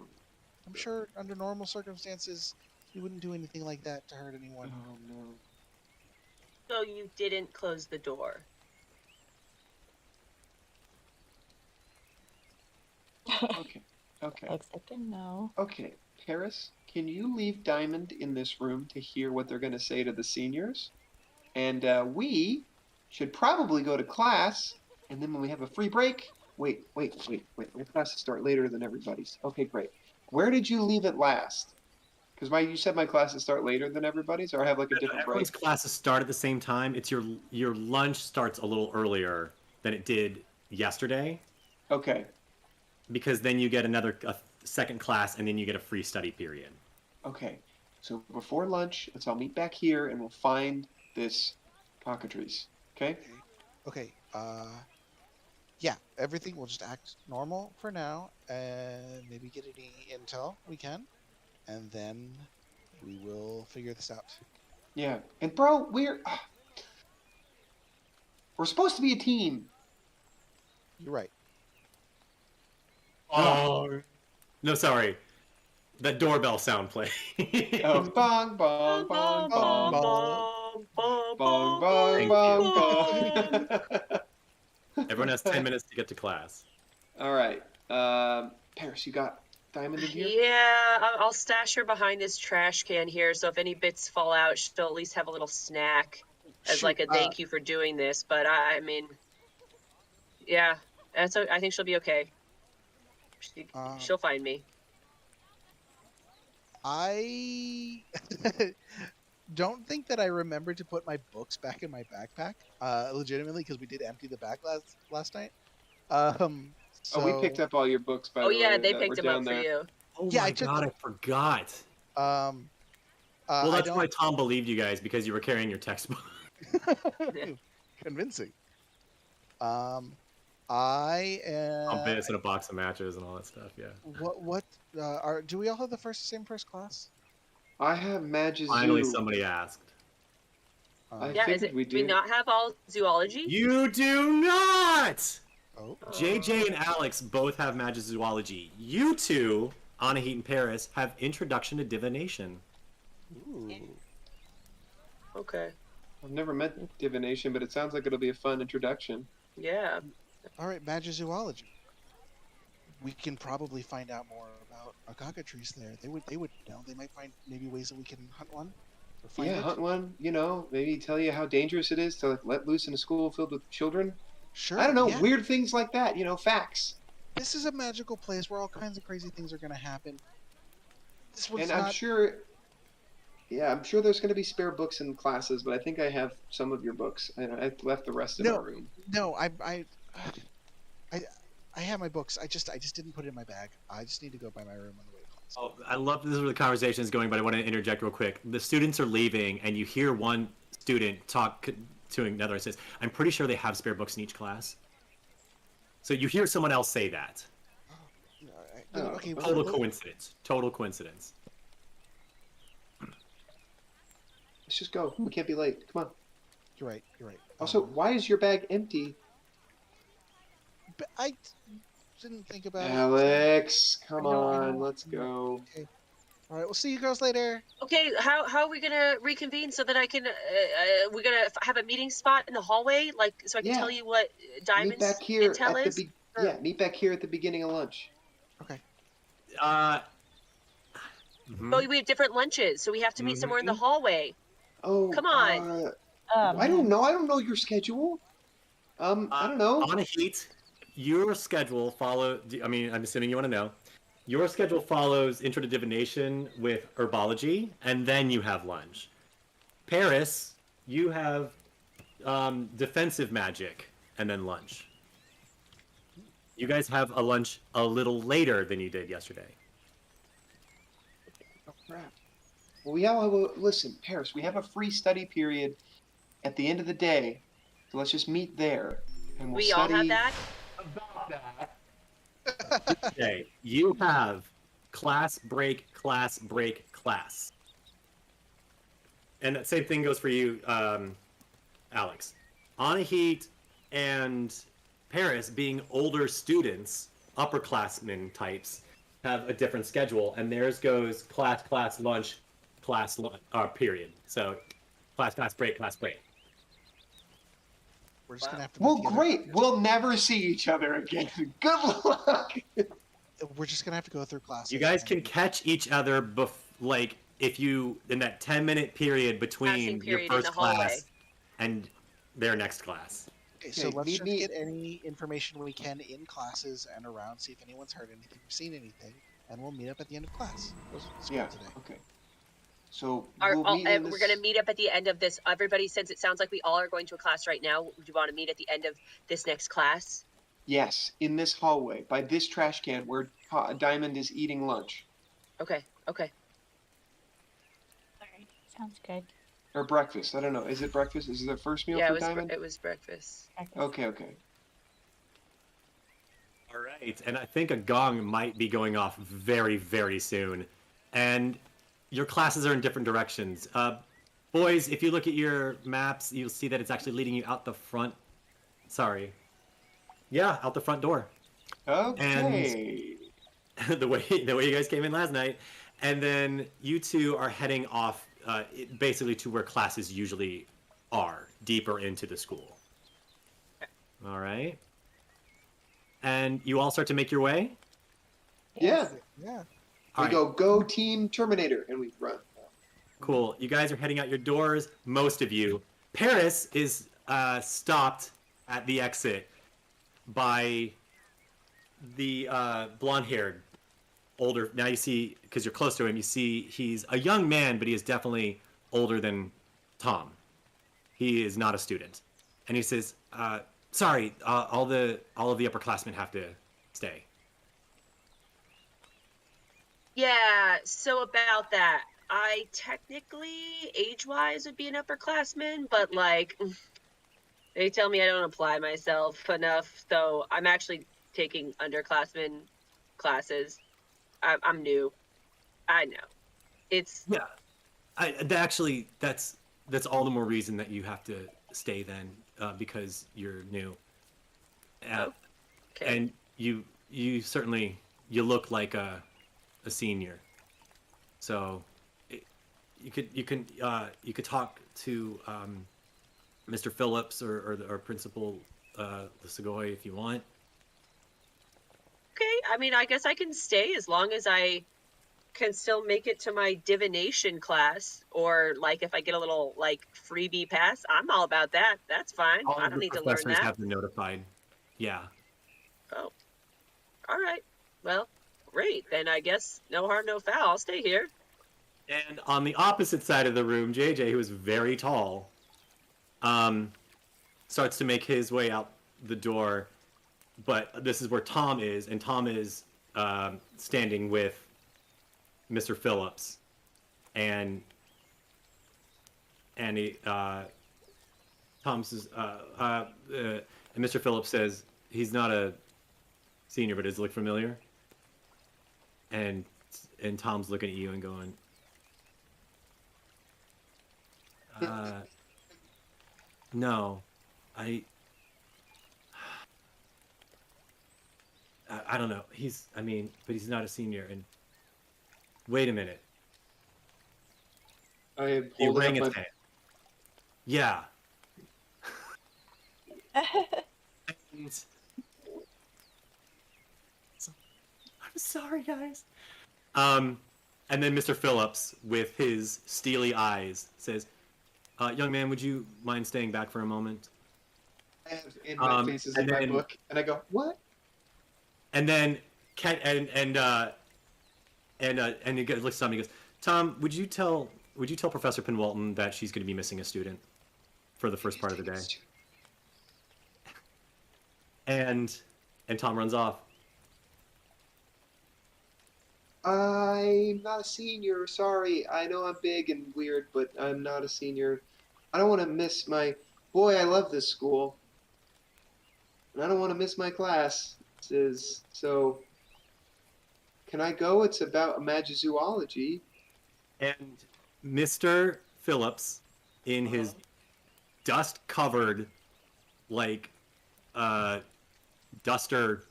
I'm sure under normal circumstances, he wouldn't do anything like that to hurt anyone. Oh, no. So you didn't close the door. Okay. Okay. Except a no. Okay. Paris, can you leave Diamond in this room to hear what they're going to say to the seniors? And we should probably go to class, and then when we have a free break... Wait. My classes start later than everybody's. Okay, great. Where did you leave it last? Because you said my classes start later than everybody's, or I have like a different break? Everyone's classes start at the same time. It's your lunch starts a little earlier than it did yesterday, Okay. because then you get a second class, and then you get a free study period. Okay. So before lunch, let's all meet back here, and we'll find this cockatrice. Okay. Okay. Yeah, everything will just act normal for now, and maybe get any intel we can, and then we will figure this out. Yeah. And bro, we're supposed to be a team. You're right. Oh. No, sorry. That doorbell sound play. Oh, bong, bong, bong, bong, bong, bong, Thank bong, you. bong. Everyone has 10 minutes to get to class. All right. Paris, you got Diamond in here? Yeah, I'll stash her behind this trash can here, so if any bits fall out, she'll at least have a little snack as like a thank you for doing this. But I mean, yeah, I think she'll be okay. She'll find me. I don't think that I remember to put my books back in my backpack. Legitimately, because we did empty the back last night. Oh, we picked up all your books, by the way. Yeah, they that picked were them down up there. for you. Oh Yeah, my I took god, I forgot. well, That's why Tom believed you guys, because you were carrying your textbook. Convincing. I am. I'm bits and a box of matches and all that stuff. Yeah. What do we all have the same first class? I have Magic Finally, Zoo. somebody asked. Yeah, figured we do we do. not have all zoology? You do not. Oh. JJ and Alex both have Magic Zoology. You two, Anahit and Paris, have Introduction to Divination. Ooh. Okay. I've never met divination, but it sounds like it'll be a fun introduction. Yeah. All right, Magizoology. We can probably find out more about a cockatrice there. They would know. They might find maybe ways that we can hunt one. Or find Yeah, it. hunt one. You know, maybe tell you how dangerous it is to like, let loose in a school filled with children. Sure. I don't know, yeah. weird things like that. You know, facts. This is a magical place where all kinds of crazy things are going to happen. This one's And not. I'm sure. Yeah, I'm sure there's going to be spare books in classes, but I think I have some of your books. I left the rest in our room. No, I have my books. I just didn't put it in my bag. I just need to go by my room on the way to class. Oh, I love this is where the conversation is going, but I want to interject real quick. The students are leaving, and you hear one student talk to another and says, "I'm pretty sure they have spare books in each class." So you hear someone else say that. Okay. Total coincidence. Total coincidence. Let's just go. We can't be late. Come on. You're right. Also, why is your bag empty? But I didn't think about it. Alex, come I know. on. Let's go. Okay. All right. We'll see you girls later. Okay, how are we gonna reconvene so that I can? We're gonna have a meeting spot in the hallway, like so I can Yeah. tell you what Meet Diamond's back here intel at is. the meet back here at the beginning of lunch. Okay. But we have different lunches, so we have to meet somewhere in the hallway. Oh, Come on. I don't know. I don't know your schedule. I don't know. Anahit, your schedule I'm assuming you want to know. Your schedule follows Intro to Divination with Herbology, and then you have lunch. Paris, you have Defensive Magic, and then lunch. You guys have a lunch a little later than you did yesterday. Oh, crap. Well, we have listen, Paris. We have a free study period at the end of the day, so let's just meet there, and we'll We study. all have that. About that. Okay, you have class break, class break, class. And that same thing goes for you, Alex. Anahit and Paris, being older students, upperclassmen types, have a different schedule, and theirs goes class, lunch, period. So class, break, class, break. We're just gonna have to. Well, meet together. great. We'll never see each other again. Good luck. We're just gonna have to go through classes. You guys can catch each other if you in that 10-minute period between Passing your period in first the hallway. class and their next class. Okay, so Okay, let's meet just me- get any information we can in classes and around. See if anyone's heard anything, or seen anything, and we'll meet up at the end of class. School Yeah. today. Okay. So we'll meet in this... We're going to meet up at the end of this. Everybody, since it sounds like we all are going to a class right now, do you want to meet at the end of this next class? Yes, in this hallway, by this trash can where Diamond is eating lunch. Okay. Alright, sounds good. Or breakfast. I don't know. Is it breakfast? Is it the first meal for Diamond? It was breakfast. Okay. All right, and I think a gong might be going off very, very soon. And your classes are in different directions. Boys, if you look at your maps, you'll see that it's actually leading you out the front. Sorry. Yeah, out the front door. Okay. And the way you guys came in last night. And then you two are heading off basically to where classes usually are, deeper into the school. All right. And you all start to make your way? Yeah. All We go Team Terminator, and we run. Cool. You guys are heading out your doors, most of you. Paris is stopped at the exit by the blonde-haired, older... Now you see, because you're close to him, you see he's a young man, but he is definitely older than Tom. He is not a student. And he says, sorry, all of the upperclassmen have to stay. Yeah, so about that, I technically, age-wise, would be an upperclassman, but, like, they tell me I don't apply myself enough, so I'm actually taking underclassmen classes. I'm new. I know. It's... Yeah. That's all the more reason that you have to stay then, because you're new. Okay. And you certainly, you look like a senior, so you could talk to Mr. Phillips or Principal Segoy if you want. Okay, I mean, I guess I can stay as long as I can still make it to my divination class, or like if I get a little like freebie pass, I'm all about that. That's fine. I don't need to learn that. Have been notified. Yeah. Oh, all right. Well, great. Then I guess no harm, no foul. I'll stay here. And on the opposite side of the room, JJ, who is very tall, starts to make his way out the door. But this is where Tom is, and Tom is standing with Mr. Phillips, and he, Tom says, and Mr. Phillips says he's not a senior, but does it look familiar? And Tom's looking at you and going, no, I don't know. But he's not a senior. And wait a minute. I am The holding up my... orangutan. Yeah. And... I'm sorry, guys. And then Mr. Phillips, with his steely eyes, says, young man, would you mind staying back for a moment? I have in my faces in my book, and I go, what? And then and he looks at me and goes, Tom, would you tell Professor Penwalton that she's going to be missing a student for the first part of the day? And Tom runs off. I'm not a senior, sorry. I know I'm big and weird, but I'm not a senior. I don't want to miss my... Boy, I love this school. And I don't want to miss my class. So, can I go? It's about magizoology. And Mr. Phillips, in his dust-covered, like, duster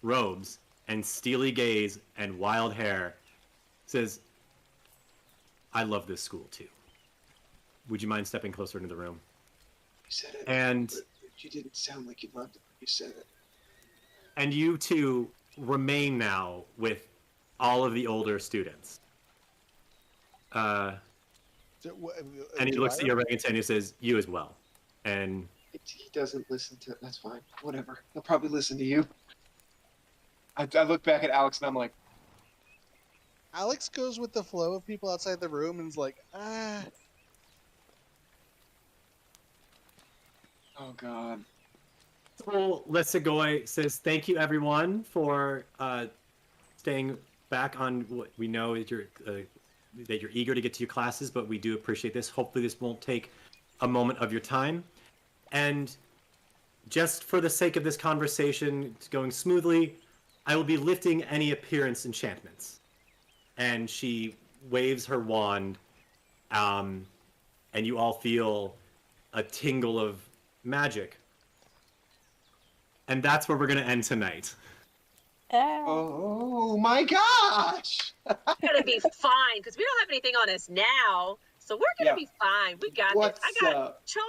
robes and steely gaze and wild hair, says, I love this school, too. Would you mind stepping closer into the room? You said it. And... You didn't sound like you loved it when you said it. And you two remain now with all of the older students. And he looks at your orangutan and he says, you as well. And he doesn't listen to it. That's fine. Whatever. He'll probably listen to you. I look back at Alex and I'm like, Alex goes with the flow of people outside the room and is like, Oh God. Well, Lesegoi says thank you everyone for staying back on what we know is that you're eager to get to your classes, but we do appreciate this. Hopefully this won't take a moment of your time. And just for the sake of this conversation going smoothly, I will be lifting any appearance enchantments. And she waves her wand, and you all feel a tingle of magic. And that's where we're going to end tonight. Oh my gosh! We're gonna be fine because we don't have anything on us now, so we're gonna be fine. We got What's this. I got up? charm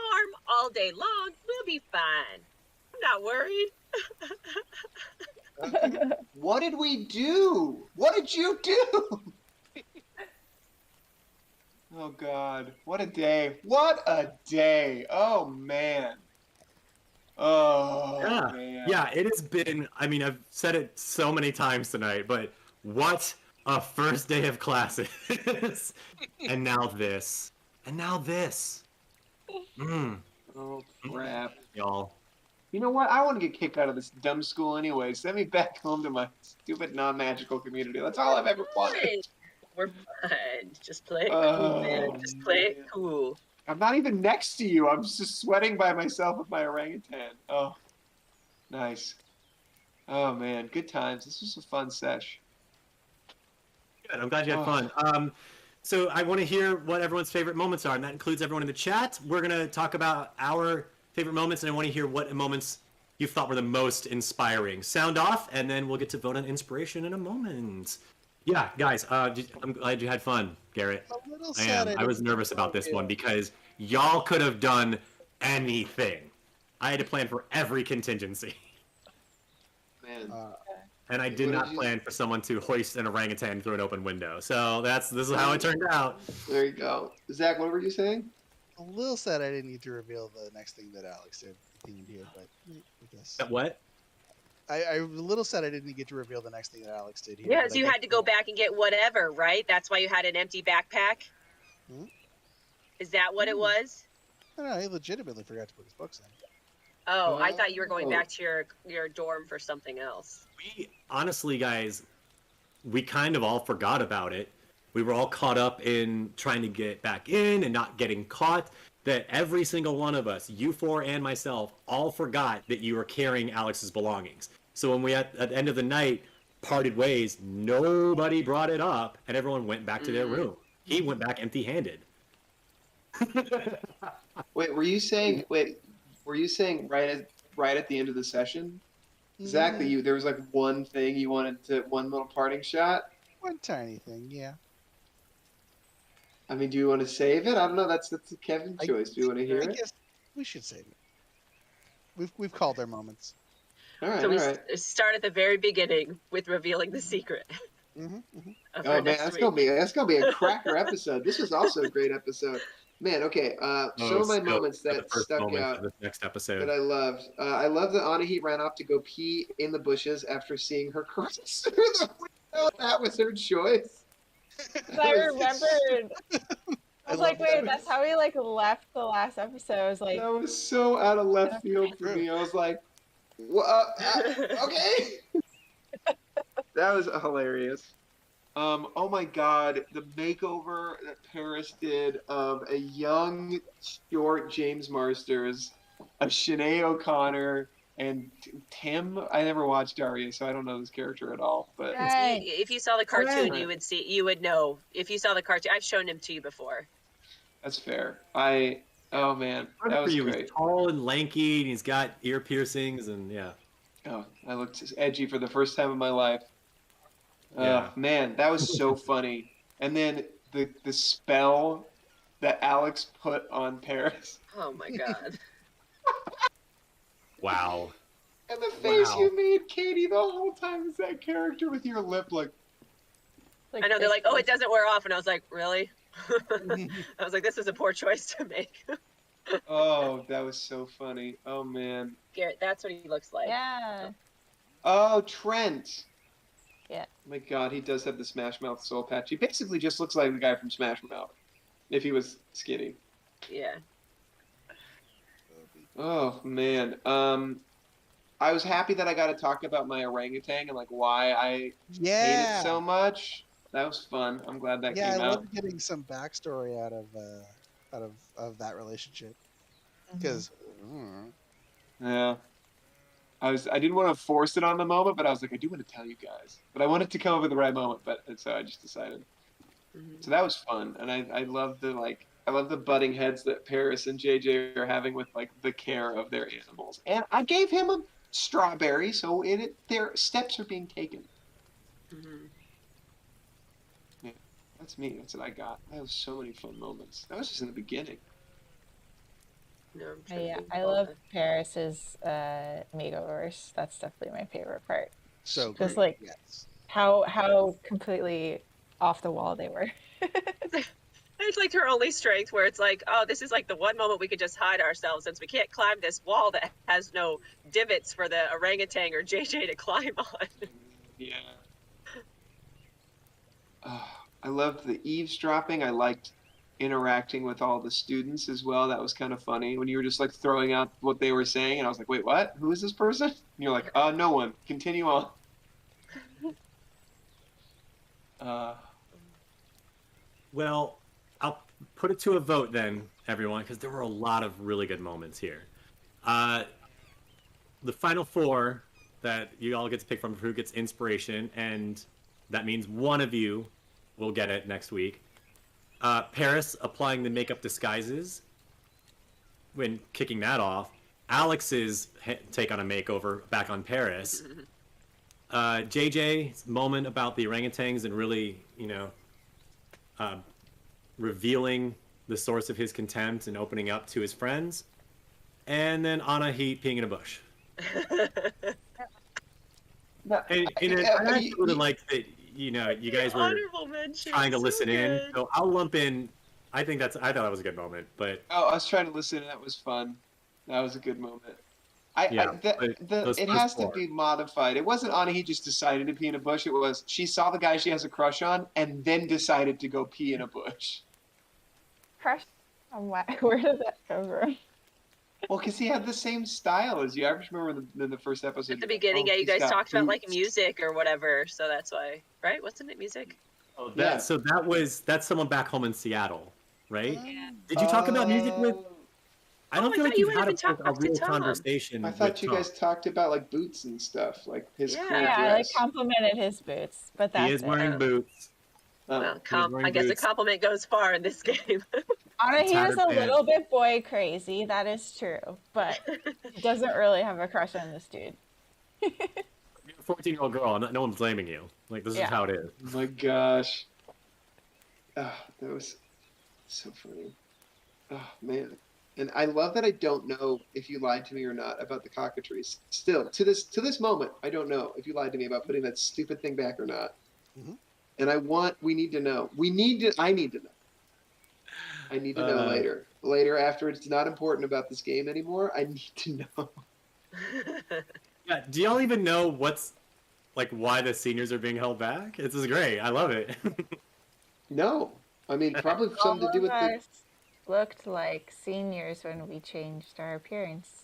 all day long. We'll be fine. I'm not worried. What did we do? What did you do? Oh God! What a day! What a day! Oh man! Oh man! Yeah, it has been, I mean, I've said it so many times tonight, but what a first day of classes. And now this. And now this. Oh crap! Y'all. You know what? I want to get kicked out of this dumb school anyway. Send me back home to my stupid non-magical community. That's all I've ever wanted. We're fine. Just play it cool, man. Just play it cool. I'm not even next to you. I'm just sweating by myself with my orangutan. Oh, nice. Oh man, good times. This was a fun sesh. Good. I'm glad you had fun. So I want to hear what everyone's favorite moments are, and that includes everyone in the chat. We're going to talk about our favorite moments, and I want to hear what moments you thought were the most inspiring. Sound off, and then we'll get to vote on inspiration in a moment. Yeah, guys, I'm glad you had fun, Garrett. a little sad. I was nervous about this one because y'all could have done anything. I had to plan for every contingency. Man. And I did not plan for someone to hoist an orangutan through an open window. So this is how it turned out. There you go. Zach, what were you saying? A little sad I didn't need to reveal the next thing that Alex did here, but I guess. What? I'm a little sad I didn't get to reveal the next thing that Alex did here. Yeah, so you had to go back and get whatever, right? That's why you had an empty backpack? Hmm? Is that what it was? No, he legitimately forgot to put his books in. Oh, I thought you were going back to your dorm for something else. We honestly, guys, we kind of all forgot about it. We were all caught up in trying to get back in and not getting caught. That every single one of us, you four and myself, all forgot that you were carrying Alex's belongings. So when we at the end of the night parted ways, nobody brought it up, and everyone went back to their room. He went back empty-handed. Wait, were you saying right at the end of the session, Zach, that there was like one thing you wanted to, one little parting shot? One tiny thing, yeah. I mean, do you want to save it? I don't know. That's Kevin's choice. Do you want to hear I it? guess we should save it. We've called our moments. All right, So we all right. start at the very beginning with revealing the secret. Mm-hmm, mm-hmm. of Oh our man, next that's week. gonna be a cracker episode. This was also a great episode. Man, okay. Some of my moments that stuck out this next episode. that I loved. I love that Anahit ran off to go pee in the bushes after seeing her cross through the window. That was her choice. I remembered. I was like, wait, that's how we like left the last episode. I was like, That was so out of left field for me. I was like, okay. That was hilarious. Oh my God, the makeover that Paris did of a young, short James Marsters, of Sinead O'Connor and Tim. I never watched Daria, so I don't know this character at all. But right. If you saw the cartoon, Right. you would know. If you saw the cartoon, I've shown him to you before. that's fair. Oh man, Hard that for was you. great. He's tall and lanky, and he's got ear piercings, and yeah. Oh, I looked edgy for the first time in my life. Yeah. Man, that was so funny. And then the spell that Alex put on Paris. Oh my god. Wow. And the face Wow. you made, Katie, the whole time is that character with your lip like, I know they're like, oh, it doesn't wear off, and I was like, really? I was like, this is a poor choice to make. oh, that was so funny. Oh man. Garrett, that's what he looks like. Yeah. Oh, Trent. Yeah. My God, he does have the Smash Mouth soul patch. He basically just looks like the guy from Smash Mouth, if he was skinny. Yeah. Oh man. I was happy that I got to talk about my orangutan and like why I hate it Yeah. so much. That was fun. I'm glad that Yeah, I came out. love getting some backstory out of that relationship. Because Yeah. I didn't want to force it on the moment, but I was like, I do want to tell you guys. But I wanted to come up at the right moment, but so I just decided. So that was fun. And I love the butting heads that Paris and JJ are having with like the care of their animals. And I gave him a strawberry, so their steps are being taken. Yeah, that's me. That's what I got. That was so many fun moments. That was just in the beginning. No, I'm trying to Yeah, think I of all love the- Paris's makeovers. That's definitely my favorite part. so Just great, like yes. how completely off the wall they were. It's like her only strength where it's like, oh, this is like the one moment we could just hide ourselves since we can't climb this wall that has no divots for the orangutan or JJ to climb on. Yeah. I loved the eavesdropping. I liked interacting with all the students as well. That was kind of funny when you were just like throwing out what they were saying, and I was like, "Wait, what? Who is this person?" And you're like, no one. Continue on." Well, I'll put it to a vote then, everyone, because there were a lot of really good moments here. The final four that you all get to pick from who gets inspiration, and that means one of you will get it next week. Paris applying the makeup disguises when kicking that off. Alex's take on a makeover back on Paris. JJ's moment about the orangutans and really, revealing the source of his contempt and opening up to his friends. And then Anna Heat peeing in a bush. And I actually would have liked that, you guys were Honorable mention. trying to So listen in. good. So I'll lump in. I thought that was a good moment, but I was trying to listen, and that was fun. That was a good moment. those It first has four. to be modified. It wasn't Anahi just decided to pee in a bush. It was she saw the guy she has a crush on and then decided to go pee in a bush. Crush on what? Where did that come from? Well, because he had the same style as you. I just remember in the first episode. At the beginning, oh, yeah, you he's guys got talked about like boots. music or whatever, so that's why, right? Wasn't it music? Oh, Yeah. So that's someone back home in Seattle, right? Yeah. Did you talk about music with? I don't I feel thought like you you've went had up and talked a real to Tom. conversation. I thought with you Tom. guys talked about like boots and stuff, like his Yeah. cool Yeah, I like dress. complimented his boots, but that's He is it. wearing boots. Well, He's wearing I guess a boots. compliment goes far in this game. Anna, he is tattered a pants. little bit boy crazy, that is true, but he doesn't really have a crush on this dude. You're a 14-year-old girl. No one's blaming you. Like, this is Yeah. how it is. Oh my gosh. That was so funny. Oh man. And I love that I don't know if you lied to me or not about the cockatrice. Still, to this moment, I don't know if you lied to me about putting that stupid thing back or not. Mhm. And we need to know. I need to know. I need to know later. Later, after it's not important about this game anymore, I need to know. Yeah. Do y'all even know why the seniors are being held back? This is great. I love it. No. I mean, probably All something to do with of the... us looked like seniors when we changed our appearance.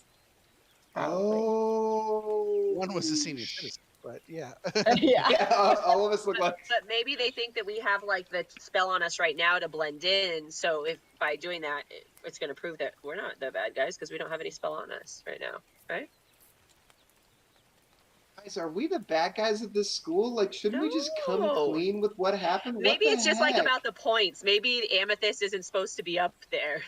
Probably. Oh. One was a senior citizen, but yeah. Yeah. Yeah, all of us look like... But maybe they think that we have like the spell on us right now to blend in. So if by doing that, it's going to prove that we're not the bad guys because we don't have any spell on us right now, right? Guys, are we the bad guys at this school? Like, shouldn't we just come No. clean with what happened? Maybe What the it's just like heck? about the points. Maybe Amethyst isn't supposed to be up there.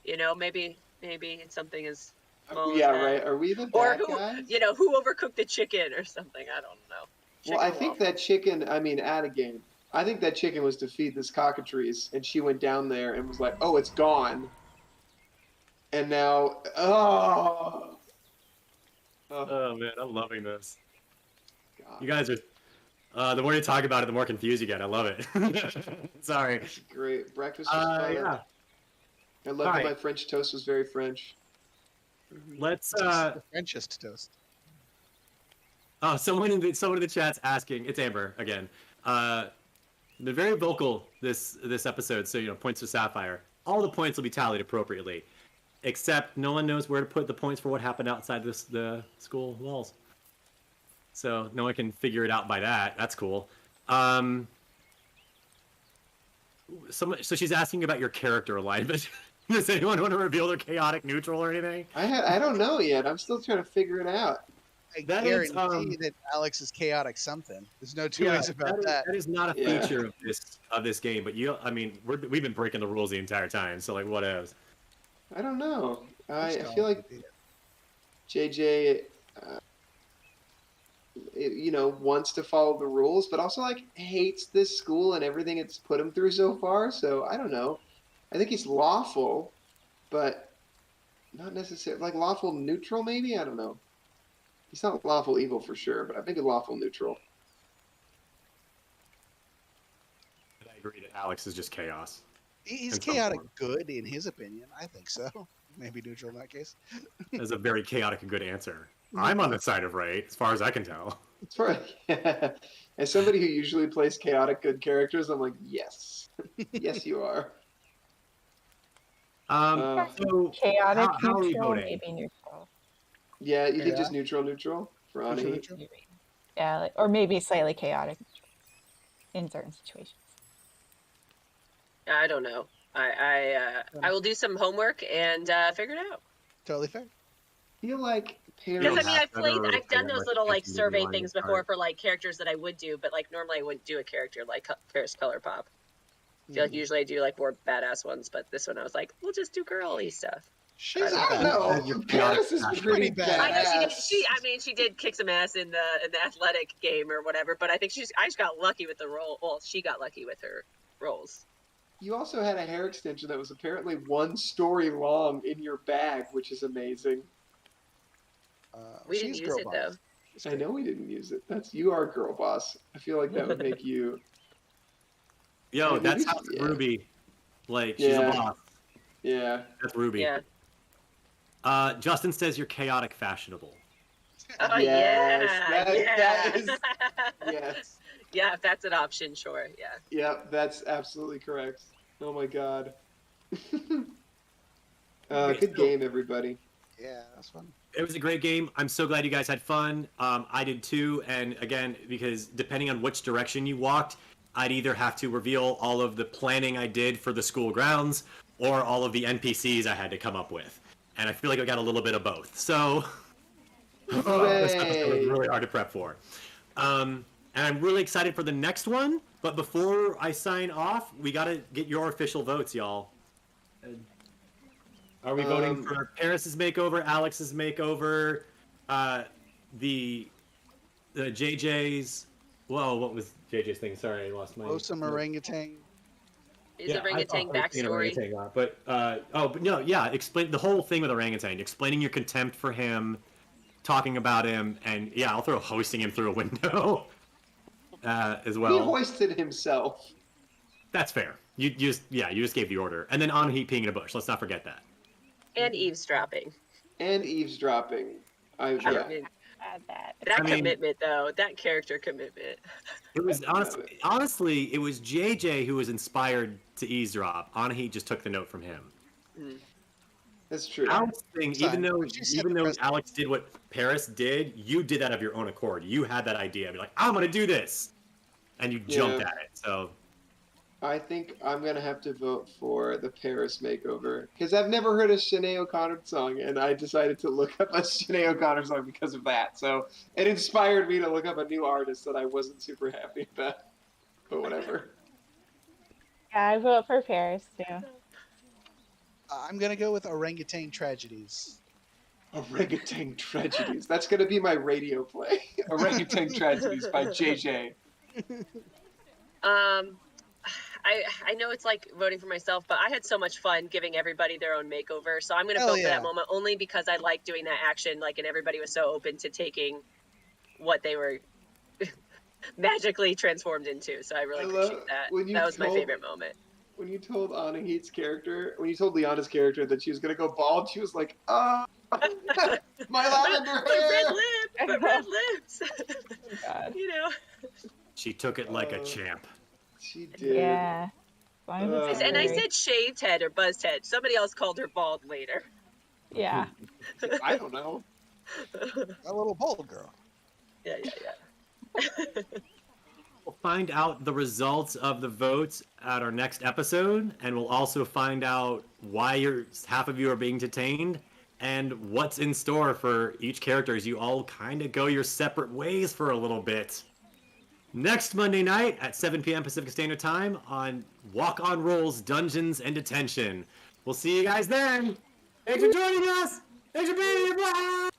Maybe it's something as small as Yeah, that. right. Are we the Or bad who, guys? who overcooked the chicken or something. I don't know. Well, I Chicken think waffle. that chicken, out of game. I think that chicken was to feed this cockatrice, and she went down there and was like, oh, it's gone. And now, oh Man, I'm loving this. God. You guys are. The more you talk about it, the more confused you get. I love it. Sorry. Great. Breakfast was fun. Yeah. I love that my French toast was very French. Let's. The Frenchest toast. Oh, someone in the chat's asking. It's Amber again. They're very vocal this episode. So points to Sapphire. All the points will be tallied appropriately, except no one knows where to put the points for what happened outside the school walls. So no one can figure it out by that. That's cool. So she's asking about your character alignment. Does anyone want to reveal their chaotic neutral or anything? I don't know yet. I'm still trying to figure it out. I That is, guarantee that Alex is chaotic something. There's no two ways about that. That is not a feature of this game. But we've been breaking the rules the entire time. So like, what else? I don't know. I feel like JJ, wants to follow the rules, but also like hates this school and everything it's put him through so far. So I don't know. I think he's lawful, but not necessarily like lawful neutral. Maybe I don't know. He's not lawful evil for sure, but I think he's lawful neutral. I agree that Alex is just chaos. He's chaotic good in his opinion. I think so. Maybe neutral in that case. That's a very chaotic and good answer. I'm on the side of right, as far as I can tell. As somebody who usually plays chaotic good characters, I'm like, yes, yes, you are. So chaotic how are we neutral, voting? maybe neutral. Yeah, you think just neutral for Ani? Yeah, or maybe slightly chaotic in certain situations. I don't know. I will do some homework and figure it out. Totally fair. I feel like Because Paris. I've done those little like survey things before for like characters that I would do, but like normally I wouldn't do a character like Paris ColourPop. I feel like usually I do like more badass ones, but this one I was like, we'll just do girly stuff. She's I don't know. Paris is pretty badass. I know she did kick some ass in the athletic game or whatever, but I think I just got lucky with the role. Well, she got lucky with her roles. You also had a hair extension that was apparently 1 story long in your bag, which is amazing. We didn't use it though. I know we didn't use it. You are girl boss. I feel like that would make you. Yo, that's how Ruby. Like she's a boss. Yeah. That's Ruby. Yeah. Justin says you're chaotic fashionable. Oh Yes, yeah. that is. Yes. Yeah, if that's an option, sure. Yeah. Yep, that's absolutely correct. Oh my god. Good game, everybody. Yeah, that's fun. It was a great game. I'm so glad you guys had fun. I did too. And again, because depending on which direction you walked, I'd either have to reveal all of the planning I did for the school grounds or all of the NPCs I had to come up with. And I feel like I got a little bit of both. So this episode was really hard to prep for. And I'm really excited for the next one. But before I sign off, we got to get your official votes, y'all. Are we voting for Paris's makeover, Alex's makeover, the JJ's? Whoa, what was JJ's thing? Sorry, I lost my. Some orangutan. Is orangutan backstory? But no, yeah. Explain the whole thing with orangutan. Explaining your contempt for him, talking about him, and yeah, I'll throw hoisting him through a window as well. He hoisted himself. That's fair. You just gave the order, and then Anahit peeing in a bush. Let's not forget that. And eavesdropping. Commitment though, that character commitment. It was honestly, it was JJ who was inspired to eavesdrop. Anahit just took the note from him. That's true. Alex thing, even though Alex did what Paris did, you did that of your own accord. You had that idea. You're like, I'm gonna do this, and you jumped at it. So. I think I'm going to have to vote for the Paris makeover because I've never heard a Sinead O'Connor song, and I decided to look up a Sinead O'Connor song because of that. So it inspired me to look up a new artist that I wasn't super happy about, but whatever. Yeah, I vote for Paris, too. I'm going to go with Orangutan Tragedies. Orangutan Tragedies. That's going to be my radio play. Orangutan Tragedies by JJ. I know it's like voting for myself, but I had so much fun giving everybody their own makeover. So I'm going to vote for that moment only because I like doing that action. Like, and everybody was so open to taking what they were magically transformed into. So I really appreciate that. That was my favorite moment. When you told Liana's character that she was going to go bald, she was like, oh, my lavender hair. My red lip. But red lips. God. You know. She took it like a champ. She did. Yeah. As long as it's And I furry. said shaved head or buzzed head. Somebody else called her bald later. Yeah. I don't know. A little bald girl. Yeah. We'll find out the results of the votes at our next episode, and we'll also find out why half of you are being detained and what's in store for each character as you all kind of go your separate ways for a little bit. Next Monday night at 7 p.m. Pacific Standard Time on Walk on Rolls Dungeons and Detention. We'll see you guys then. Thanks for joining us. Thanks for being here. Bye.